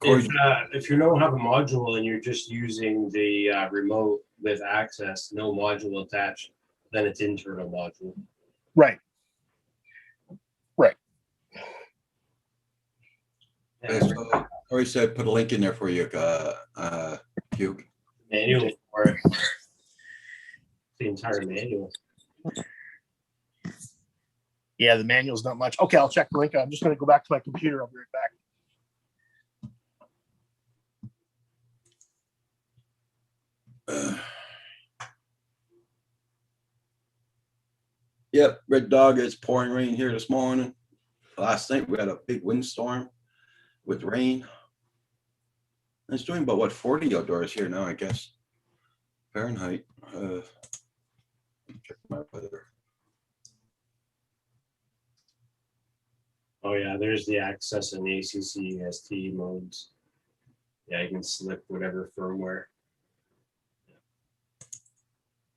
If you don't have a module and you're just using the remote with access, no module attached, then it's internal module. Right. Okay, so Corey said put a link in there for you, Hugh. Manual for it. The entire manual. Yeah, the manual's not much. Okay, I'll check the link. I'm just going to go back to my computer. I'll be right back. Yep, Red Dog, it's pouring rain here this morning. Last night we had a big windstorm with rain. It's doing about what 40 outdoors here now, I guess. Fahrenheit. Check my weather. Oh yeah, there's the access and ACCST modes. Yeah, you can select whatever firmware.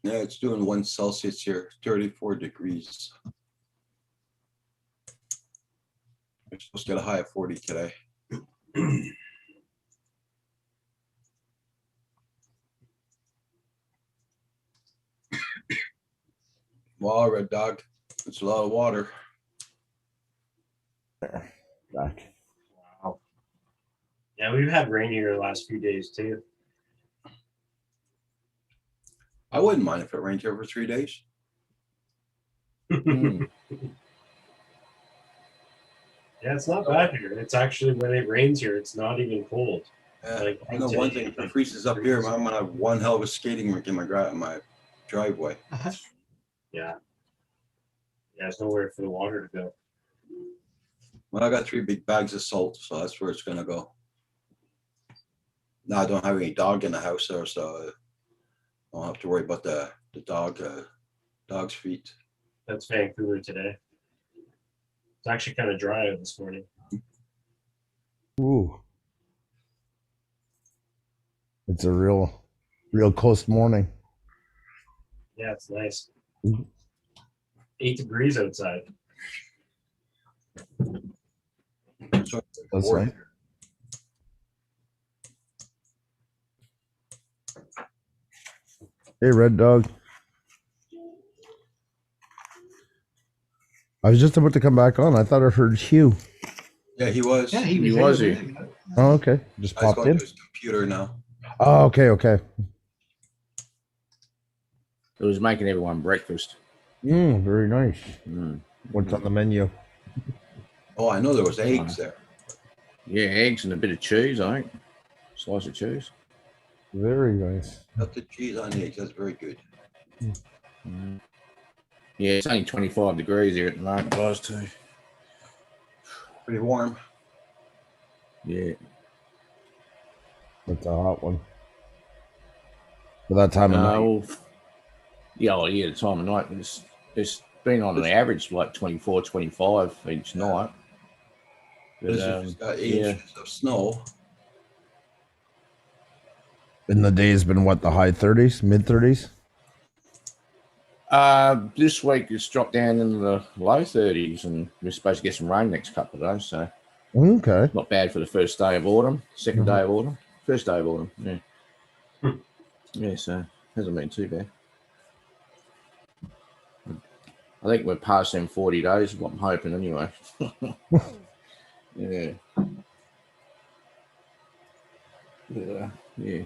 Yeah, it's doing 1 Celsius here, 34 degrees. We're supposed to get a high of 40 today. Wow, Red Dog, it's a lot of water. Back. Wow. Yeah, we've had rain here the last few days too. I wouldn't mind if it rained here for 3 days. Hmm. Yeah, it's not bad here. It's actually when it rains here, it's not even cold. Yeah, Like, I know one thing, if it freezes up here, I'm gonna have one hell of a skating rink in my driveway. Yeah. Yeah, there's nowhere for the water to go. Well, I got 3 big bags of salt, so that's where it's gonna go. Now I don't have any dog in the house there, so I don't have to worry about the dog's feet. That's Vancouver today. It's actually kind of dry out this morning. Ooh. It's a real coast morning. Yeah, it's nice. Mhm. 8 degrees outside. So, That's right. Hey, Red Dog. I was just about to come back on. I thought I heard Hugh. yeah, he was. Yeah, He was here. here. Oh, okay. Just I was popped going in. to his computer now. Oh, okay, okay. It was making everyone breakfast. Very nice. Mm. What's on the menu? Oh, I know there was eggs there. Yeah, eggs and a bit of cheese, I think. Slice of cheese. Very nice. Got the cheese on the eggs. That's very good. Mm. Yeah, it's only 25 degrees here at the moment, guys, too. Pretty warm. Yeah. That's a hot one. For that time of night. Well, yeah, well, yeah, the time of night. It's been on an average like 24, 25 each night. But, Blizzard's got 8 yeah. inches of snow. In the day's been what, the high 30s, mid 30s? This week it's dropped down into the low 30s, and we're supposed to get some rain next couple of days. So Okay. not bad for the first day of autumn, second day of autumn, first day of autumn. Yeah. Yeah, so hasn't been too bad. I think we're past them 40 days, what I'm hoping anyway. Yeah. Yeah.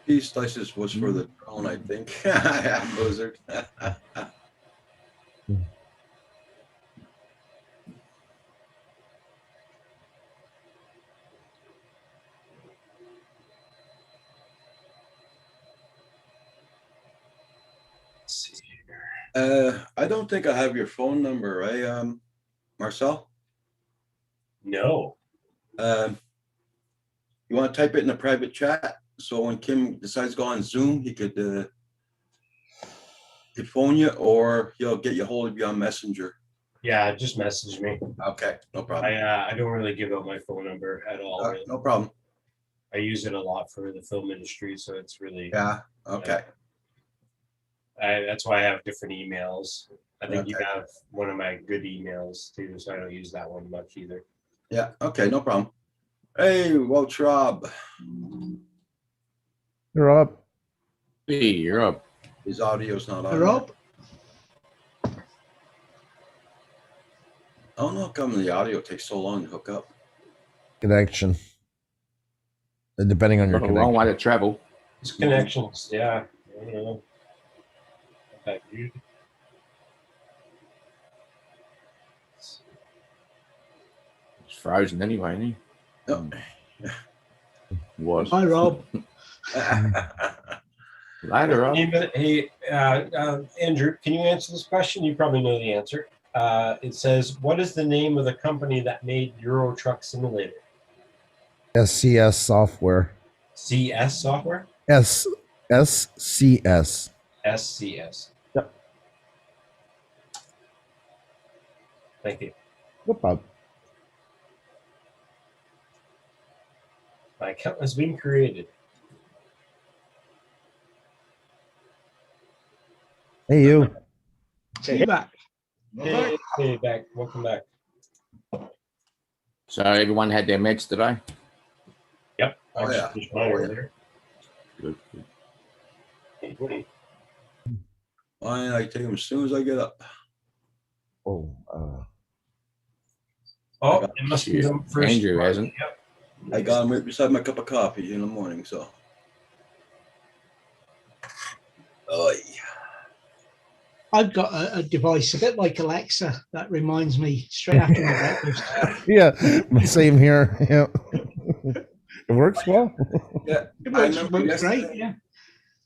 These slices was for the drone, I think. Blizzard. I don't think I have your phone number, right, Marcel? No. You want to type it in the private chat? So when Kim decides to go on Zoom, he could phone you, or he'll get you hold of you on Messenger. Yeah, just message me. Okay, no problem. I don't really give out my phone number at all. Really. No problem. I use it a lot for the film industry, so it's really Yeah, okay. that's why I have different emails. I think you Okay. have one of my good emails too, so I don't use that one much either. Yeah, okay, no problem. Hey, Welch Rob. You're up. Hey, you're up. His audio's not on. Rob, I don't know how come the audio takes so long to hook up. Connection. Depending on your Got a long way connection. to travel. It's connections, yeah. I don't know. Okay, you- It's frozen anyway, isn't No. he? Was. hi Rob. Later on. Hey, Andrew, can you answer this question? You probably know the answer. It says, what is the name of the company that made Euro Truck Simulator? SCS software. CS software? SCS. SCS. Yep. Thank you. No problem. My account has been created. Hey, you. See you back. Hey, back. Welcome back. So everyone had their meds today? Yep. I Oh, just yeah. finished mine earlier. Good. Good. Hey, buddy. Fine, I take them as soon as I get up. Oh, Oh, it must be the first. Andrew hasn't. Yep. I got them right beside my cup of coffee in the morning, so. Oh, yeah. I've got a device a bit like Alexa that reminds me straight after my breakfast. yeah. Same here. Yeah. It works well. Yeah, It I works, remember works yesterday. great, yeah.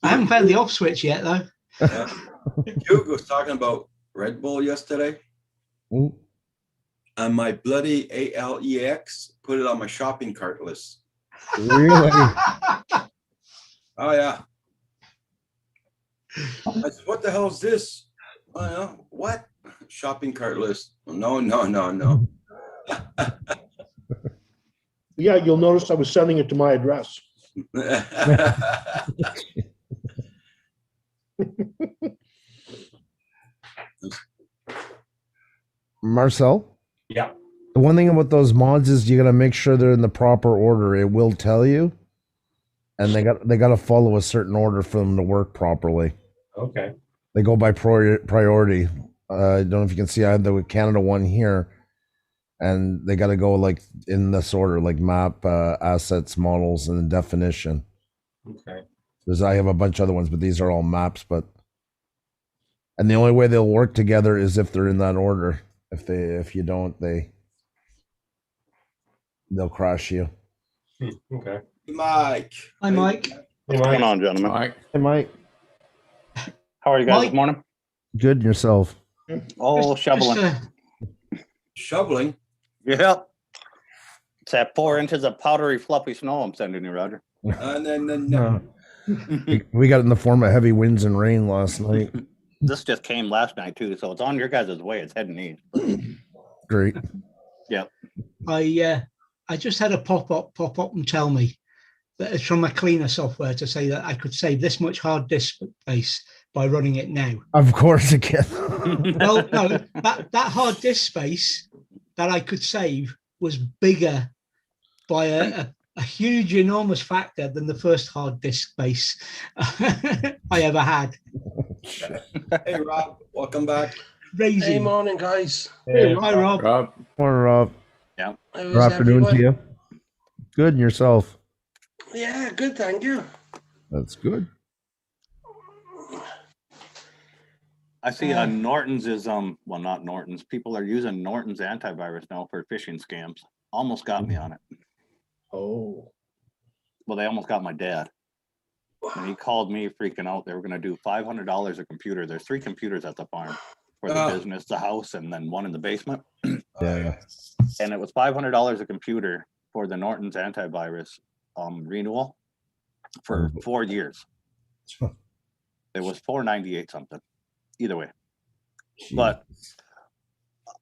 I haven't found the off switch yet though. Hugh was talking about Red Bull yesterday, Mm. and my bloody ALEX put it on my shopping cart list. Really? Oh, yeah. I said, what the hell is this? Oh, yeah. What? Shopping cart list. No. Yeah, you'll notice I was sending it to my address. Marcel? Yeah. The one thing about those mods is you got to make sure they're in the proper order. It will tell you, and they got to follow a certain order for them to work properly. Okay. They go by priority. I don't know if you can see. I have the Canada one here, and they got to go like in this order, like map, assets, models, and definition. Okay. I have a bunch of other ones, but these are all maps. And the only way they'll work together is if they're in that order. If you don't, they'll crash you. Okay. Mike. Hi Mike. Hey, What's going Mike. on, gentlemen? All right. Hey, Mike. How are you guys Mike. this morning? Good yourself. Oh, shoveling. Shoveling. Yeah. It's that 4 inches of powdery, fluffy snow I'm sending you, Roger. No. We got it in the form of heavy winds and rain last night. This just came last night too, so it's on your guys' way. It's heading east. Great. I just had a pop up and tell me that it's from my cleaner software to say that I could save this much hard disk space by running it now. Of course it can. Well, no, that hard disk space that I could save was bigger by a huge, enormous factor than the first hard disk space I ever had. Hey, Rob. Welcome back. Crazy. Hey, morning, guys. Hey, hi, Rob. Rob. Or How's good afternoon to everyone? you. Good and yourself. Yeah, good, thank you. That's good. I see Norton's is well, not Norton's. People are using Norton's antivirus now for phishing scams. Almost got me on it. Oh. Well, they almost got my dad. And he called me freaking out. They were going to do $500 a computer. There's 3 computers at the farm for the business, the house, and then one in the basement. Yeah. And it was $500 a computer for the Norton's antivirus renewal for 4 years. It was $498 something. Either way. But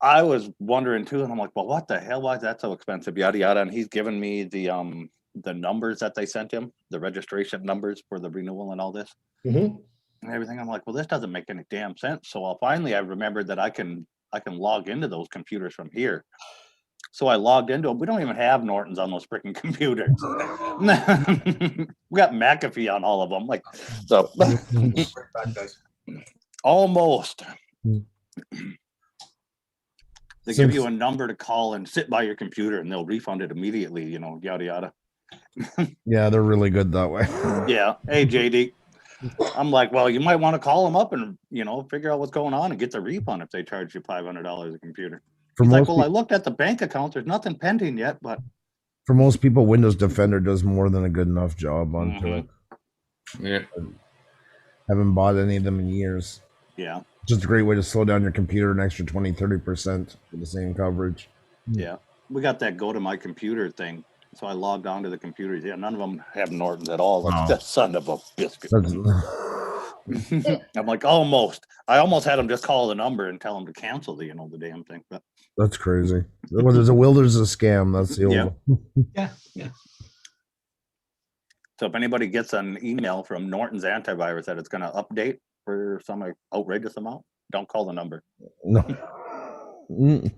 I was wondering too, and I'm like, well, what the hell? Why is that so expensive? Yada yada. And he's given me the numbers that they sent him, the registration numbers for the renewal and all this Mhm. and everything. I'm like, well, this doesn't make any damn sense. So I remembered that I can log into those computers from here. So I logged into them. We don't even have Norton's on those freaking computers. We got McAfee on all of them. Like, so almost. They give you a number to call and sit by your computer, and they'll refund it immediately. You know, yada yada. Yeah, they're really good that way. Yeah. Hey, JD. I'm like, well, you might want to call them up and figure out what's going on and get the refund if they charge you $500 a computer. For He's like, most well, I looked at the bank account. There's nothing pending yet, but For most people, Windows Defender does more than a good enough job onto it. Yeah. Haven't bought any of them in years. yeah, Just a great way to slow down your computer an extra 20-30% for the same coverage. yeah. We got that go to my computer thing. So I logged on to the computers. Yeah, none of them have Norton's at all. Like, Wow. that son of a biscuit. That's, I'm like, almost. I almost had them just call the number and tell them to cancel the damn thing. But that's crazy. When there's a will, there's a scam. That's the old Yeah. one. Yeah. so if anybody gets an email from Norton's antivirus that it's going to update for some outrageous amount, don't call the number. No. Mm.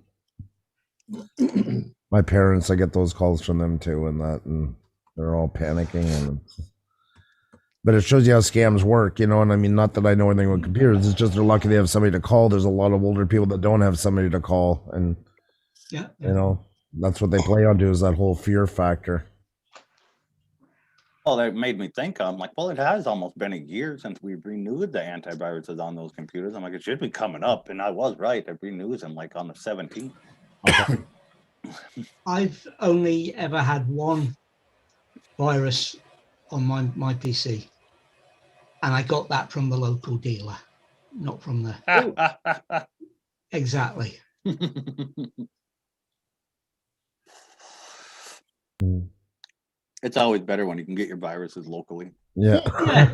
My parents, I get those calls from them too, and they're all panicking. But it shows you how scams work, and I mean, not that I know anything about computers. It's just they're lucky they have somebody to call. There's a lot of older people that don't have somebody to call, and Yeah. that's what they play onto is that whole fear factor. Well, that made me think. I'm like, well, it has almost been a year since we renewed the antiviruses on those computers. I'm like, it should be coming up, and I was right. It renews them like on the 17th. I've only ever had one virus on my PC, and I got that from the local dealer, not from the. Exactly. It's always better when you can get your viruses locally. Yeah.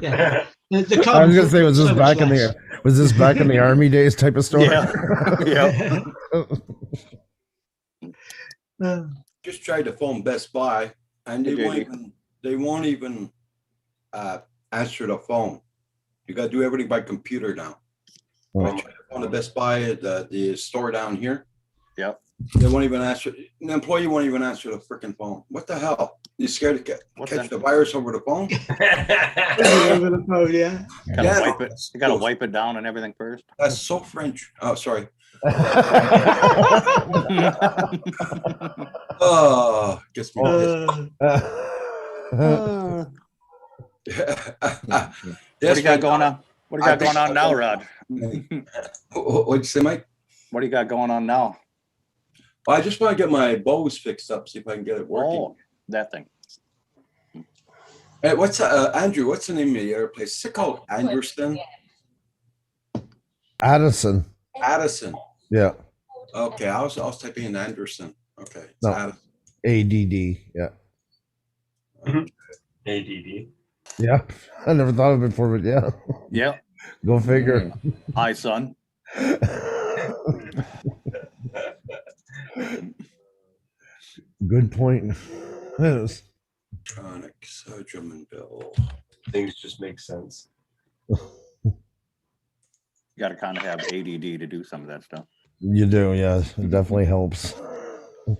Yeah. The I was gonna say, was this so back much in less. the army days type of story? Yeah. Just tried to phone Best Buy and they Hey, won't JD. even answer the phone. You got to do everything by computer now. I tried to phone the Best Buy at the store down here. Yep. They won't even answer. An employee won't even answer the freaking phone. What the hell? You scared to catch the virus over the phone? Over the phone, yeah. You gotta wipe it down and everything first. That's so French. Oh, sorry. Oh, gets me. What do you got going on? What do you got going on now, Rod? What'd you say, Mike? What do you got going on now? Well, I just want to get my Bose fixed up, see if I can get it working. Oh, that thing. Hey, what's Andrew? What's the name of your place? Is it called Anderson? Addison. Addison. Yeah. Okay, I was typing in Anderson. Okay, it's No. Addison. ADD. Yeah. ADD. Yeah. I never thought of it before, but yeah. Yeah. Go figure. Hi, son. Good point. Yes. Electronics, German bill. Things just make sense. You got to kind of have ADD to do some of that stuff. You do, yeah. It definitely helps. It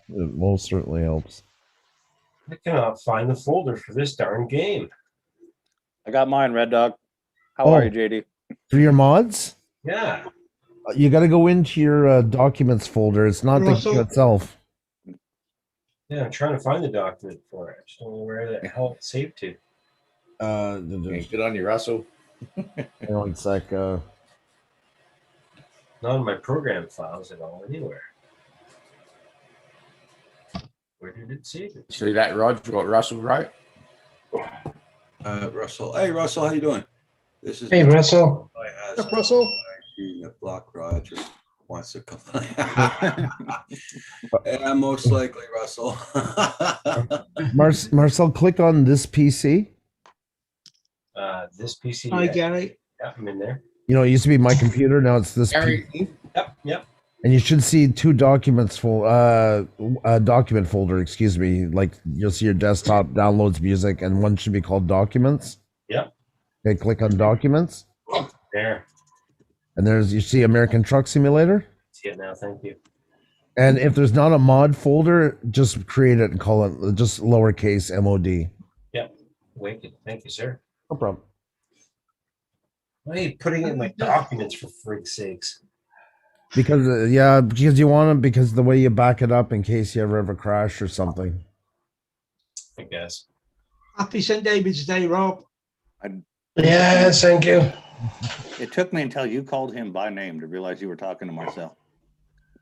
most certainly helps. I cannot find the folder for this darn game. I got mine, Red Dog. How Oh. are you, JD? For your mods, Yeah. you got to go into your documents folder. It's not the Russell? game itself. Yeah, I'm trying to find the document for it. I just don't know where the hell it's saved to. Good on you, Russell. One sec. Not in my program files at all anywhere. Where did it save it? See that, Rod? What Russell wrote? Russell. Hey, Russell, how you doing? This is Hey, Russell. What's up, Russell? Block Roger wants to come. Yeah, most likely, Russell. Marcel, click on this PC. This PC. Hi, Gary. Yeah, I'm in there. You know, it used to be my computer. Now it's this Gary. PC. Yep. And you should see two documents document folder, excuse me. Like you'll see your desktop downloads music, and one should be called documents. Yep. Okay, click on documents. There. And you see American Truck Simulator. See it now. Thank you. And if there's not a mod folder, just create it and call it just lowercase mod. Yep. Wicked. Thank you, sir. No problem. Why are you putting it in my documents for freak's sakes? Because because you want to, because the way you back it up in case you ever have a crash or something. I guess. Happy St. David's Day, Rob. Yes, thank you. It took me until you called him by name to realize you were talking to Marcel.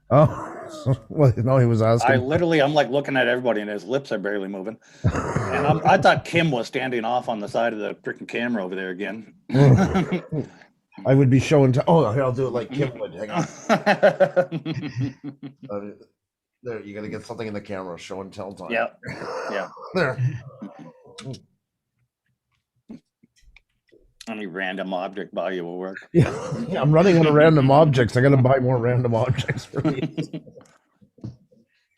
Oh, well, no, he was asking. I'm like looking at everybody and his lips are barely moving. And I thought Kim was standing off on the side of the freaking camera over there again. I would be showing. Here, I'll do it like Kim would. Hang on. There, you got to get something in the camera. Show and tell time. Yeah. There. Any random object value will work. Yeah, I'm running out of random objects. I got to buy more random objects for me.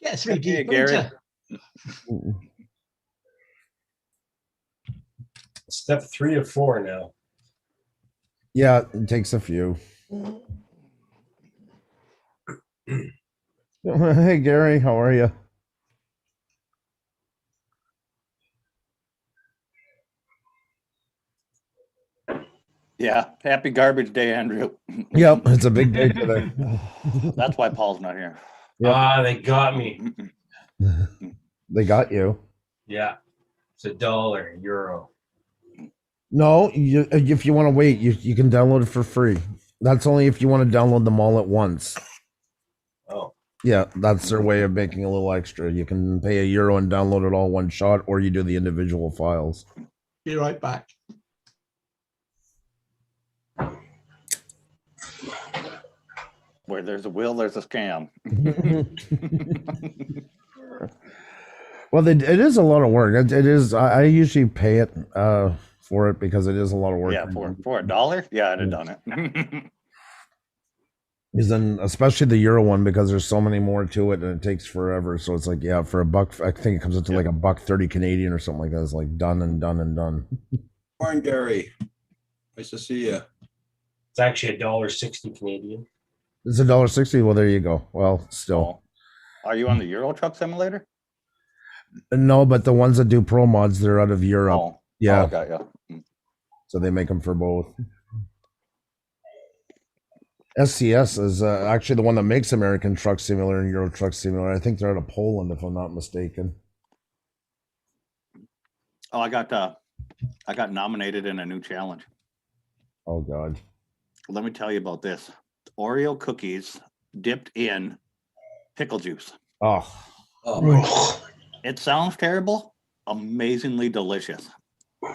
Get a 3D Hey, Gary. printer. Step 3 of 4 now. Yeah, it takes a few. Hey, Gary, how are you? Yeah. Happy garbage day, Andrew. Yep, it's a big day today. That's why Paul's not here. Yep. They got me. They got you. Yeah. It's $1, euro. No, if you want to wait, you can download it for free. That's only if you want to download them all at once. Oh. Yeah, that's their way of making a little extra. You can pay €1 and download it all one shot, or you do the individual files. Be right back. Where there's a will, there's a scam. Well, it is a lot of work. It is. I usually pay it for it because it is a lot of work. Yeah, for $1? Yeah, I'd have done it. Because then, especially the Euro one, because there's so many more to it and it takes forever. So it's like, yeah, for $1, I think it comes up to like $1.30 Canadian or something like that. It's like done and done and done. Morning, Gary. Nice to see you. It's actually $1.60 Canadian. It's $1.60. Well, there you go. Well, still. Are you on the Euro Truck Simulator? No, but the ones that do pro mods, they're out of Europe. Oh. Yeah. Oh, got you. So they make them for both. SCS is actually the one that makes American Truck Simulator and Euro Truck Simulator. I think they're out of Poland, if I'm not mistaken. Oh, I got nominated in a new challenge. Oh God. Let me tell you about this. Oreo cookies dipped in pickle juice. Oh. It sounds terrible. Amazingly delicious.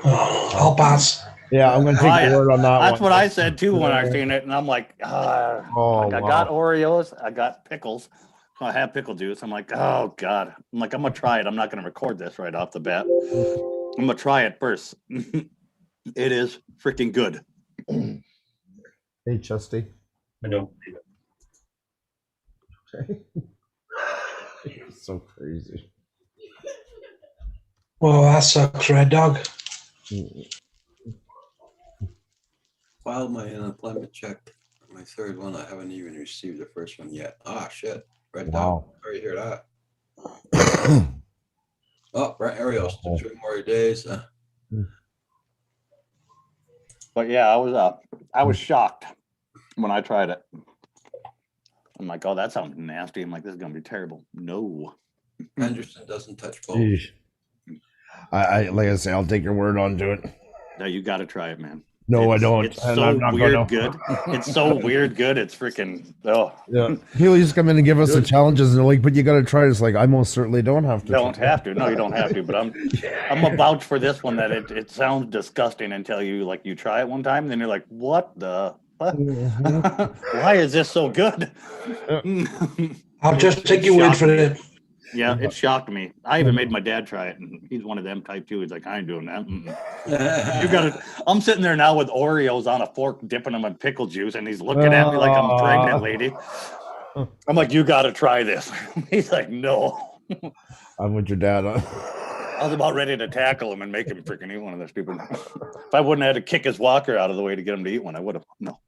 I'll pass. Yeah, I'm going to take the word on that one. That's what I said too when I seen it, and I'm like, I got Oreos, I got pickles, so I have pickle juice. I'm like, oh God. I'm like, I'm gonna try it. I'm not gonna record this right off the bat. I'm gonna try it first. It is freaking good. Hey, Chesty. I don't believe it. Okay. So crazy. Well, that sucks, Red Dog. Filed my unemployment check. My third one. I haven't even received the first one yet. Ah, shit. Red Dog. Sorry to hear that. Oh, right, Ariel. 3 more days. But yeah, I was shocked when I tried it. I'm like, oh, that sounds nasty. I'm like, this is gonna be terrible. No. Henderson doesn't touch both. I like I say, I'll take your word onto it. No, you got to try it, man. No, I don't. It's and so I'm not weird gonna. good. It's so weird good. It's freaking oh. Yeah. People just come in and give us the challenges, and they're like, "But you got to try." It's like I most certainly don't have to. Don't have to. No, you don't have to. But I'm a vouch for this one that it sounds disgusting until you try it one time, and then you're like, what the? What? Why is this so good? I'll just take your word for it. Yeah, it shocked me. I even made my dad try it, and he's one of them type too. He's like, I ain't doing that. You got to. I'm sitting there now with Oreos on a fork, dipping them in pickle juice, and he's looking at me like I'm a pregnant lady. I'm like, you got to try this. He's like, no. I'm with your dad. I was about ready to tackle him and make him freaking eat one of those stupid. If I wouldn't have had to kick his walker out of the way to get him to eat one, I would have. No.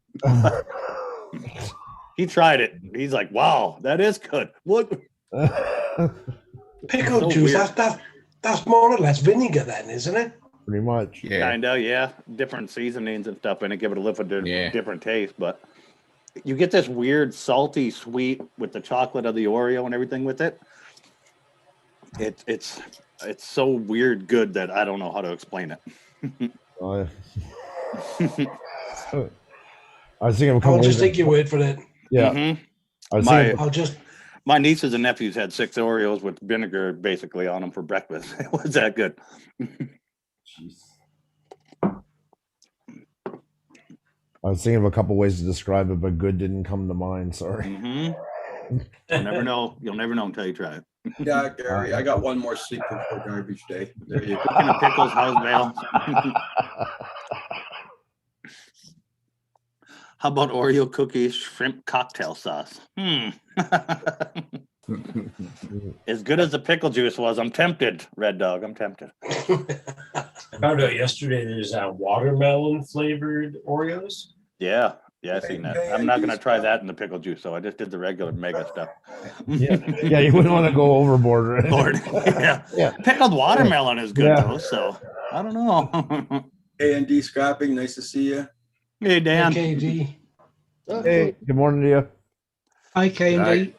He tried it. He's like, wow, that is good. What? Pickle So juice, weird. that's more or less vinegar then, isn't it? Pretty much. Yeah. Kinda, yeah. Different seasonings and stuff in it, give it a little bit Yeah. different taste, but you get this weird salty sweet with the chocolate of the Oreo and everything with it. It's so weird good that I don't know how to explain it. I was thinking of a couple. I'll just ways take your word for it. Yeah. Mhm. I was My- thinking. I'll just My nieces and nephews had 6 Oreos with vinegar basically on them for breakfast. It was that good. I was thinking of a couple ways to describe it, but good didn't come to mind. Sorry. You'll never know. You'll never know until you try it. Yeah, Gary, I got one more sleep before garbage day. There you go. Cooking the pickles, house bale. How about Oreo cookies, shrimp cocktail sauce? As good as the pickle juice was, I'm tempted. Red Dog, I'm tempted. I found out yesterday there's watermelon flavored Oreos. Yeah, I seen that. I'm not gonna try that in the pickle juice, so I just did the regular mega stuff. Yeah, you wouldn't want to go overboard, right? Lord, yeah. Yeah. Pickled watermelon is good Yeah. though, so I don't know. A&D Scrapping, nice to see you. Hey Dan. KD. Hey, good morning to you. Hi, K&D.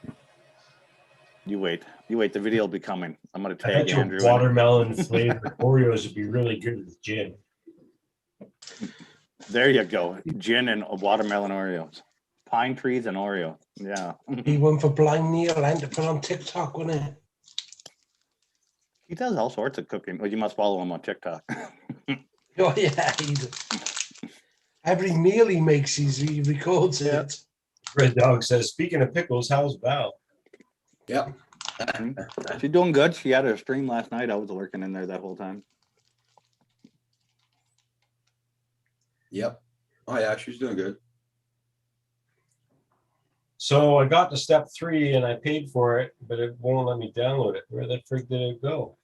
You wait. The video will be coming. I'm gonna I tag bet you Andrew. in it. watermelon flavored Oreos would be really good with gin. There you go. Gin and watermelon Oreos. Pine trees and Oreo. Yeah. He went for blind Neil and to put on TikTok, wasn't it? He does all sorts of cooking. Well, you must follow him on TikTok. Oh yeah, he does. Every meal he makes, he records it. Red Dog says, speaking of pickles, how's Val? Yep. She's doing good. She had her stream last night. I was lurking in there that whole time. Yep. Oh yeah, she's doing good. So I got to step 3 and I paid for it, but it won't let me download it. Where the frig did it go?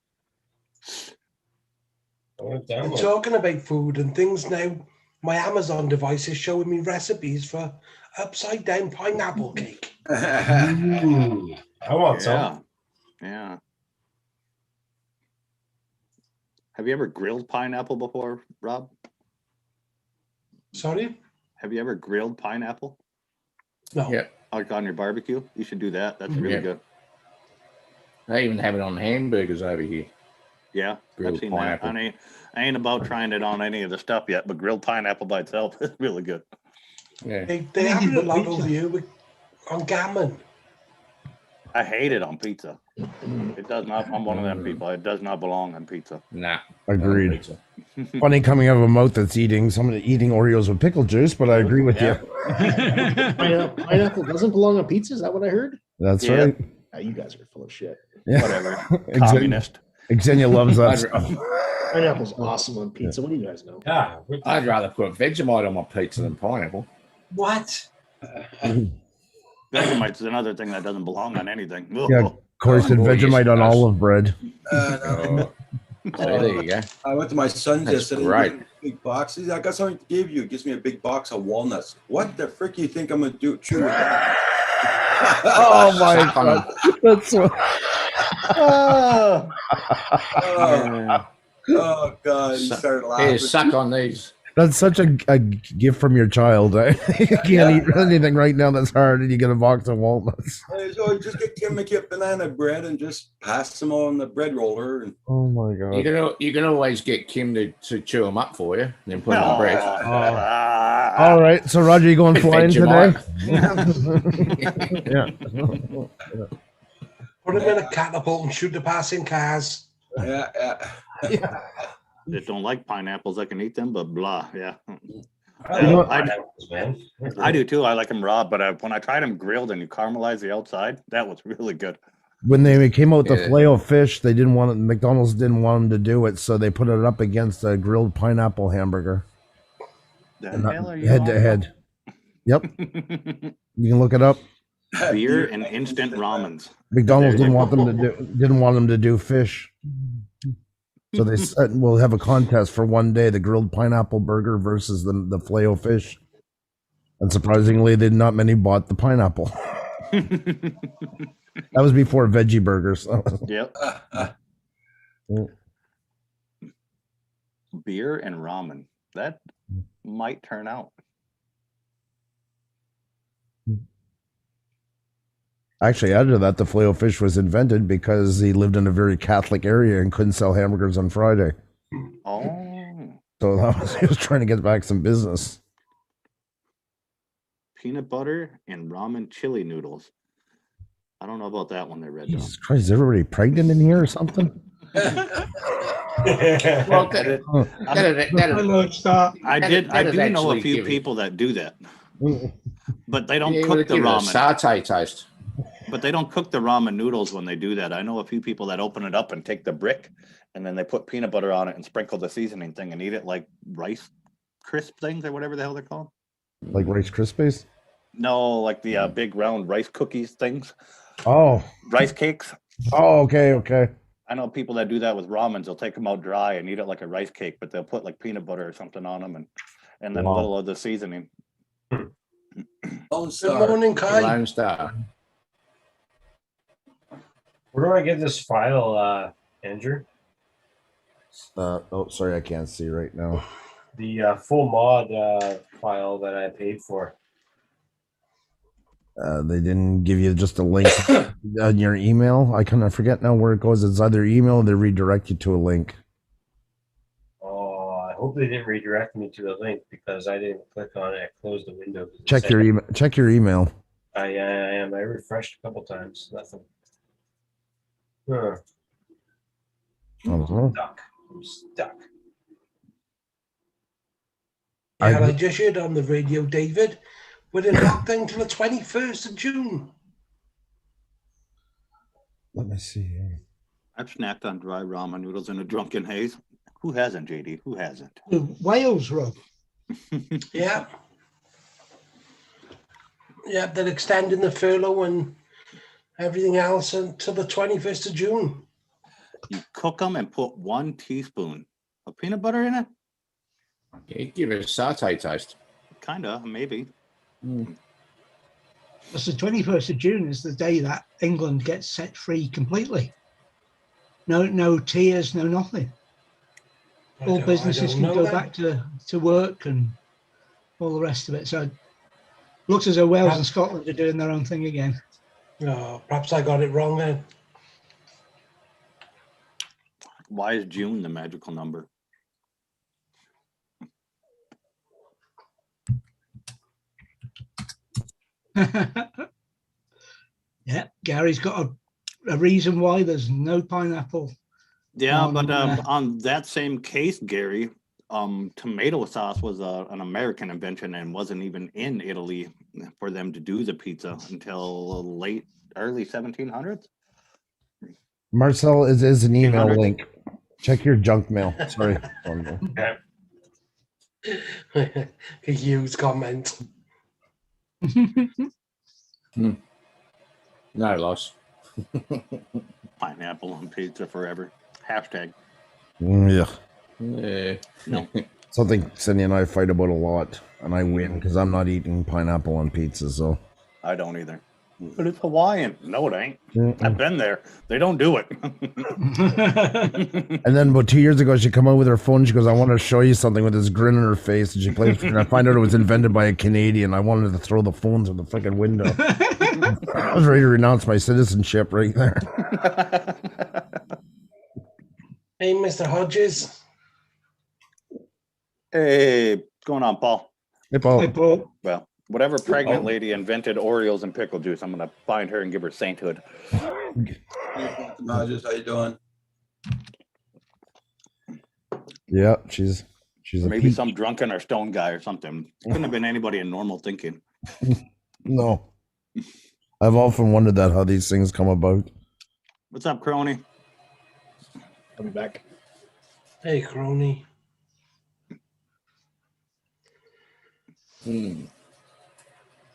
I want to And download it. talking about food and things now, my Amazon device is showing me recipes for upside down pineapple cake. Ooh, I want some. Yeah. Have you ever grilled pineapple before, Rob? Sorry? Have you ever grilled pineapple? No. Yeah. Like on your barbecue? You should do that. That's really Yeah. good. They even have it on hamburgers over here. Yeah, Grilled I've seen pineapple. that. I ain't about trying it on any of the stuff yet, but grilled pineapple by itself is really good. Yeah. They have it a lot over here on gammon. I hate it on pizza. It does not. I'm one of them people. It does not belong on pizza. Nah. Agreed. Pizza. Funny coming out of a mouth that's eating somebody eating Oreos with pickle juice, but I agree with Yeah. you. Pineapple doesn't belong on pizza. Is that what I heard? That's Yeah. right. You guys are full of shit. Yeah. Whatever. Xenia, Communist. Xenia loves that I'd, stuff. Pineapple's awesome on pizza. What do you guys know? Yeah. I'd rather put Vegemite on my pizza than pineapple. What? Vegemite's another thing that doesn't belong on anything. Yeah, Corey said Oh, yes, Vegemite it on does. olive bread. Oh. So there you go. I went to my son's That's yesterday. great. He gave me a big box. He said, I got something to give you. He gives me a big box of walnuts. What the frick you think I'm gonna do? Chew with that? Oh my Suck on god, that's so. Oh God! He started laughing. Here, suck on these. That's such a gift from your child. You can't eat anything right now that's hard, and you get a box of walnuts. So just get Kim a kit banana bread and just pass them on the bread roller. And Oh my god! You can always get Kim to chew them up for you, and then put them on bread. All right, so Roger, you going flying today? Yeah. Put them in a catapult and shoot the passing cars. Yeah. They don't like pineapples. I can eat them, but blah. Yeah. I do too. I like them raw, but when I tried them grilled and you caramelize the outside, that was really good. When they came out with the Filet-O-Fish, they didn't want it. McDonald's didn't want them to do it, so they put it up against a grilled pineapple hamburger. Head to head. Yep. You can look it up. Beer and instant ramens. McDonald's didn't want them to do fish. So they said we'll have a contest for one day: the grilled pineapple burger versus the Filet-O-Fish. And surprisingly, not many bought the pineapple. That was before veggie burgers. Yep. Beer and ramen. That might turn out. Actually, added to that, the Filet-O-Fish was invented because he lived in a very Catholic area and couldn't sell hamburgers on Friday. Oh. So he was trying to get back some business. Peanut butter and ramen chili noodles. I don't know about that one. They read. Jesus Christ, is everybody pregnant in here or something? Well, I do know a few people that do that, but they don't cook the ramen. Satay taste. But they don't cook the ramen noodles when they do that. I know a few people that open it up and take the brick, and then they put peanut butter on it and sprinkle the seasoning thing and eat it like rice crisp things or whatever the hell they're called. Like Rice Krispies? No, like the big round rice cookies things. Oh. Rice cakes. Oh, okay. I know people that do that with ramens. They'll take them out dry and eat it like a rice cake, but they'll put like peanut butter or something on them and then a little of the seasoning. Good morning, Kai. Lone Star. Where do I get this file, Andrew? Sorry, I can't see right now. The full mod file that I paid for. They didn't give you just a link on your email. I kind of forget now where it goes. It's either email or they redirect you to a link. Oh, I hope they didn't redirect me to the link because I didn't click on it. I closed the window. Check your email. Check your email. I am. I refreshed a couple times. Nothing. Huh. I'm stuck. Yeah, I just heard on the radio, David, we're in lockdown till the 21st of June. Let me see here. I've snacked on dry ramen noodles in a drunken haze. Who hasn't, JD? Who hasn't? Wales, Rob. Yeah. Yeah, they're extending the furlough and everything else until the 21st of June. You cook them and put 1 teaspoon of peanut butter in it? Yeah, give it a satay taste. Kinda, maybe. Because the 21st of June is the day that England gets set free completely. No tears, no nothing. All businesses can go back to work and all the rest of it. So it looks as though Wales and Scotland are doing their own thing again. Oh, perhaps I got it wrong then. Why is June the magical number? Yeah, Gary's got a reason why there's no pineapple. Yeah, but on that same case, Gary, tomato sauce was an American invention and wasn't even in Italy for them to do the pizza until early 1700s. Marcel is an email link. Check your junk mail. Sorry. A huge comment. No loss. Pineapple on pizza forever. Hashtag. Yeah. No. Something Cindy and I fight about a lot, and I win because I'm not eating pineapple on pizza. So I don't either. But it's Hawaiian. No, it ain't. Mm-mm. I've been there. They don't do it. And then about 2 years ago, she come out with her phone. She goes, "I want to show you something," with this grin on her face. And she plays, and I find out it was invented by a Canadian. I wanted to throw the phones out the freaking window. I was ready to renounce my citizenship right there. Hey, Mr. Hodges. Hey, what's going on, Paul? Hey, Paul. Hey, Paul. Well, whatever pregnant lady invented Oreos and pickle juice, I'm gonna find her and give her sainthood. Rogers, how you doing? Yeah, she's a Maybe peach. some drunken or stone guy or something. Couldn't have been anybody in normal thinking. No, I've often wondered that how these things come about. What's up, crony? I'll be back. Hey, crony. I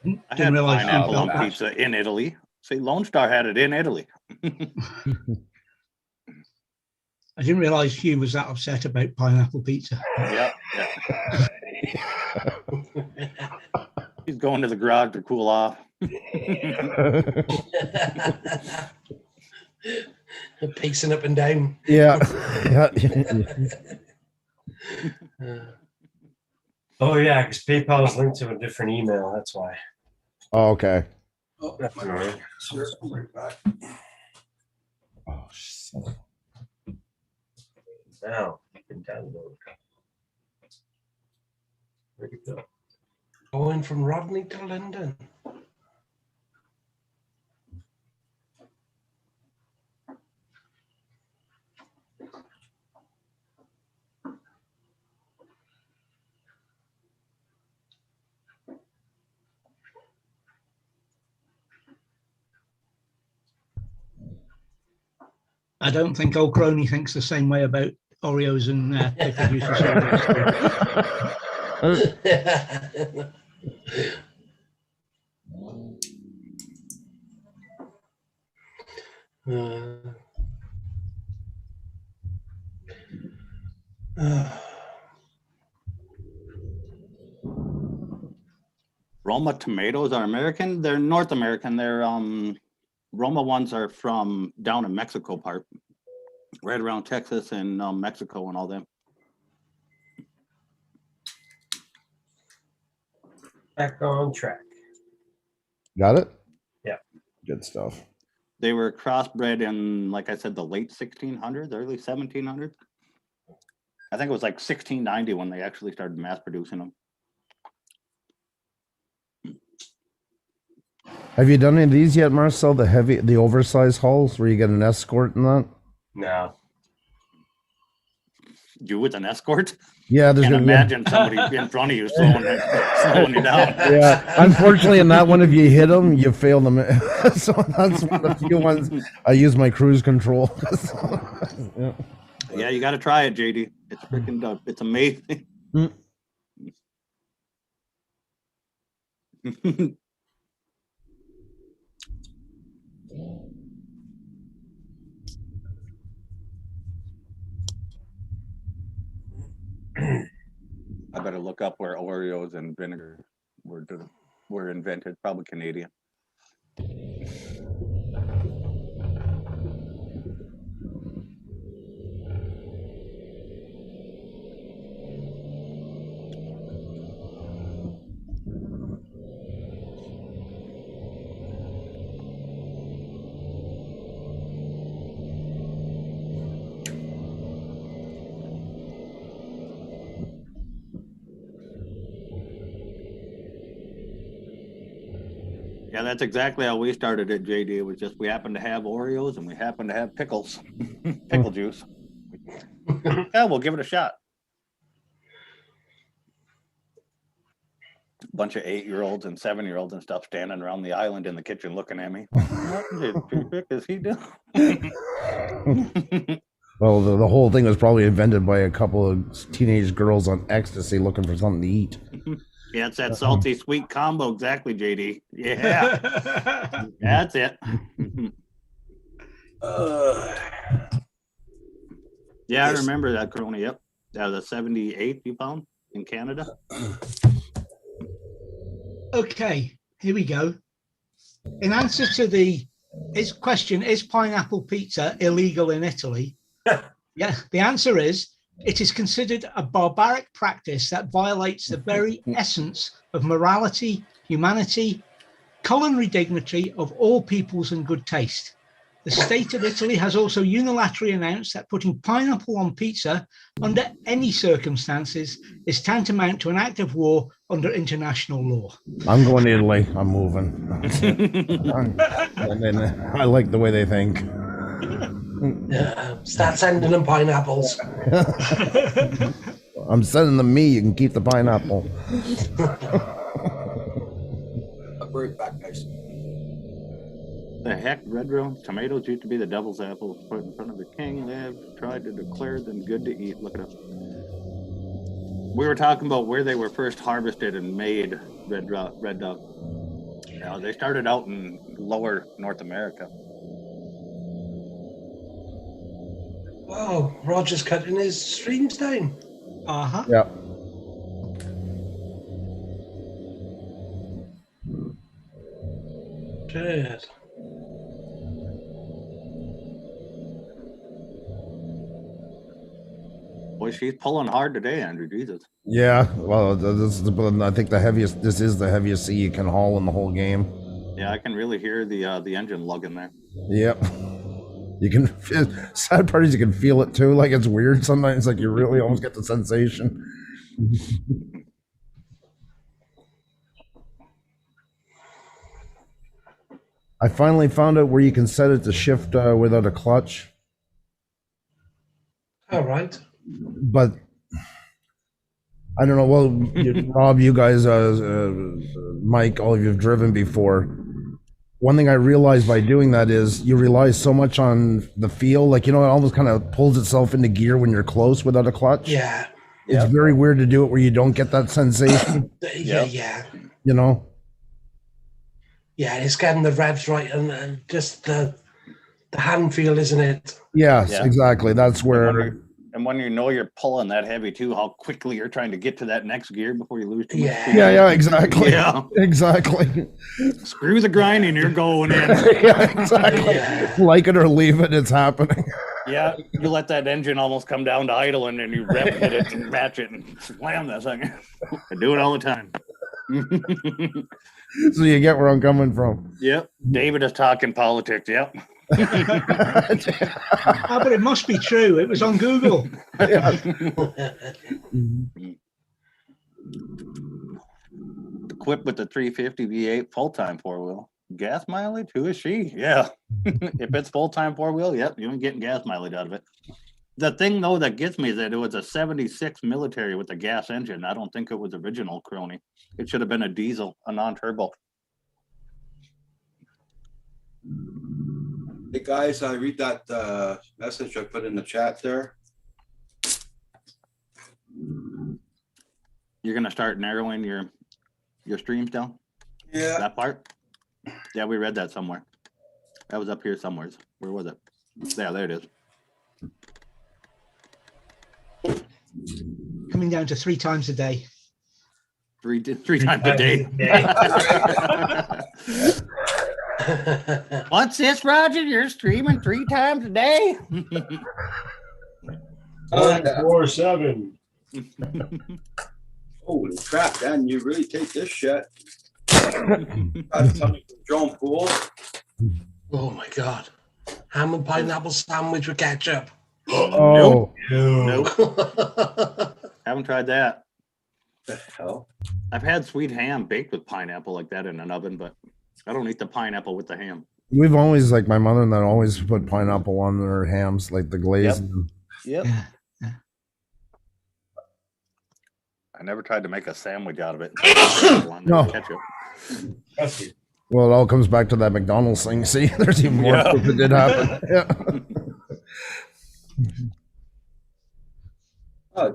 Didn't had realize you pineapple on felt that. pizza in Italy. See, Lone Star had it in Italy. I didn't realize Hugh was that upset about pineapple pizza. Yeah. He's going to the garage to cool off. Pacing up and down. Yeah. Oh yeah, because PayPal is linked to a different email. That's why. Oh, okay. Oh, That's annoying. sure. I'll bring it back. Oh, shit. Now you can download. Where'd it go? Going from Rodney to London. I don't think old Crony thinks the same way about Oreos and pickle juice and soda. Roma tomatoes are American. They're North American. They're Roma ones are from down in Mexico part, right around Texas and Mexico and all them. Back on track. Got it? Yeah. Good stuff. They were crossbred in, like I said, the late 1600s, early 1700s. I think it was like 1690 when they actually started mass producing them. Have you done any of these yet, Marcel? The oversized hulls where you get an escort and that? No. You with an escort? Yeah, there's Can't gonna be imagine somebody in front of you slowing you down. Yeah, unfortunately, in that one, if you hit them, you fail them. So that's one of the few ones I use my cruise control. Yeah. Yeah, you got to try it, JD. It's freaking dope. It's amazing. I better look up where Oreos and vinegar were invented. Probably Canadian. Yeah, that's exactly how we started it, JD. It was just we happened to have Oreos and we happened to have pickles, pickle juice. Yeah, we'll give it a shot. Bunch of 8-year-olds and 7-year-olds and stuff standing around the island in the kitchen looking at me. What is he doing? Well, the whole thing was probably invented by a couple of teenage girls on ecstasy looking for something to eat. Yeah, it's that salty sweet combo, exactly, JD. Yeah, that's it. Yeah, I remember that Corona. Yep, that was a 78 you found in Canada. Okay, here we go. In answer to his question, is pineapple pizza illegal in Italy? Yeah, the answer is it is considered a barbaric practice that violates the very essence of morality, humanity, culinary dignity of all peoples and good taste. The state of Italy has also unilaterally announced that putting pineapple on pizza under any circumstances is tantamount to an act of war under international law. I'm going to Italy. I'm moving. And then I like the way they think. Yeah, start sending them pineapples. I'm sending them me. You can keep the pineapple. I'll bring it back, guys. The heck, red room tomatoes used to be the devil's apples put in front of the king. They've tried to declare them good to eat. Look it up. We were talking about where they were first harvested and made red dove. Yeah, they started out in lower North America. Oh, Roger's cutting his streams down. Uh-huh. Yeah. Good. Boy, she's pulling hard today, Andrew. Jesus. Yeah. Well, this is I think the heaviest. This is the heaviest sea you can haul in the whole game. Yeah, I can really hear the engine lugging there. Yep. You can. Sad part is you can feel it too. Like it's weird sometimes. Like you really almost get the sensation. I finally found out where you can set it to shift without a clutch. All right. But I don't know. Well, Rob, you guys, Mike, all of you have driven before. One thing I realized by doing that is you rely so much on the feel. Like, it almost kind of pulls itself into gear when you're close without a clutch. Yeah. It's very weird to do it where you don't get that sensation. Yeah. Yeah, it's getting the revs right and just the hand feel, isn't it? Yes, exactly. That's where. And when you know you're pulling that heavy too, how quickly you're trying to get to that next gear before you lose too much speed. Yeah, exactly. Yeah. Exactly. Screw the grinding, you're going in. Yeah, exactly. Like it or leave it, it's happening. Yeah, you let that engine almost come down to idle and then you rev hit it and match it and slam that thing. I do it all the time. So you get where I'm coming from. Yep. David is talking politics. Yep. But it must be true. It was on Google. Equipped with the 350 V8 full-time four-wheel. Gas mileage? Who is she? Yeah. If it's full-time four-wheel, yep, you ain't getting gas mileage out of it. The thing, though, that gets me is that it was a 76 military with a gas engine. I don't think it was original Crony. It should have been a diesel, a non-turbo. Hey guys, I read that message I put in the chat there. You're gonna start narrowing your streams down? Yeah. That part? Yeah, we read that somewhere. That was up here somewhere. Where was it? Yeah, there it is. Coming down to 3 times a day. Three times a day. What's this, Roger? You're streaming 3 times a day? 4-7. Holy crap, Dan, you really take this shit. That's coming from John Poole. Oh my God. Ham and pineapple sandwich with ketchup. Oh. Nope. Haven't tried that. The hell? I've had sweet ham baked with pineapple like that in an oven, but I don't eat the pineapple with the ham. We've always, like my mother and that always put pineapple on their hams, like the glaze. Yep. I never tried to make a sandwich out of it. No. Ketchup. Well, it all comes back to that McDonald's thing. See, there's even more proof it did happen. Yeah.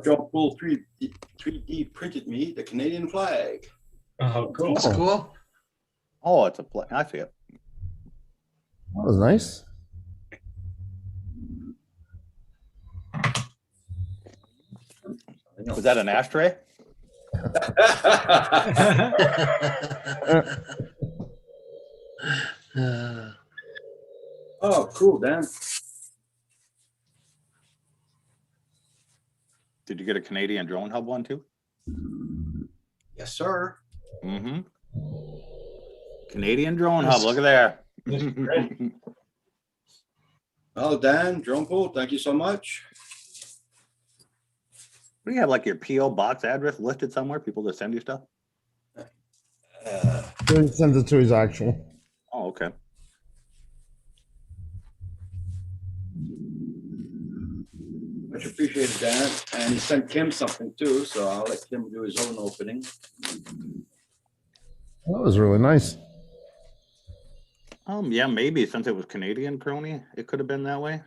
John Poole 3D printed me the Canadian flag. Oh, cool. That's cool. Oh, it's a I see it. That was nice. Was that an ashtray? Oh, cool, Dan. Did you get a Canadian drone hub one too? Yes, sir. Mm-hmm. Canadian drone hub. Look at there. Oh, Dan, Drone Pool, thank you so much. Do you have like your PO box address listed somewhere? People that send you stuff. He sends it to his actual. Oh, okay. Much appreciated, Dan. And he sent Kim something too, so I'll let Kim do his own opening. That was really nice. Yeah, maybe since it was Canadian crony, it could have been that way.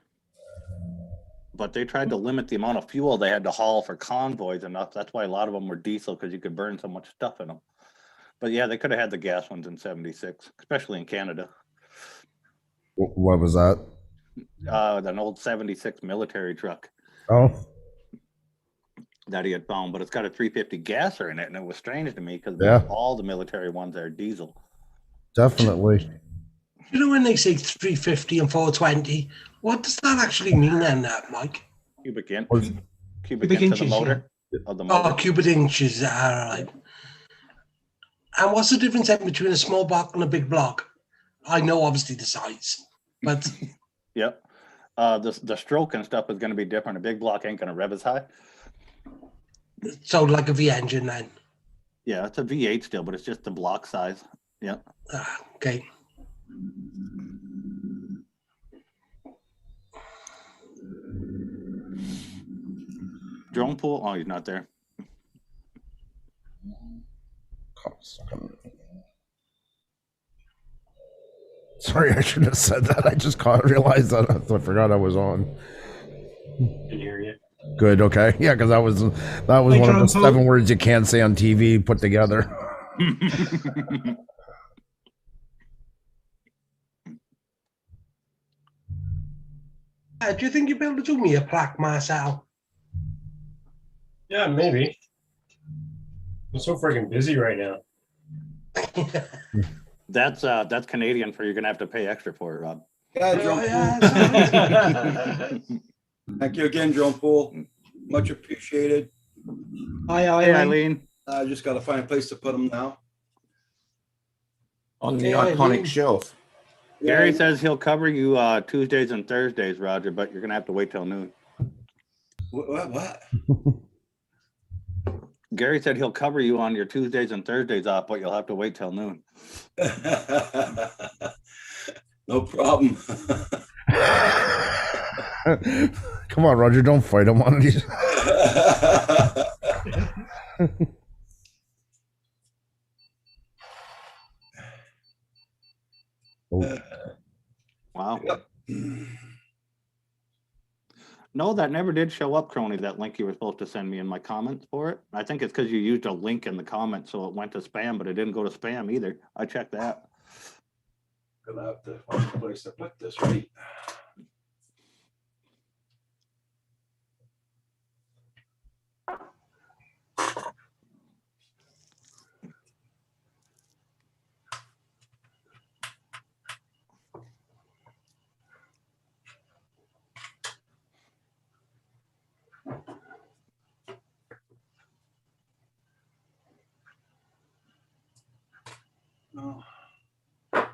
But they tried to limit the amount of fuel they had to haul for convoys enough. That's why a lot of them were diesel, because you could burn so much stuff in them. But yeah, they could have had the gas ones in '76, especially in Canada. What was that? An old '76 military truck Oh, that he had found, but it's got a 350 gasser in it, and it was strange to me because Yeah. all the military ones are diesel. definitely. You know when they say 350 and 420, what does that actually mean then, Mike? Cubic inch. Was- Cubic Cubic inch of the inches, motor. Of the motor. Oh, cubic inches. All right. And what's the difference then between a small block and a big block? I know obviously the size, but Yep. The stroke and stuff is going to be different. A big block ain't going to rev as high. so like a V engine then. Yeah, it's a V8 still, but it's just the block size. Yep. Okay. Drone pool. Oh, he's not there. Sorry, I should have said that. I just realized that. I forgot I was on. Can hear you. Good. Okay. Yeah, because that was one of the 7 words you can't say on TV put together. Do you think you'll be able to do me a plaque, Marcel? Yeah, maybe. I'm so freaking busy right now. That's Canadian for you're going to have to pay extra for it, Rob. Yeah, Drone Pool. Thank you again, Drone Pool. Much appreciated. Hi, Hey, Eileen. I just got to find a place to put them now. On the Hey, iconic Eileen. shelf. Gary says he'll cover you Tuesdays and Thursdays, Roger, but you're going to have to wait till noon. What? Gary said he'll cover you on your Tuesdays and Thursdays off, but you'll have to wait till noon. No problem. Come on, Roger. Don't fight him on these. Wow. No, that never did show up, Crony, that link you were supposed to send me in my comments for it. I think it's because you used a link in the comments, so it went to spam, but it didn't go to spam either. I checked that. Gonna have to find a place to put this, right? No. Okay,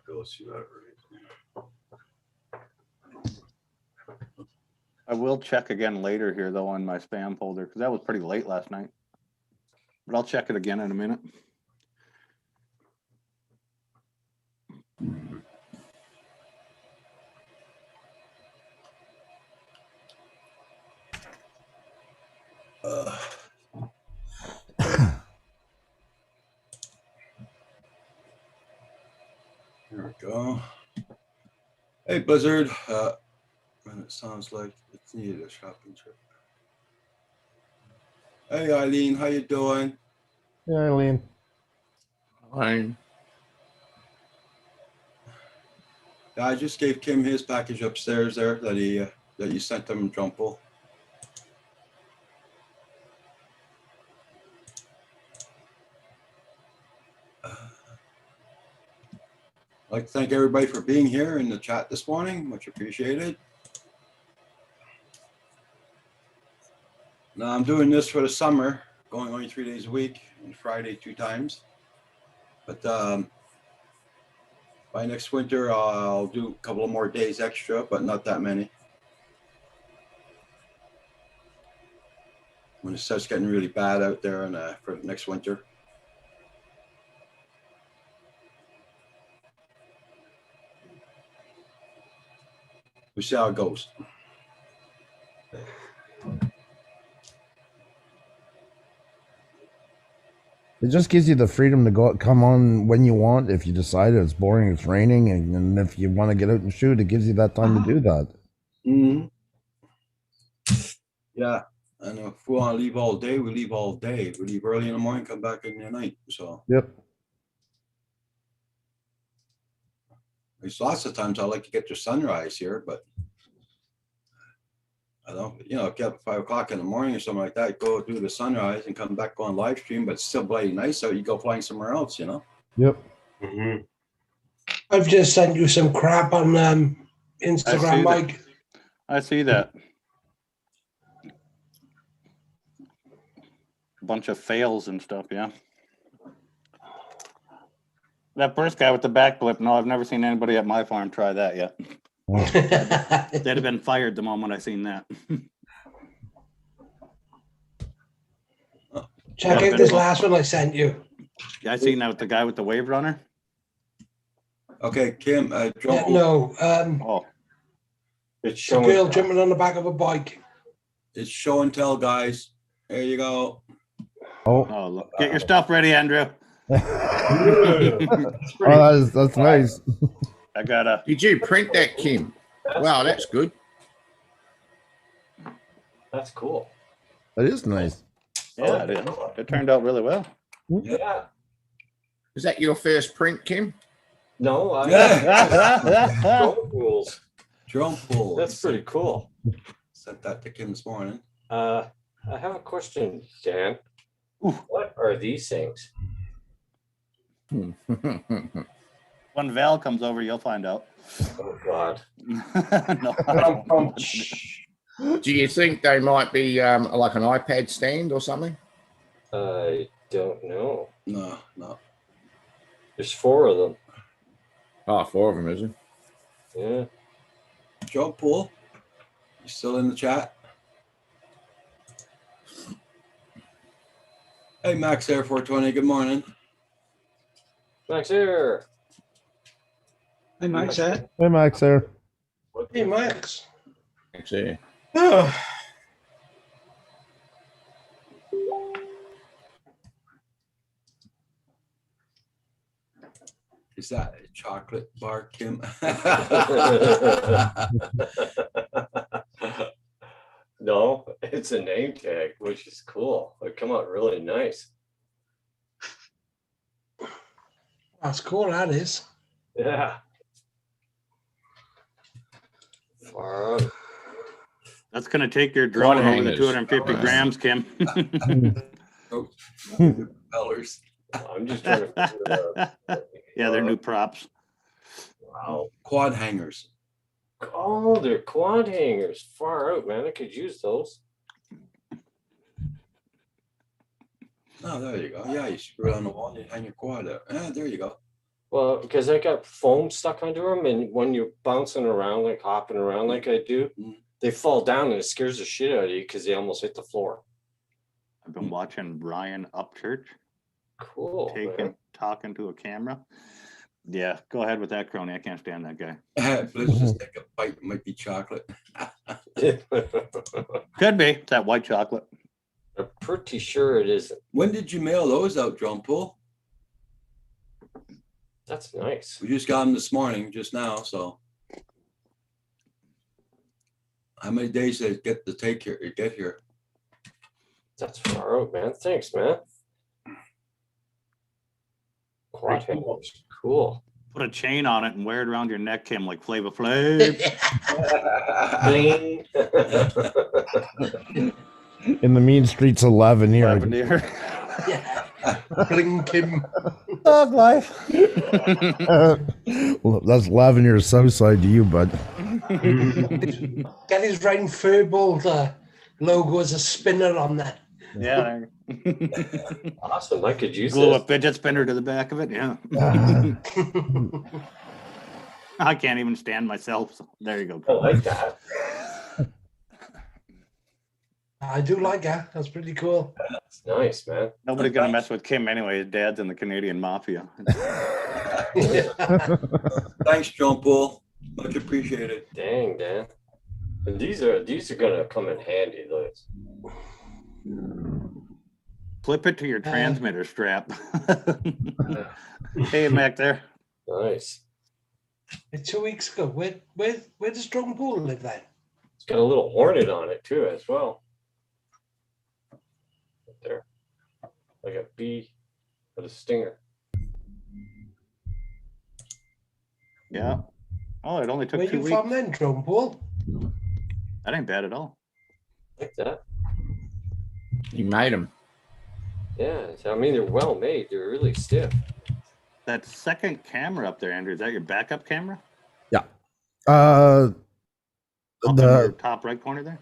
go see that right. I will check again later here, though, on my spam folder, because that was pretty late last night. But I'll check it again in a minute. Here we go. Hey, Blizzard. And it sounds like it's needed a shopping trip. Hey, Eileen, how you doing? Yeah, Eileen. Fine. Yeah, I just gave Kim his package upstairs there that you sent him, Jumple. I'd like to thank everybody for being here in the chat this morning. Much appreciated. Now I'm doing this for the summer, going only 3 days a week and Friday 2 times. But by next winter, I'll do a couple of more days extra, but not that many. When it starts getting really bad out there and for next winter. We see how it goes. It just gives you the freedom to come on when you want. If you decide it's boring, it's raining, and if you want to get out and shoot, it gives you that time to do that. Mm-hmm. Yeah, and if we want to leave all day, we leave all day. We leave early in the morning, come back in the night. So yep. There's lots of times I like to get to sunrise here, but I don't, get up at 5 o'clock in the morning or something like that, go do the sunrise and come back on live stream, but it's still bloody nice out. You go flying somewhere else, Yep. Mm-hmm. I've just sent you some crap on Instagram, Mike. I see that. A bunch of fails and stuff, yeah. That first guy with the backflip, no, I've never seen anybody at my farm try that yet. They'd have been fired the moment I seen that. Check out this last one I sent you. Yeah, I seen that with the guy with the wave runner. Okay, Kim, it's a girl jumping on the back of a bike. It's show and tell, guys. There you go. Oh, look. Get your stuff ready, Andrew. That's nice. I gotta. Did you print that, Kim? Wow, that's good. That's cool. That is nice. Yeah, it is. It turned out really well. Yeah. Is that your first print, Kim? No, drone pools. Drone pool. That's pretty cool. Sent that to Kim this morning. I have a question, Dan. What are these things? When Val comes over, you'll find out. Oh God. No, Do you think they might be like an iPad stand or something? I don't know. No. There's 4 of them. Oh, 4 of them, is it? Yeah. Joe Pool, you still in the chat? Hey, Max Air 420, good morning. Max Air. Hey, Max there. Hey, Max there. Hey, Max. Thanks, yeah. Is that a chocolate bar, Kim? No, it's a name tag, which is cool. It come out really nice. That's cool, that is. Yeah. Far out. that's gonna take your drone over the hangers. 250 grams, Kim. Colors. I'm just trying to figure it out. Yeah, they're new props. Wow. Quad hangers. Oh, they're quad hangers. Far out, man. I could use those. Oh, there you go. Yeah, you screw it on the wall and you hang your quad out. Ah, there you go. Well, because I got foam stuck under them, and when you're bouncing around, like hopping around like I do, they fall down and it scares the shit out of you because they almost hit the floor. I've been watching Brian Upchurch. Cool. Talking to a camera. Yeah, go ahead with that, Crony. I can't stand that guy. Let's just take a bite. It might be chocolate. Could be. It's that white chocolate. I'm pretty sure it isn't. When did you mail those out, Drone Pool? That's nice. We just got them this morning, just now. So, how many days did it get here? That's far out, man. Thanks, man. Quad hangers. Cool. Put a chain on it and wear it around your neck, Kim, like Flava Flav. Bling. In the mean streets of Lavinier. Bling Kim. Dog life. Well, that's lavender Southside to you, bud. Get his Rain Furbold logo as a spinner on there. Yeah. Awesome. I could use Glue this. a fidget spinner to the back of it. Yeah. I can't even stand myself. So there you go. I like that. I do like that. That's pretty cool. That's nice, man. Nobody's gonna mess with Kim anyway. His dad's in the Canadian Mafia. Thanks, John Paul. Much appreciated. Dang, Dan. And these are gonna come in handy, those. Flip it to your transmitter strap. Hey, Mac there. Nice. 2 weeks ago, where does John Paul live then? It's got a little hornet on it too, as well. Right there, like a bee with a stinger. Yeah. Oh, it only took Where 2 you weeks. from then, John Paul? That ain't bad at all. Like that. You made them. Yeah, I mean they're well made. They're really stiff. That second camera up there, Andrew, is that your backup camera? Yeah. Up in your The top right corner there?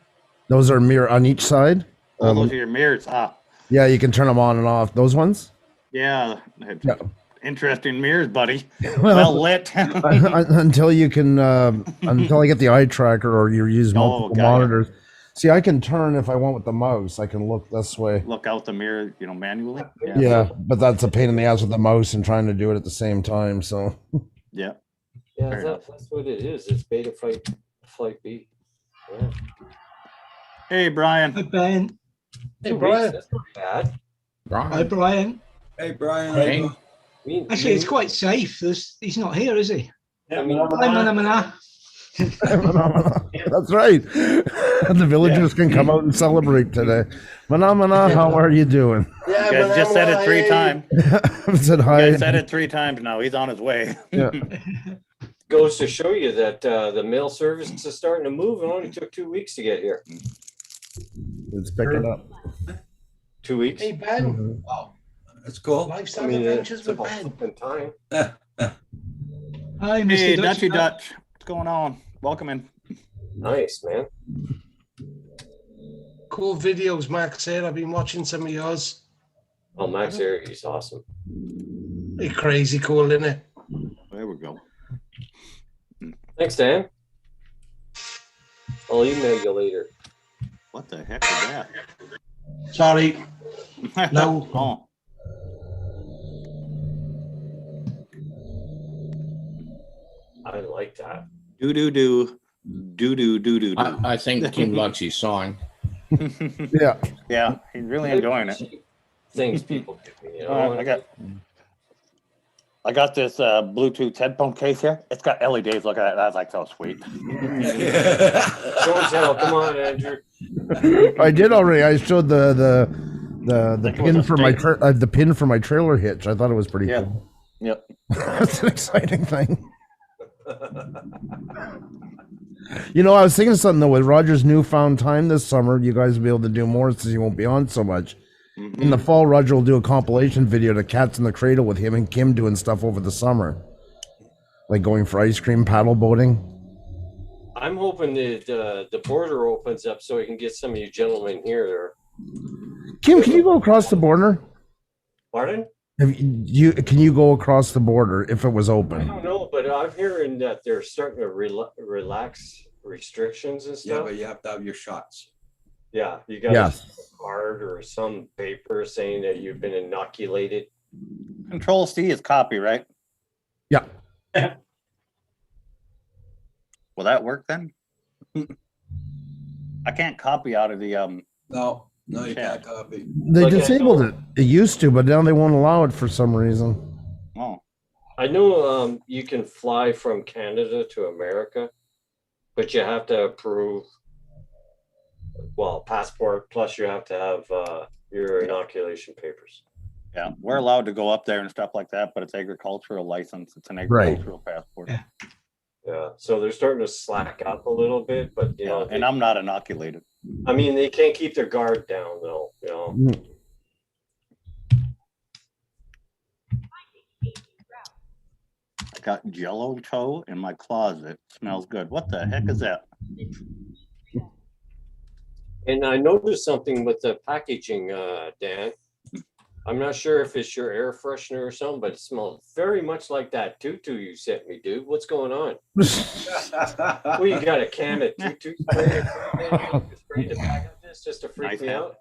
those are mirror on each side. Oh, those are your mirrors. Ah, Yeah, you can turn them on and off. Those ones. yeah. Yeah. Interesting mirrors, buddy. Well, Well lit. until you can until I get the eye tracker or you use multiple got it. monitors. See, I can turn if I want with the mouse. I can look this way. Look out the mirror, manually. Yeah, but that's a pain in the ass with the mouse and trying to do it at the same time. So Yeah. Yeah, Fair enough. that's what it is. It's beta flight B. Yeah. Hey, Brian. Hi, Ben. Hey, 2 weeks, Brian. that's not bad. Hi, Brian. Hey, Brian. Hey. Actually, it's quite safe. He's not here, is he? I mean, Hi, Manamana. that's right. The villagers can come out and celebrate today. Manamana, how are you doing? Yeah, You guys just said it 3 times. I said You hi. guys said it 3 times now. He's on his way. Yeah. goes to show you that the mail service is starting to move. It only took 2 weeks to get here. It's picking up. 2 weeks. Hey, Ben. Mhm. Wow, that's cool. Lifestyle I mean, Adventures it's with about Ben. flipping time. Hi, Mr. Hey, Dutchy Dutchy Dutch. What's going on? Welcome in. Nice, man. Cool videos, Max said. I've been watching some of yours. Oh, Max Air, he's awesome. They're crazy cool, isn't it? There we go. Thanks, Dan. I'll email you later. What the heck is that? Sorry. No. Oh. I like that. Do do do. Do do do do do. I think Tim likes his sign. Yeah. Yeah, he's really enjoying it. Things people give me, you know. I got this Bluetooth headphone case here. It's got LEDs. Look at that. That's like so sweet. Don't tell. Come on, Andrew. I did already. I showed the Think it was pin a for my stick. the pin for my trailer hitch. I thought it was pretty Yeah. cool. Yep. That's an exciting thing. You know, I was thinking something though. With Roger's newfound time this summer, you guys will be able to do more since he won't be on so much. In the fall, Roger will do a compilation video to Cats in the Cradle with him and Kim doing stuff over the summer, like going for ice cream, paddle boating. I'm hoping that the border opens up so we can get some of you gentlemen here. Kim, can you go across the border? Pardon? Can you go across the border if it was I open? don't know, but I'm hearing that they're starting to relax restrictions and Yeah, stuff. but you have to have your shots. Yeah, you got Yes. a card or some paper saying that you've been inoculated. Control C is copy, right? Yeah. Will that work then? I can't copy out of the No, you Yeah. can't copy. They Like I disabled know- it. It used to, but now they won't allow it for some reason. Oh, I know you can fly from Canada to America, but you have to approve, passport, plus you have to have your inoculation papers. yeah. We're allowed to go up there and stuff like that, but it's agricultural license. It's an Right. agricultural passport. Yeah. Yeah, so they're starting to slack up a little bit, but you know, And I'm not inoculated. I mean, they can't keep their guard down though, you know. got Jello toe in my closet. Smells good. What the heck is that? And I noticed something with the packaging, Dan. I'm not sure if it's your air freshener or something, but it smells very much like that tutu you sent me, dude. What's going on? Well, you got a can of tutu spray to pack up this just to freak Nice me hat. out?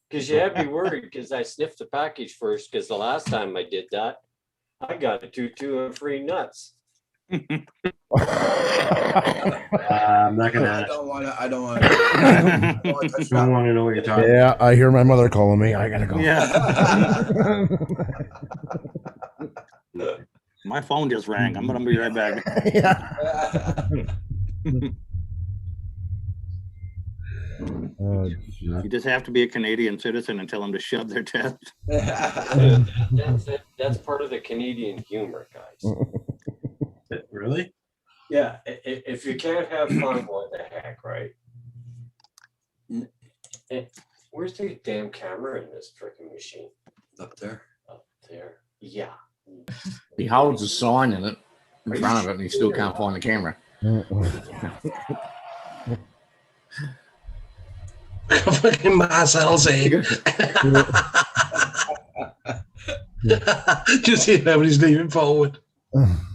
Because you have to be worried because I sniffed the package first because the last time I did that, I got a tutu and free nuts. I'm not gonna. I don't want to. I don't want to. don't want to know what you're talking. Yeah, I hear my mother calling me. I gotta go. Yeah. My phone just rang. I'm gonna be right back. Oh, You just have to be a Canadian citizen and tell them to shove their test. That's part of the Canadian humor, guys. Really? Yeah, if you can't have fun, what the heck, right? Where's the damn camera in this freaking machine? Up there. Up there. Yeah. He holds a sign in front of it and he still can't find the camera. Fucking Marcel's here. Just hear everybody's leaning forward.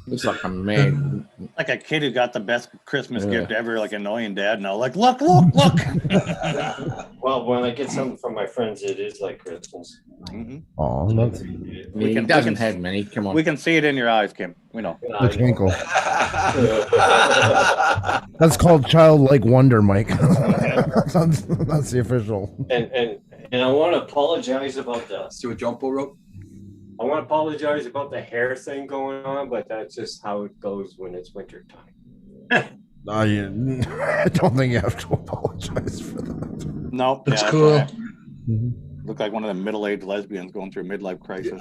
Looks like a man. Like a kid who got the best Christmas gift ever, like annoying dad. Now, like, look, look, look. Well, when I get something from my friends, it is like Christmas. Oh, that's He doesn't have many. Come on. We can see it in your eyes, Kim. We know. the twinkle. That's called childlike wonder, Mike. That's the official. And I want to apologize about the. See what John Paul wrote? I want to apologize about the hair thing going on, but that's just how it goes when it's winter time. I don't think you have to apologize for that. Nope. That's yeah, cool. right. Look like one of the middle-aged lesbians going through a midlife crisis.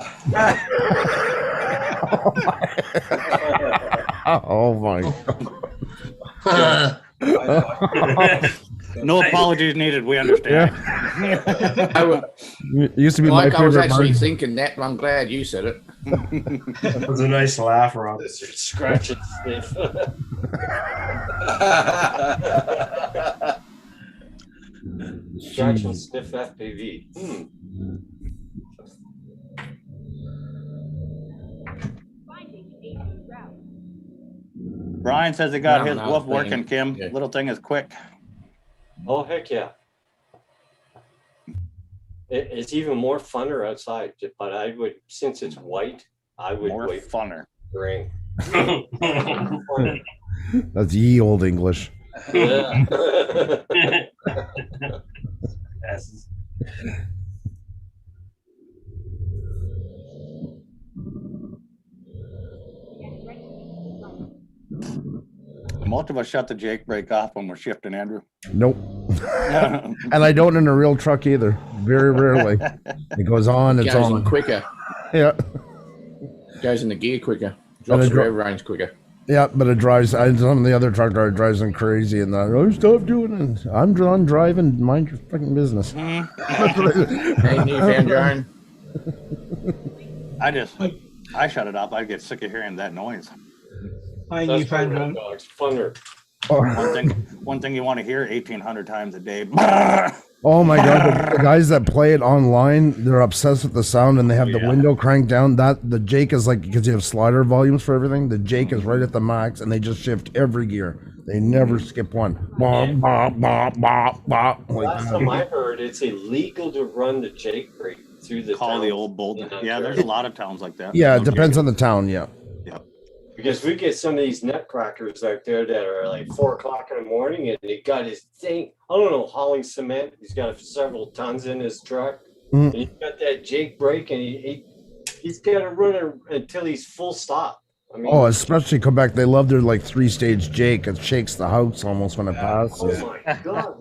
Oh my God. No apologies needed. We understand. It used to be my Like I was favorite actually Martin. thinking that, but I'm glad you said it. That was a nice laugh, Rob. Scratch and sniff. Scratch and sniff FPV. Brian says he got No, his no, wolf thing. working, Kim. Yeah. Little thing is quick. Oh, heck yeah. It's even more funner outside, but I would, since it's white, I would More wait funner. for rain. That's ye old English. Yeah. Yes. Most of us shut the Jake brake off when we're shifting, Andrew. Nope. And I don't in a real truck either. Very rarely. It goes on, it's Goes on. in quicker. Yeah. Goes in the gear quicker. And Drops it the dro- rev range quicker. Yeah, but it drives. Some of the other truck driver drives them crazy, and oh, stop doing it. I'm driving. Mind your fucking business. Hey, Newfound Joan. I shut it off. I get sick of hearing that noise. Hi, That's Newfound funner, Joan. dogs. Funner. One thing you want to hear 1,800 times a day. Oh my God, the guys that play it online, they're obsessed with the sound, and they have the window cranked down. That the Jake is like, because you have slider volumes for everything. The Jake is right at the max, and they just shift every gear. They never skip one. Bop, bop, bop, bop, bop, like Last that. time I heard, it's illegal to run the Jake brake through the Call the town old bolt. in Yeah, there's Ontario. a lot of towns like that. Yeah, it depends on the town. Yeah. Because we get some of these nutcrackers out there that are like 4 o'clock in the morning and he got his thing, I don't know, hauling cement. He's got several tons in his truck. Mm. And he's got that Jake brake and he's got to run it until he's full stop. I mean, Oh, especially Quebec, they love their like 3-stage Jake. It shakes the house almost when it passes. oh my God.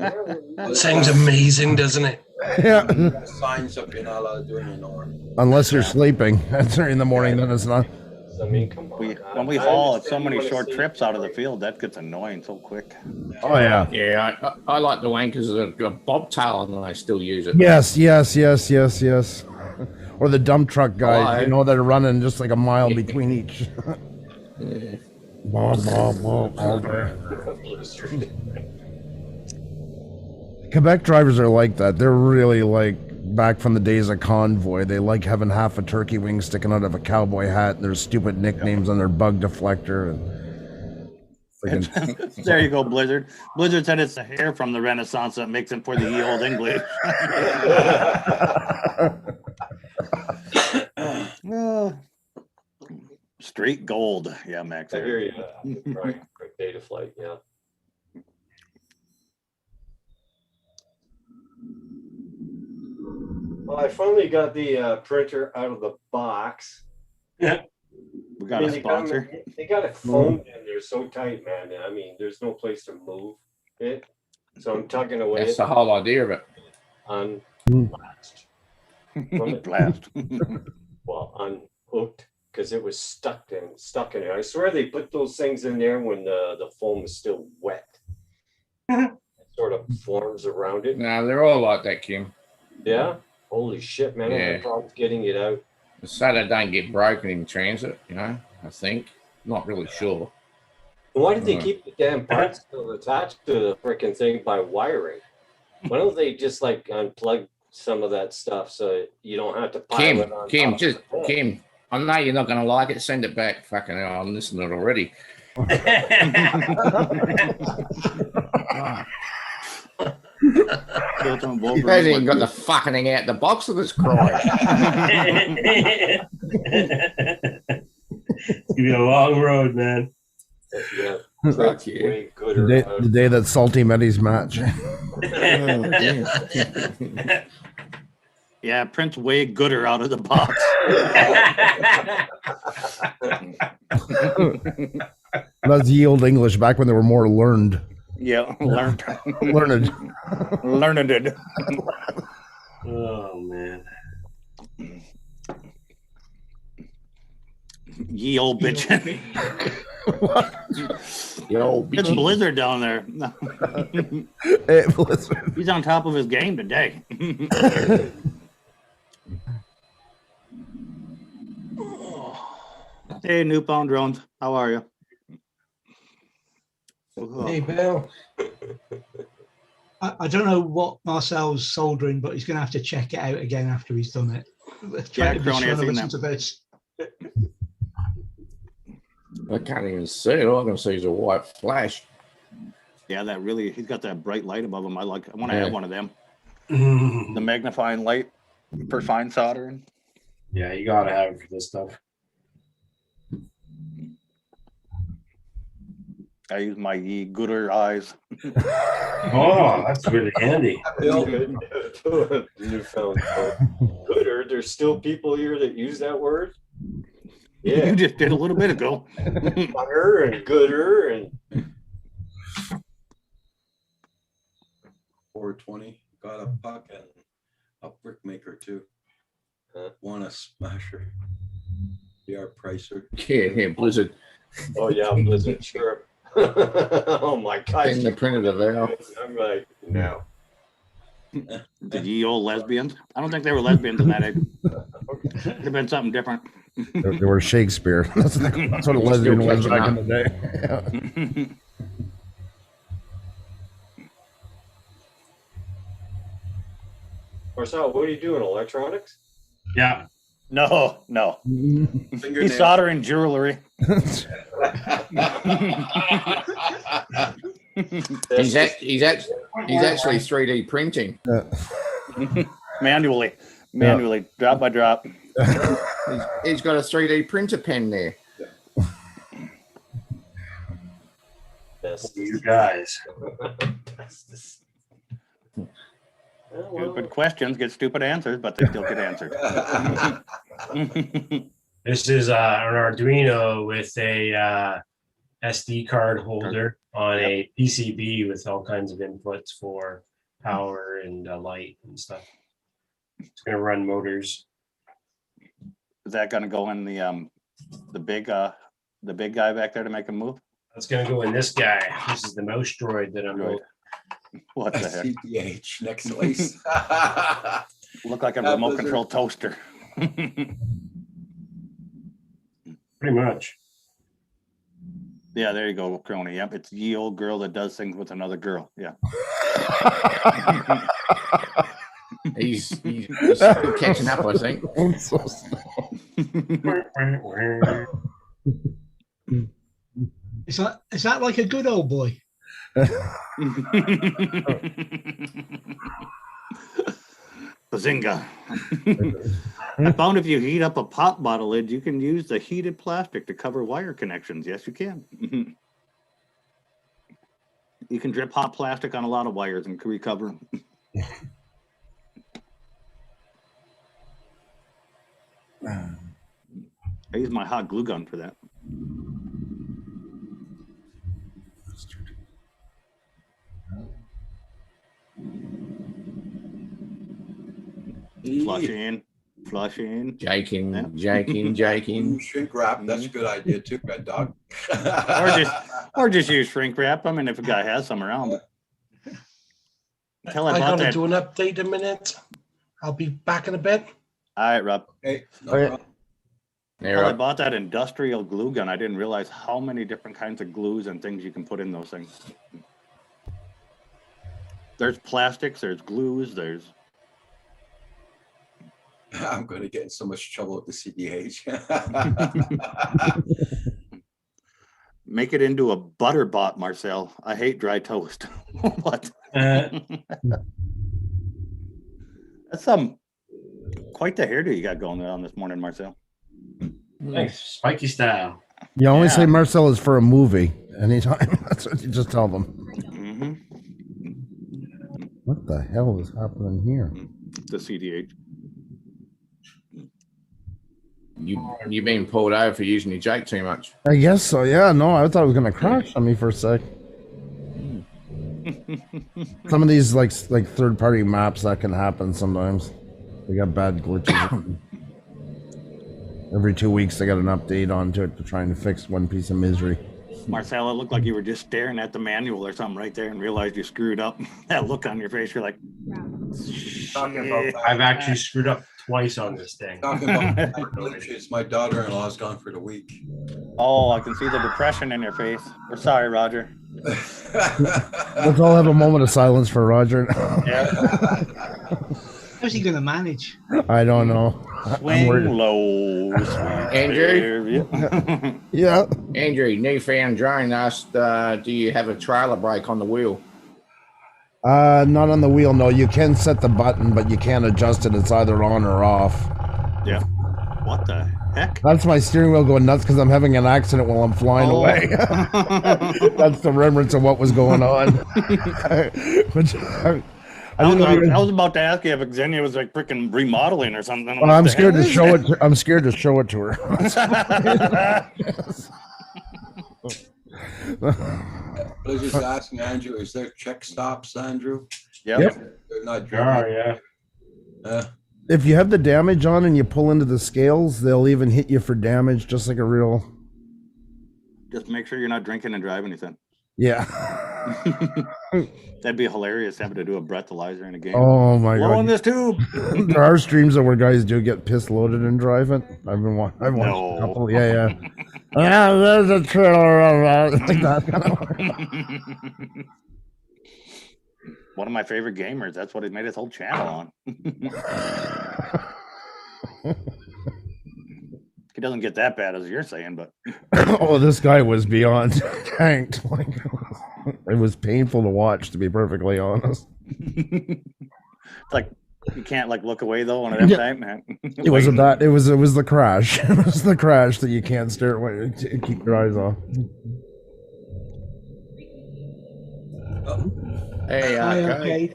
That sounds amazing, doesn't it? Yeah. Signs up, you're not allowed to do it anymore. Unless you're sleeping. That's in the morning, then it's not. I mean, come on. When we I haul understand so you many wanna short see trips the out of the brake. field, that gets annoying so quick. Oh yeah. Yeah, I like the wankers that got a bobtail and they still use it. Yes. Or the dump truck guys, Oh, you know, that are running just like a mile between each. Yeah. All day. Quebec drivers are like that. They're really like back from the days of Convoy. They like having half a turkey wing sticking out of a cowboy hat and their stupid nicknames on their bug deflector. And freaking There you go, Blizzard. Blizzard said it's the hair from the Renaissance that makes him for the ye old English. Straight gold. Yeah, Max. I hear you. Right. Quick data flight. Yeah. Well, I finally got the printer out of the box. Yeah. We got a sponsor. They got it foamed in there so tight, man. I mean, there's no place to move it. So I'm tugging away. That's the whole idea of it. On blast. Blast. Well, unhooked because it was stuck in it. I swear they put those things in there when the foam is still wet. It sort of forms around it. No, they're all like that, Kim. Yeah. Holy shit, man! I Yeah. had problems getting it out. So they don't get broken in transit, you know, I think. Not really sure. Why did they Right. keep the damn parts still attached to the freaking thing by wiring? Why don't they just like unplug some of that stuff so you don't have to pile it on top of the phone? Kim, I know you're not going to like it. Send it back. Fucking hell, I'm listening to it already. You guys ain't got the fucking thing out the box of this cry. It's gonna be a long road, man. Yeah. Fuck you. Way gooder out. the day that Salty Meddy's match. Yeah, Prince way gooder out of the box. That's ye old English back when they were more learned. Yeah, learned. Learned. Learned. Oh man. Ye old bitch. Yo, It's Blizzard down there. Hey, Blizzard. He's on top of his game today. Hey, Newfound Drones. How are you? Hey, Bill. I don't know what Marcel's soldering, but he's going to have to check it out again after he's done it. Trying to be Crony, sure I've to seen listen that. to this. I can't even see it. All I can see is a white flash. Yeah, that really, he's got that bright light above him. I want to Yeah. have one of them. The magnifying light for fine soldering. Yeah, you gotta have it for this stuff. I use my ye gooder eyes. Oh, that's really handy. Newfound gooder. There's still people here that use that word. Yeah. You just did a little bit ago. Funner and gooder and 420. Got a puck and a brick maker too. Want a smasher. BR Pricer. Yeah, Blizzard. oh yeah, Blizzard, sure. Oh my god. In the printed of Val. I'm like, no. The ye old lesbians. I don't think they were lesbians in that age. Could have been something different. They were Shakespeare. That's what a lesbian was back in the day. Marcel, what are you doing? Electronics? Yeah. No. He's soldering jewelry. He's actually 3D printing. Manually, drop by drop. He's got a 3D printer pen there. You guys. Stupid questions get stupid answers, but they still get answered. This is an Arduino with a SD card holder on a PCB with all kinds of inputs for power and light and stuff. It's going to run motors. Is that going to go in the big guy back there to make him move? That's going to go in this guy. This is the mouse droid that I'm building. What the heck? CPH next place. Look like a remote control toaster. Pretty much. Yeah, there you go, Crony. Yep, it's ye old girl that does things with another girl. Yeah. He's still catching up, I think. I'm so slow. Is that like a good old boy? Bazinga. I found if you heat up a pop bottle lid, you can use the heated plastic to cover wire connections. Yes, you can. You can drip hot plastic on a lot of wires and recover them. I use my hot glue gun for that. Flush in, flush in. Jaking. Shrink wrap, that's a good idea too, Red Dog. or just use shrink wrap. I mean, if a guy has some around. Until I I bought gotta that. do an update in a minute. I'll be back in a bit. All right, Rob. Hey, Until I bought that industrial glue gun, I didn't realize how many different kinds of glues and things you can put in those things. There's plastics, there's glues, there's. I'm going to get in so much trouble with the CDH. Make it into a butter bot, Marcel. I hate dry toast. What? That's quite the hairdo you got going on this morning, Marcel. Thanks, spiky style. You only say Marcel is for a movie anytime. That's what you just tell them. What the hell is happening here? The CDH. You've been pulled over for using your Jake too much. I guess so. Yeah. No, I thought it was gonna crash on me for a sec. Some of these like third-party maps that can happen sometimes. They got bad glitches. Every 2 weeks they got an update onto it to try and fix one piece of misery. Marcel, it looked like you were just staring at the manual or something right there and realized you screwed up. That look on your face, you're like, I've actually screwed up twice on this thing. Talking about glitches, my daughter-in-law's gone for the week. oh, I can see the depression in your face. We're sorry, Roger. Let's all have a moment of silence for Roger. How's he going to manage? I don't know. Swing low. Andrew? Yeah. Andrew, newfound drone asked, do you have a trailer brake on the wheel? Not on the wheel. No, you can set the button, but you can't adjust it. It's either on or off. Yeah. What the heck? That's my steering wheel going nuts because I'm having an accident while I'm flying away. That's the remembrance of what was going on. I was about to ask you if Xenia was like freaking remodeling or something. Well, I'm scared to show it. I'm scared to show it to her. I was just asking Andrew, is there check stops, Andrew? Yep. They're not yeah. If you have the damage on and you pull into the scales, they'll even hit you for damage, just like a real. Just make sure you're not drinking and driving anything. Yeah. That'd be hilarious having to do a breathalyzer in a game. Oh my Blow god. in this tube. There are streams where guys do get piss loaded and drive it. I've watched a couple. Yeah. There's a trailer like that. One of my favorite gamers. That's what he made his whole channel on. He doesn't get that bad as you're saying, but Oh, this guy was beyond tanked. Like, it was painful to watch, to be perfectly honest. it's like you can't like look away though on that time, man. It wasn't that. It was the crash. It was the crash that you can't stare away. Keep your eyes off. Hey, okay.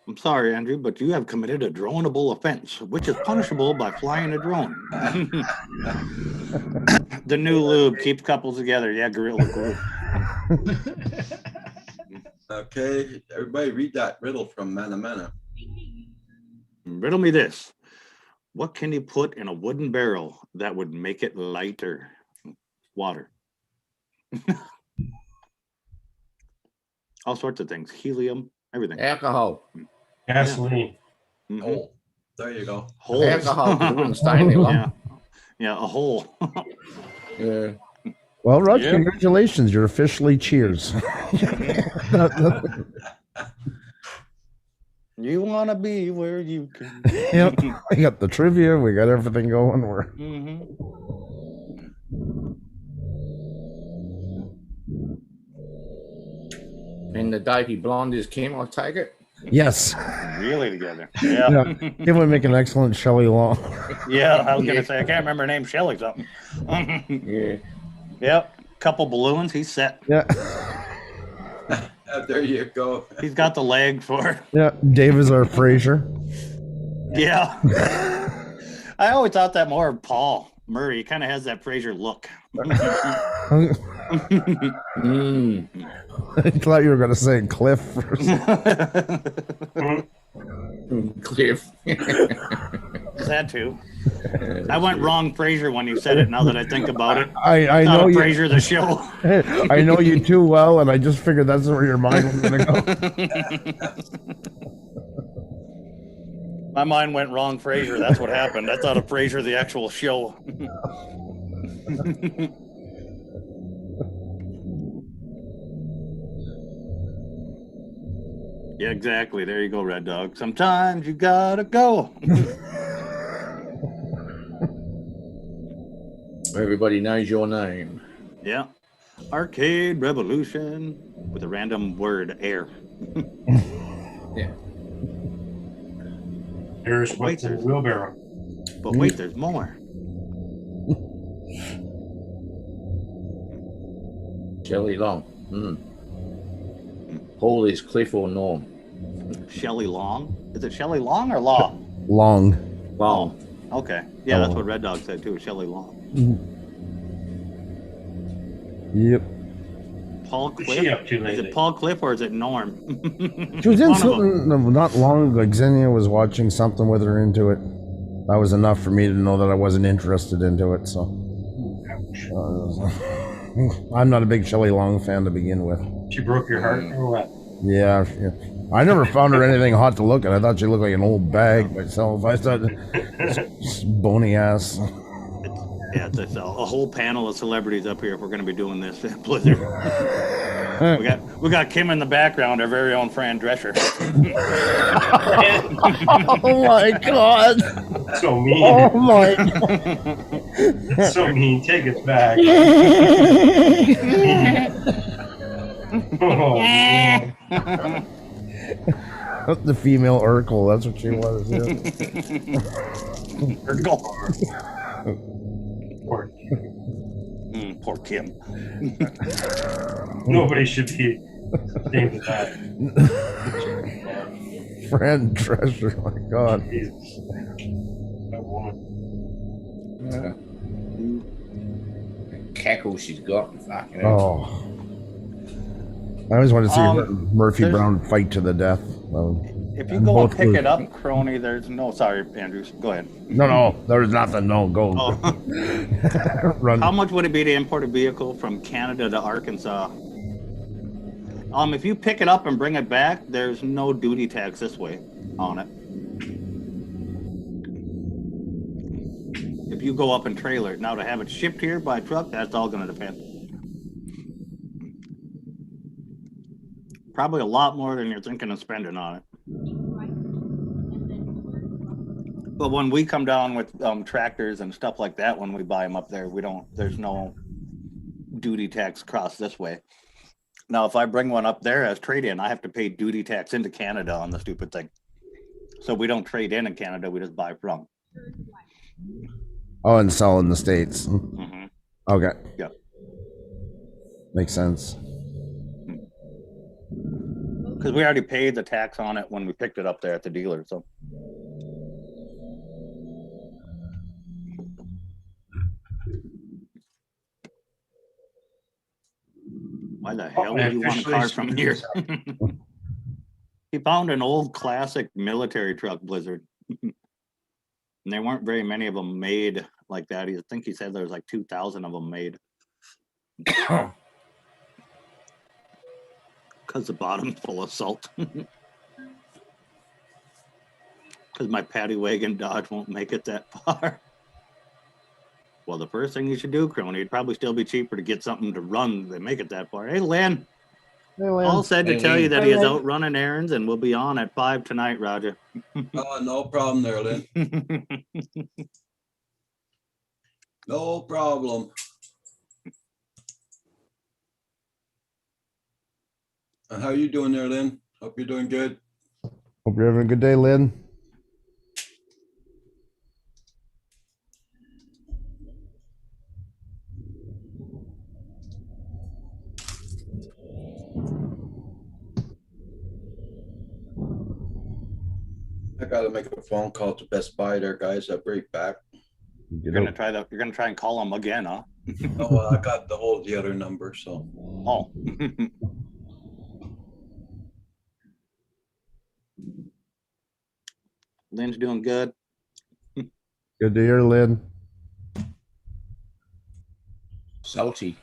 I'm sorry, Andrew, but you have committed a droneable offense, which is punishable by flying a drone. The new lube keeps couples together. Yeah, Gorilla Glue. Okay, everybody read that riddle from Mana. Riddle me this. What can you put in a wooden barrel that would make it lighter? Water. All sorts of things. Helium, everything. Alcohol. Gasoline. Yeah. Mm-hmm. Hole. There you go. Holes. Alcohol. It wouldn't stay in there long. Yeah, a hole. Yeah. Well, Raj, Yeah. congratulations. You're officially cheers. You want to be where you can. Yep. We got the trivia. We got everything going. We're Mhm. And the Davy Blonde is Kim, I take it. yes. Really together. Yeah. Yeah. It would make an excellent Shelley Long. Yeah, I was gonna say I can't remember her name. Shelly something. Yeah. Yep. Couple balloons. He's set. Yeah. There you go. He's got the leg for. Yeah. Dave is our Fraser. Yeah. I always thought that more of Paul Murray. He kind of has that Fraser look. I thought you were going to say Cliff first. Cliff. That too. I went wrong Fraser when you said it. Now that I think about it, I Thought know of you. Fraser the show. I know you too well, and I just figured that's where your mind was going to go. My mind went wrong Fraser. That's what happened. I thought of Fraser the actual show. Yeah, exactly. There you go, Red Dog. Sometimes you gotta go. Everybody knows your name. Yeah. Arcade Revolution with a random word, air. Yeah. Here's what's in the wheelbarrow. But wait, there's more. Shelley Long. Paul is Cliff or Norm? Shelley Long? Is it Shelley Long or Law? Long. Long. Okay. Yeah, that's Oh. what Red Dog said too, Shelley Long. Yep. Paul What's Cliff? she up to Is lately? it Paul Cliff or is it Norm? She was in One of them. something not long ago. Xenia was watching something with her into it. That was enough for me to know that I wasn't interested into it. So I'm not a big Shelley Long fan to begin with. She broke your heart or what? Yeah, I never found her anything hot to look at. I thought she looked like an old bag myself. I thought bony ass. Yeah, it's a whole panel of celebrities up here if we're going to be doing this Blizzard. we got Kim in the background, our very own Fran Drescher. Oh my god! So mean. Oh my! That's so mean. Take it back. Oh, man. That's the female Urkel. That's what she was. Yeah. Urkel. Poor, Poor Kim. nobody should be named that. Fran Drescher. Oh my god. Jesus. That woman. Cackle she's got. Fucking hell. Oh. I always wanted to see Murphy there's- Brown fight to the death. If you go and Both pick were- it up, Crony, there's no. Sorry, Andrews. Go ahead. No, there's nothing. No, go. Oh. Run. How much would it be to import a vehicle from Canada to Arkansas? If you pick it up and bring it back, there's no duty tax this way on it. If you go up and trailer it. Now to have it shipped here by truck, that's all gonna depend. Probably a lot more than you're thinking of spending on it. But when we come down with tractors and stuff like that, when we buy them up there, there's no duty tax across this way. Now, if I bring one up there as trade-in, I have to pay duty tax into Canada on the stupid thing. So we don't trade in Canada, we just buy from. Oh, and sell in the States. Mm-hmm. Okay. Yep. Makes sense. Because we already paid the tax on it when we picked it up there at the dealer, so. Why the hell would you want a car from here? He found an old classic military truck, Blizzard. And there weren't very many of them made like that. I think he said there was like 2,000 of them made. Because the bottom's full of salt. Because my paddy wagon Dodge won't make it that far. Well, the first thing you should do, Crony, it'd probably still be cheaper to get something to run than make it that far. Hey, Lynn. Paul said to tell you that he is out running errands and will be on at 5 tonight, Roger. Oh, no problem there, Lynn. No problem. And how you doing there, Lynn? Hope you're doing good. Hope you're having a good day, Lynn. I gotta make a phone call to Best Buy there, guys. I'll be right back. You're gonna try and call him again, huh? Oh, I got the other number, so. Oh. Lynn's doing good. Good to hear, Lynn. Salty.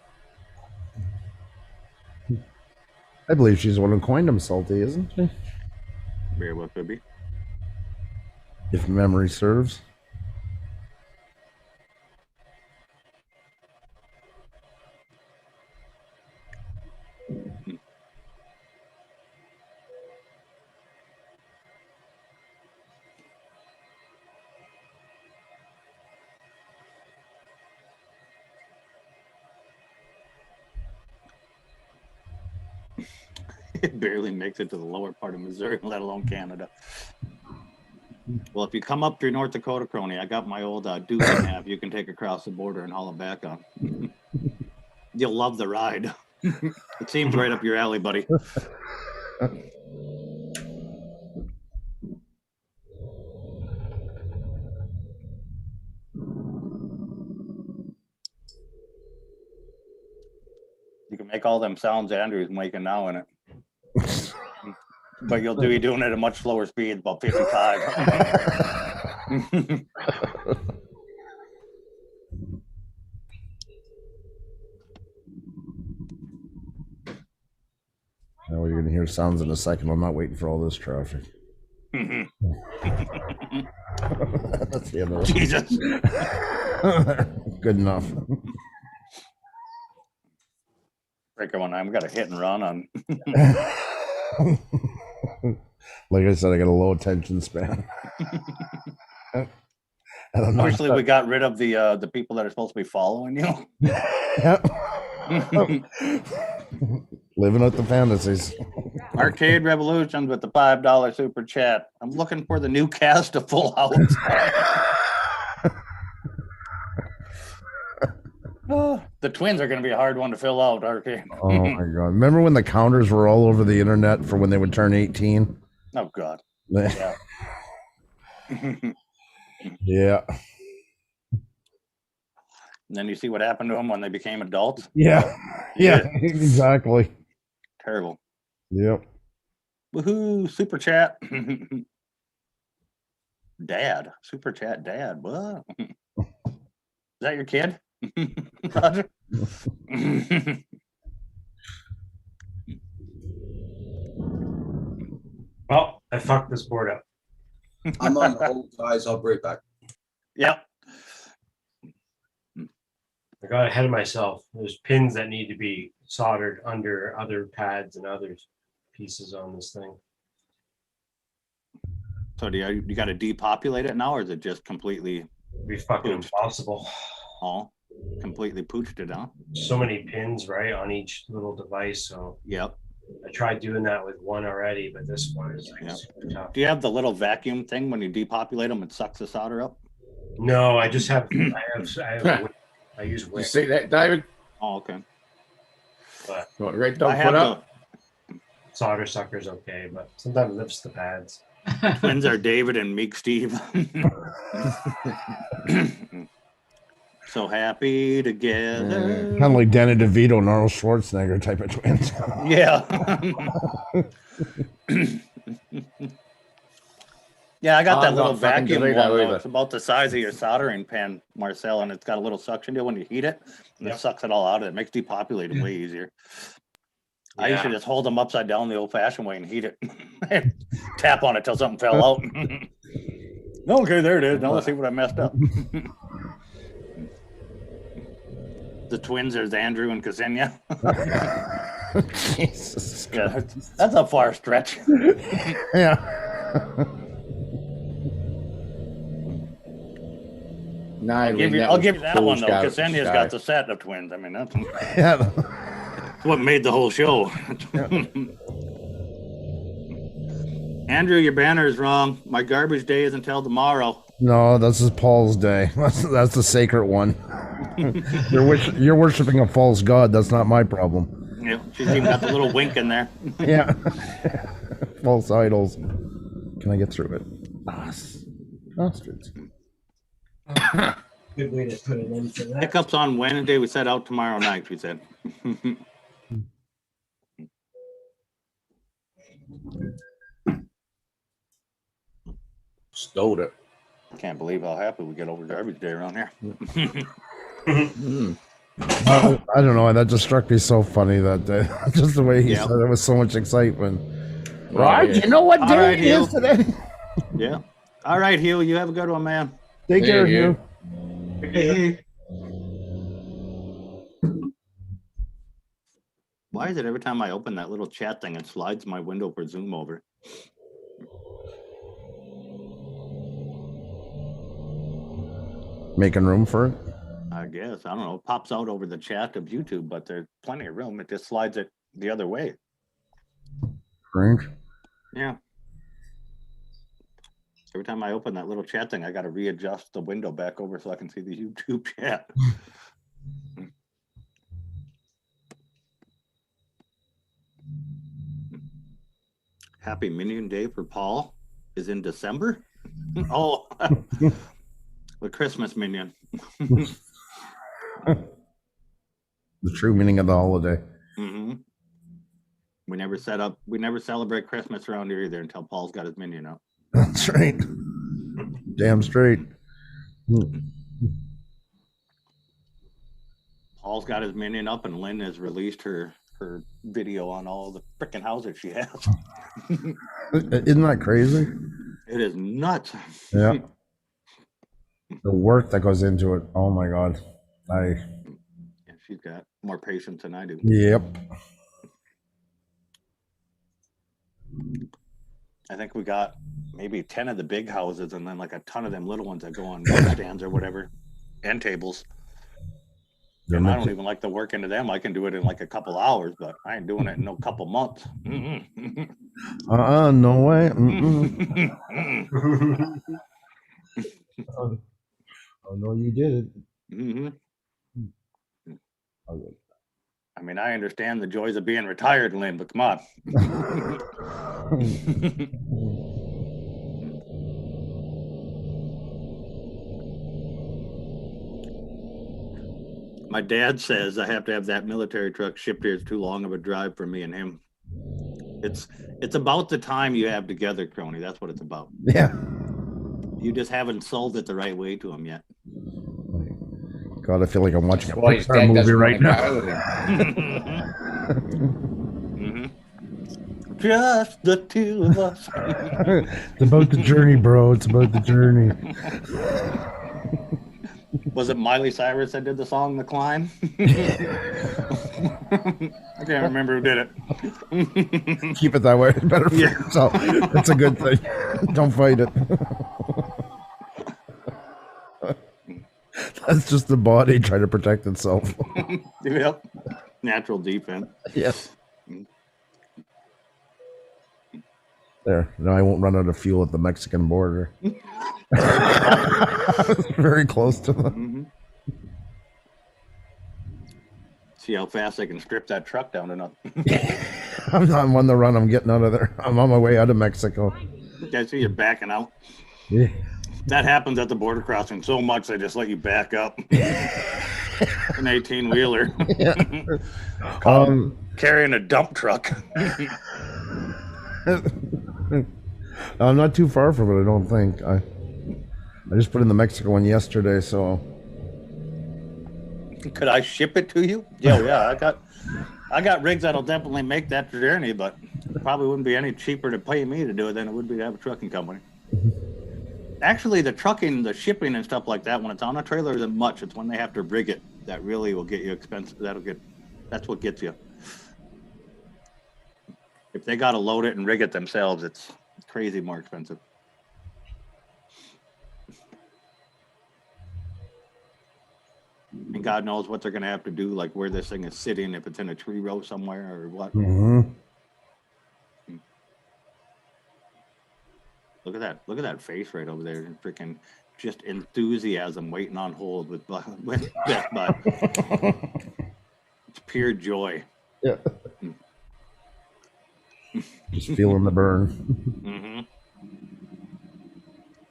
I believe she's the one who coined him salty, isn't she? Very well could be. If memory serves. It barely makes it to the lower part of Missouri, let alone Canada. Well, if you come up through North Dakota, Crony, I got my old Duke nav you can take across the border and haul it back on. You'll love the ride. It seems right up your alley, buddy. You can make all them sounds Andrew's making now in it. But you'll be doing it at a much slower speed, about 55. Now you're gonna hear sounds in a second. I'm not waiting for all this traffic. That's the end of it. Jesus. Good enough. Breaker one time, we got a hit and run on. Like I said, I got a low attention span. Actually, we got rid of the people that are supposed to be following you. Living out the fantasies. Arcade Revolutions with the $5 super chat. I'm looking for the new cast of Full House. The twins are going to be a hard one to fill out, Arcade. Oh my god! Remember when the counters were all over the internet for when they would turn 18? Oh god. Yeah. Yeah. And then you see what happened to them when they became adults. Yeah. Yeah. Exactly. Terrible. Yep. Woohoo! Super chat. Dad. Super chat. Dad. What? Is that your kid? Roger. Well, I fucked this board up. I'm on hold, guys. I'll be right back. Yep. I got ahead of myself. There's pins that need to be soldered under other pads and other pieces on this thing. So do you got to depopulate it now, or is it just completely? It'd be fucking impossible. Oh, completely pooched it, huh? So many pins, right, on each little device. So yep. I tried doing that with one already, but this one is like super tough. Do you have the little vacuum thing when you depopulate them? It sucks the solder up. No, I just have. I use wick. You see that, David? Oh, okay. But what Red Dog put up? Solder sucker's okay, but sometimes it lifts the pads. Twins are David and Meek Steve. So happy together. Kind of like Danny DeVito and Arnold Schwarzenegger type of twins. Yeah. Yeah, I got that little vacuum one. It's about the size of your soldering pan, Marcel, and it's got a little suction deal when you heat it, and it sucks it all out of it. It makes depopulating way easier. I used to just hold them upside down the old-fashioned way and heat it. And tap on it till something fell out. Okay, there it is. Now let's see what I messed up. The twins, there's Andrew and Ksenia. Jesus. Yeah, that's a far stretch. Yeah. No, I'll give you that one though. Ksenia's got the set of twins. I mean, that's what made the whole show. Andrew, your banner is wrong. My garbage day is until tomorrow. No, this is Paul's day. That's the sacred one. You're worshiping a false god. That's not my problem. Yeah, she's even got the little wink in there. Yeah. False idols. Can I get through it? Bastards. Good way to put it in for that. Pickups on Wednesday. We set out tomorrow night, we said. Stole it. Can't believe how happy we get over garbage day around here. I don't know. That just struck me so funny that day. Just the way he said it was so much excitement. Right? You know what day it is today? Yeah. All right, Hugh. You have a good one, man. Take care, Hugh. Hey. Why is it every time I open that little chat thing, it slides my window for Zoom over? Making room for it? I guess. I don't know. It pops out over the chat of YouTube, but there's plenty of room. It just slides it the other way. Strange. Yeah. Every time I open that little chat thing, I got to readjust the window back over so I can see the YouTube chat. Happy Minion Day for Paul is in December. Oh, the Christmas Minion. The true meaning of the holiday. Mm-hmm. We never celebrate Christmas around here either until Paul's got his Minion out. That's right. Damn straight. Paul's got his Minion up, and Lynn has released her video on all the freaking houses she has. Isn't that crazy? It is nuts. Yeah. The work that goes into it. Oh my God. Yeah, she's got more patience than I do. Yep. I think we got maybe 10 of the big houses and then like a ton of them little ones that go on stands or whatever, end tables. And I don't even like the work into them. I can do it in like a couple hours, but I ain't doing it in no couple months. No way. Oh no, you did it. Mm-hmm. I mean, I understand the joys of being retired, Lynn, but come on. My dad says I have to have that military truck shipped here. It's too long of a drive for me and him. It's about the time you have together, Crony. That's what it's about. Yeah. You just haven't sold it the right way to him yet. God, I feel like I'm watching a Why his Pixar dad movie doesn't right wanna now. go with him. Mm-hmm. Just the two of us. It's about the journey, bro. It's about the journey. Was it Miley Cyrus that did the song "The Climb"? I can't remember who did it. Keep it that way. It's better for yourself. It's a good thing. Don't fight it. That's just the body trying to protect itself. Yep. Natural defense. Yes. There. Now I won't run out of fuel at the Mexican border. Very close to them. See how fast I can strip that truck down enough. I'm on the run. I'm getting out of there. I'm on my way out of Mexico. I see you backing out. Yeah. That happens at the border crossing so much they just let you back up. An 18-wheeler. Yeah. Carrying a dump truck. I'm not too far from it, I don't think. I just put in the Mexico one yesterday, so. Could I ship it to you? Yeah, I got rigs that'll definitely make that journey, but it probably wouldn't be any cheaper to pay me to do it than it would be to have a trucking company. Actually, the trucking, the shipping and stuff like that, when it's on a trailer, isn't much. It's when they have to rig it that really will get you expensive. That's what gets you. If they got to load it and rig it themselves, it's crazy more expensive. And God knows what they're going to have to do, like where this thing is sitting, if it's in a tree row somewhere or what. Mhm. Look at that. Look at that face right over there. Freaking just enthusiasm waiting on hold with Best Buy. It's pure joy. Yeah. Just feeling the burn. Mm-hmm.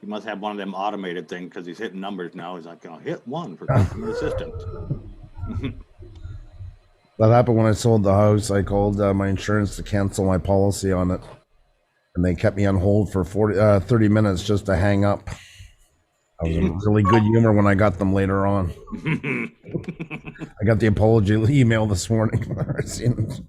He must have one of them automated things because he's hitting numbers now. He's like, I'll hit 1 for customer assistance. That happened when I sold the house. I called my insurance to cancel my policy on it, and they kept me on hold for 30 minutes just to hang up. I was in really good humor when I got them later on. I got the apology email this morning. I seen it.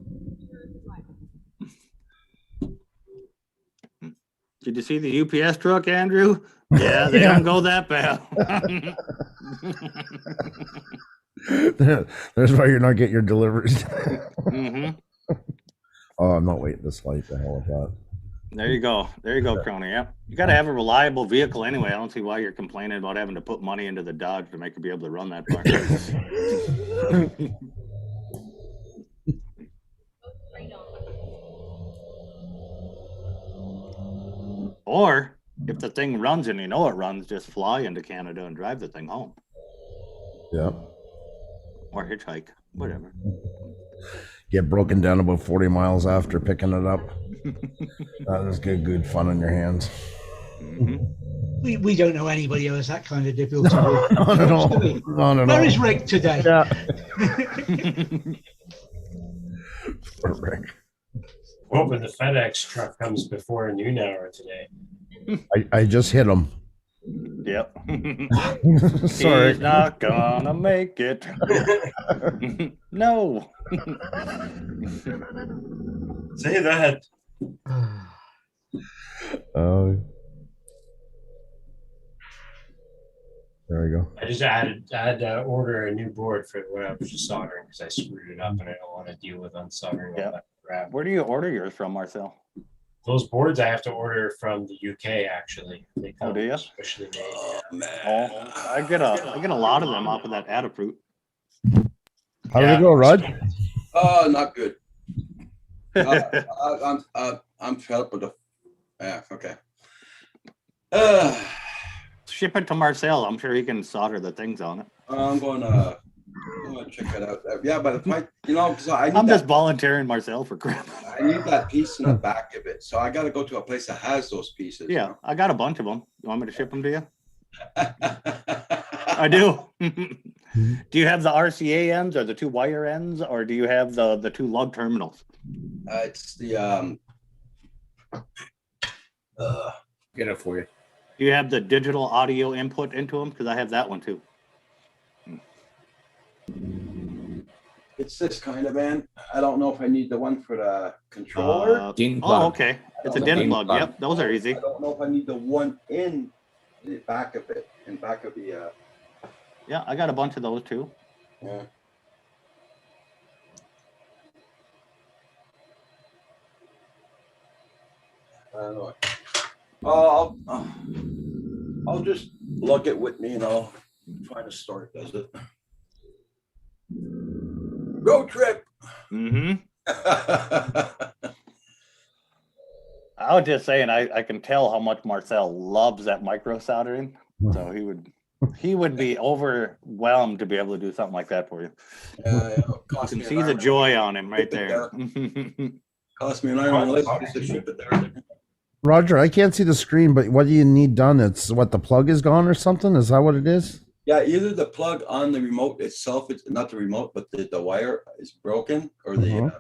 Did you see the UPS truck, Andrew? Yeah, they don't go that fast. There's why you're not getting your deliveries. Mm-hmm. Oh, I'm not waiting this light. The hell with that. There you go. There you go, Crony. Yeah. You got to have a reliable vehicle anyway. I don't see why you're complaining about having to put money into the Dodge to make it be able to run that far. Or if the thing runs and you know it runs, just fly into Canada and drive the thing home. Yeah. Or hitchhike, whatever. Get broken down about 40 miles after picking it up. That's good fun on your hands. Mm-hmm. We don't know anybody who has that kind of difficulty. Not at all. Not at Where all. is Rick today? Yeah. Rick. Hoping the FedEx truck comes before noon hour today. I just hit him. Yep. Sorry. He's not gonna make it. No. Say that. Oh. There we go. I had to order a new board for what I was just soldering because I screwed it up and I don't want to deal with unsoldering all that crap. Where do you order yours from, Marcel? Those boards I have to order from the UK actually. They come do you? specially made. Oh, I get a lot of them off of that Adafruit. How did it go, Rod? Not good. I'm fed up with the. Yeah, okay. Ship it to Marcel. I'm sure he can solder the things on it. I'm gonna check it out. Yeah, but if I, because I'm just volunteering Marcel for crap. I need that piece in the back of it, so I got to go to a place that has those pieces. Yeah, I got a bunch of them. You want me to ship them to you? I do. Do you have the RCA ends or the 2 wire ends, or do you have the 2 lug terminals? It's the Get it for you. Do you have the digital audio input into them? Because I have that one too. It's this kind of man. I don't know if I need the one for the controller. Okay. It's a DIN plug. Yep, those are easy. I don't know if I need the one in the back of it, in back of the. Yeah, I got a bunch of those too. Yeah. I don't know. I'll just lug it with me and I'll try to start. Does it? Road trip. Mm-hmm. I was just saying, I can tell how much Marcel loves that micro soldering. So he would be overwhelmed to be able to do something like that for you. You can see the joy on him right there. Cost me an iron license to ship it there. Roger, I can't see the screen, but what do you need done? It's what, the plug is gone or something? Is that what it is? Yeah, either the plug on the remote itself, it's not the remote, but the wire is broken, or the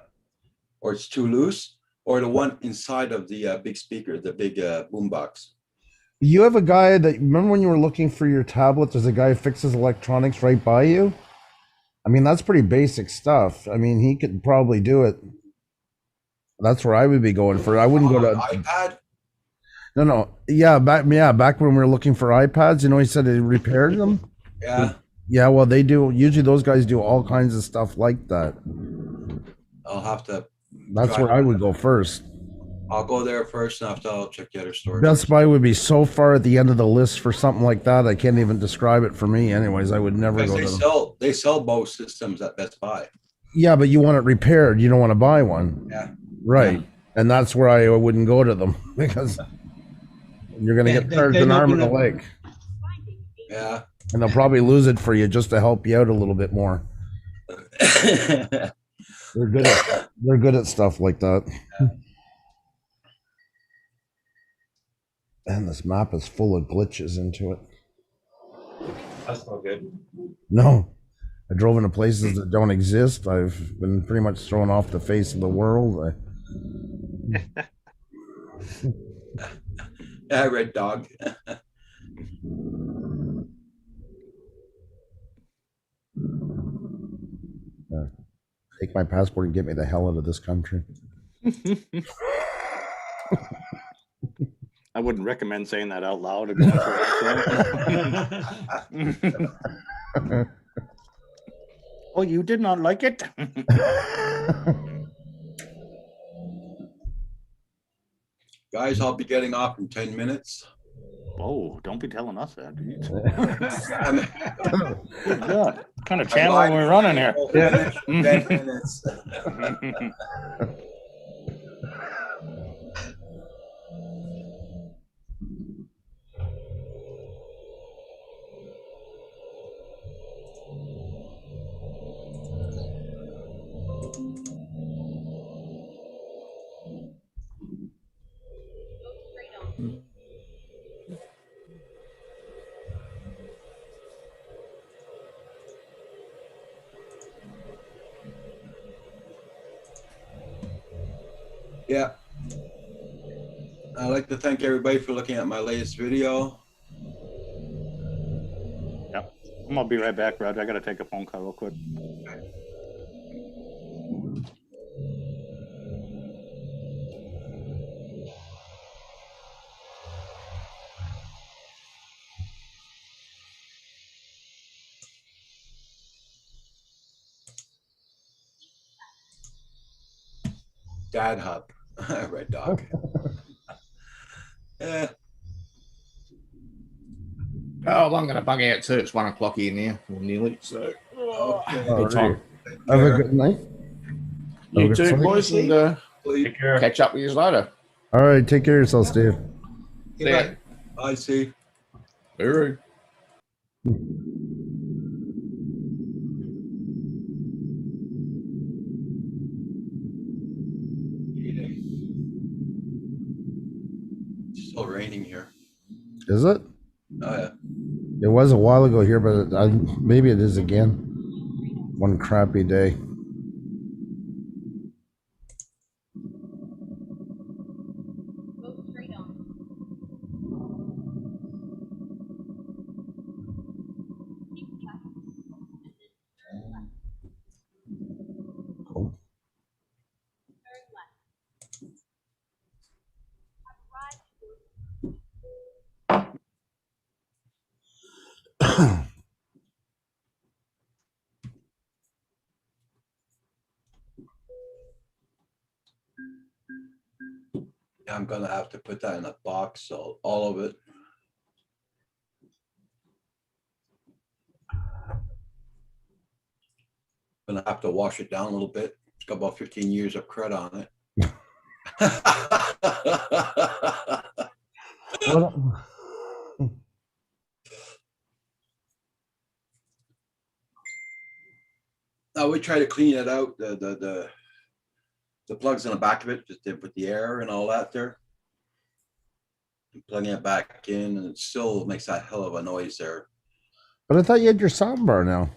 or it's too loose, or the one inside of the big speaker, the big boom box. You have a guy that, remember when you were looking for your tablet, there's a guy who fixes electronics right by you? I mean, that's pretty basic stuff. I mean, he could probably do it. That's where I would be going for. I wouldn't go to iPad. No. Yeah, back when we were looking for iPads, he said he repaired them. Yeah. Yeah, well, they do. Usually, those guys do all kinds of stuff like that. I'll have to. That's try where I would go first. I'll go there first, and after I'll check the other stores. Best Buy would be so far at the end of the list for something like that. I can't even describe it for me. Anyways, I would never Because go they to them. they sell both systems at Best Buy. Yeah, but you want it repaired. You don't want to buy one. Yeah. Right. And that's where I wouldn't go to them because you're going to get charged an arm and a leg. Yeah. And they'll probably lose it for you just to help you out a little bit more. They're good at stuff like that. Yeah. And this map is full of glitches into it. That's not good. No. I drove into places that don't exist. I've been pretty much thrown off the face of the world. Yeah, Red Dog. Take my passport and get me the hell out of this country. I wouldn't recommend saying that out loud. Oh, you did not like it? Guys, I'll be getting off in 10 minutes. Oh, don't be telling us that, dude. I'm- Good God. What kind of channel are we running here? 10 minutes. Yeah. I'd like to thank everybody for looking at my latest video. Yep. I'm gonna be right back, Roger. I gotta take a phone call real quick. Dad Hub. Red Dog. Yeah. Oh, I'm going to bug out too. It's 1 o'clock here now, or nearly. So, good time. Have a good night. You Have a too, good boys, night. and Take care. catch up with you later. All right. Take care of yourself, Steve. See ya. Bye, Steve. Hooroo. It's still raining here. Is it? Oh, yeah. It was a while ago here, but maybe it is again. One crappy day. Cool. Yeah, I'm gonna have to put that in a box, so all of it. Gonna have to wash it down a little bit. It's got about 15 years of crud on it. Now we try to clean it out, the plugs in the back of it, just to put the air and all that there. Plugging it back in, and it still makes that hell of a noise there. But I thought you had your sound bar now.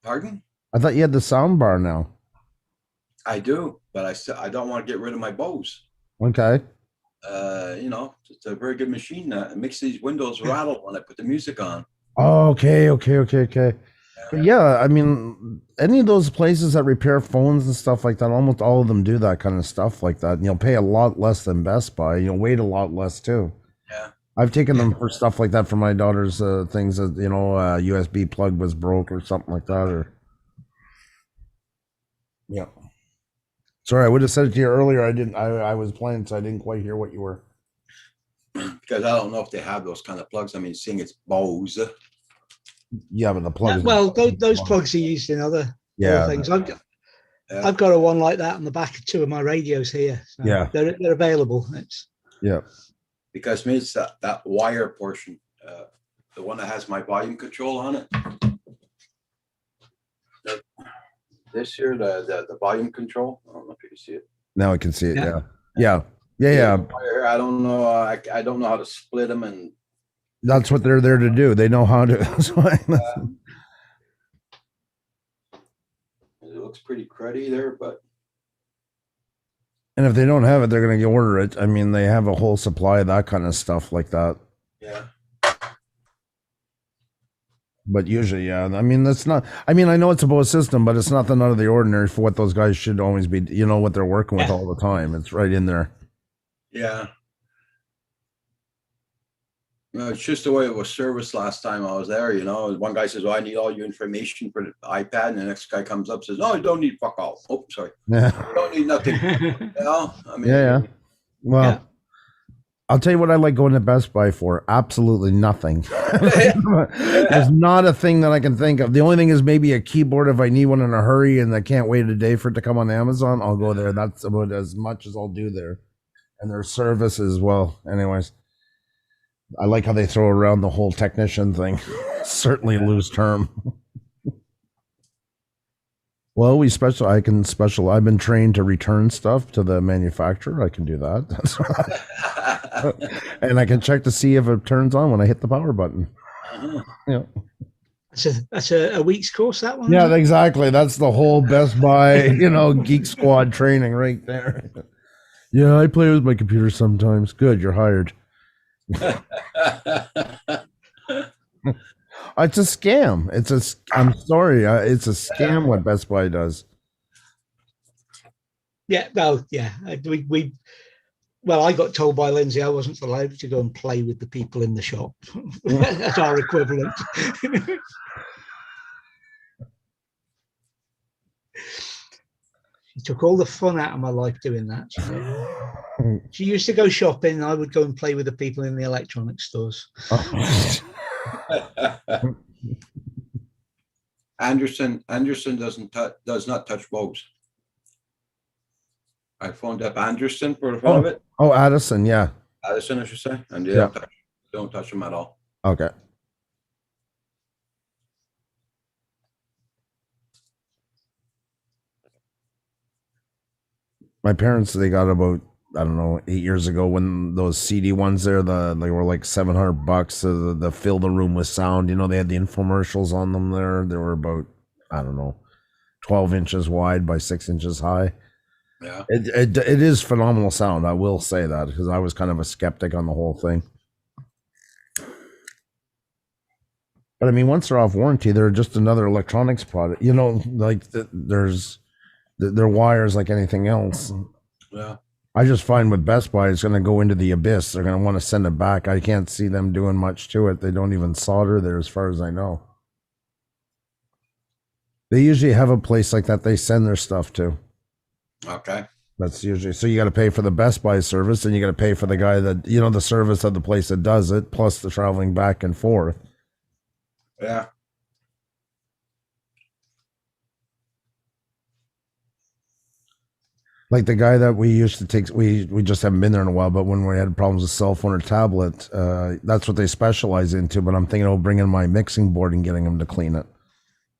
Pardon? I thought you had the sound bar now. I do, but I don't want to get rid of my Bose. Okay. You know, it's a very good machine. It makes these windows rattle when I put the music on. Oh, okay. But yeah, I mean, any of those places that repair phones and stuff like that, almost all of them do that kind of stuff like that. And you'll pay a lot less than Best Buy. You'll wait a lot less too. Yeah. I've taken them for stuff like that for my daughter's things that, you know, USB plug was broke or something like that, or yeah. Sorry, I would have said it to you earlier. I didn't. I was playing, so I didn't quite hear what you were. Because I don't know if they have those kind of plugs. I mean, seeing it's Bose. Yeah, but the plug. Well, those plugs are used in other things. I've got a one like that on the back of 2 of my radios here. So Yeah. they're available. It's Because me, it's that wire portion, the one that has my volume control on it. This here, the volume control. I don't know if you can see it. Now I can see it. Yeah. Yeah. Wire, I don't know. I don't know how to split them, and That's what they're there to do. They know how to. That's why. it looks pretty cruddy there, but And if they don't have it, they're going to order it. I mean, they have a whole supply of that kind of stuff like that. yeah. But usually, yeah. I mean, that's not. I mean, I know it's a Bose system, but it's nothing out of the ordinary for what those guys should always be. You know what they're working with all the time. It's right in there. Yeah. No, it's just the way it was serviced last time I was there. You know, one guy says, "Oh, I need all your information for the iPad," and the next guy comes up and says, "No, you don't need fuck all." Oh, sorry. Yeah. You don't need nothing. You know, I mean, Yeah. Well, I'll tell you what I like going to Best Buy for. Absolutely nothing. There's not a thing that I can think of. The only thing is maybe a keyboard if I need one in a hurry and I can't wait a day for it to come on Amazon. I'll go there. That's about as much as I'll do there. And their service as well. Anyways, I like how they throw around the whole technician thing. Certainly loose term. Well, I've been trained to return stuff to the manufacturer. I can do that. That's and I can check to see if it turns on when I hit the power button. Yeah. That's a week's course, that one. Yeah, exactly. That's the whole Best Buy, Geek Squad training right there. Yeah, I play with my computer sometimes. Good, you're hired. It's a scam. I'm sorry. It's a scam what Best Buy does. Yeah. Well, yeah. Well, I got told by Lindsay I wasn't allowed to go and play with the people in the shop. That's our equivalent. She took all the fun out of my life doing that. She used to go shopping, and I would go and play with the people in the electronics stores. Anderson does not touch Bose. I phoned up Anderson for the fun of it. Oh, Addison, yeah. Addison, I should say, and they Yeah. don't touch them at all. Okay. My parents, they got about, I don't know, 8 years ago when those CD ones there, they were like $700 to fill the room with sound. They had the infomercials on them there. They were about, I don't know, 12 inches wide by 6 inches high. Yeah. It is phenomenal sound. I will say that because I was kind of a skeptic on the whole thing. But I mean, once they're off warranty, they're just another electronics product. They're wires like anything else. Yeah. I just find with Best Buy, it's going to go into the abyss. They're going to want to send it back. I can't see them doing much to it. They don't even solder there, as far as I know. They usually have a place like that they send their stuff to. Okay. That's usually, so you got to pay for the Best Buy service, and you got to pay for the guy that, the service of the place that does it, plus the traveling back and forth. Yeah. Like the guy that we used to take, we just haven't been there in a while, but when we had problems with cell phone or tablet, that's what they specialize into. But I'm thinking of bringing my mixing board and getting them to clean it.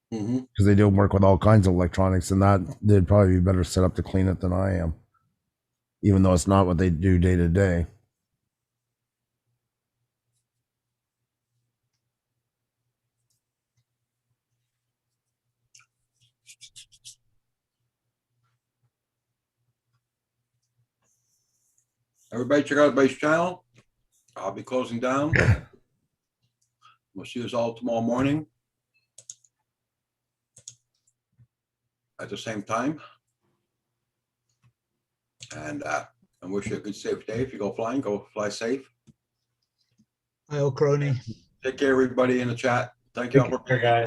Because they do work with all kinds of electronics, and that they'd probably be better set up to clean it than I am, even though it's not what they do day to day. Everybody check out Base Channel. I'll be closing down. We'll see us all tomorrow morning at the same time. And I wish you a good, safe day. If you go flying, go fly safe. Hi, Crony. Take care, everybody in the chat. Thank you. Take care, guys.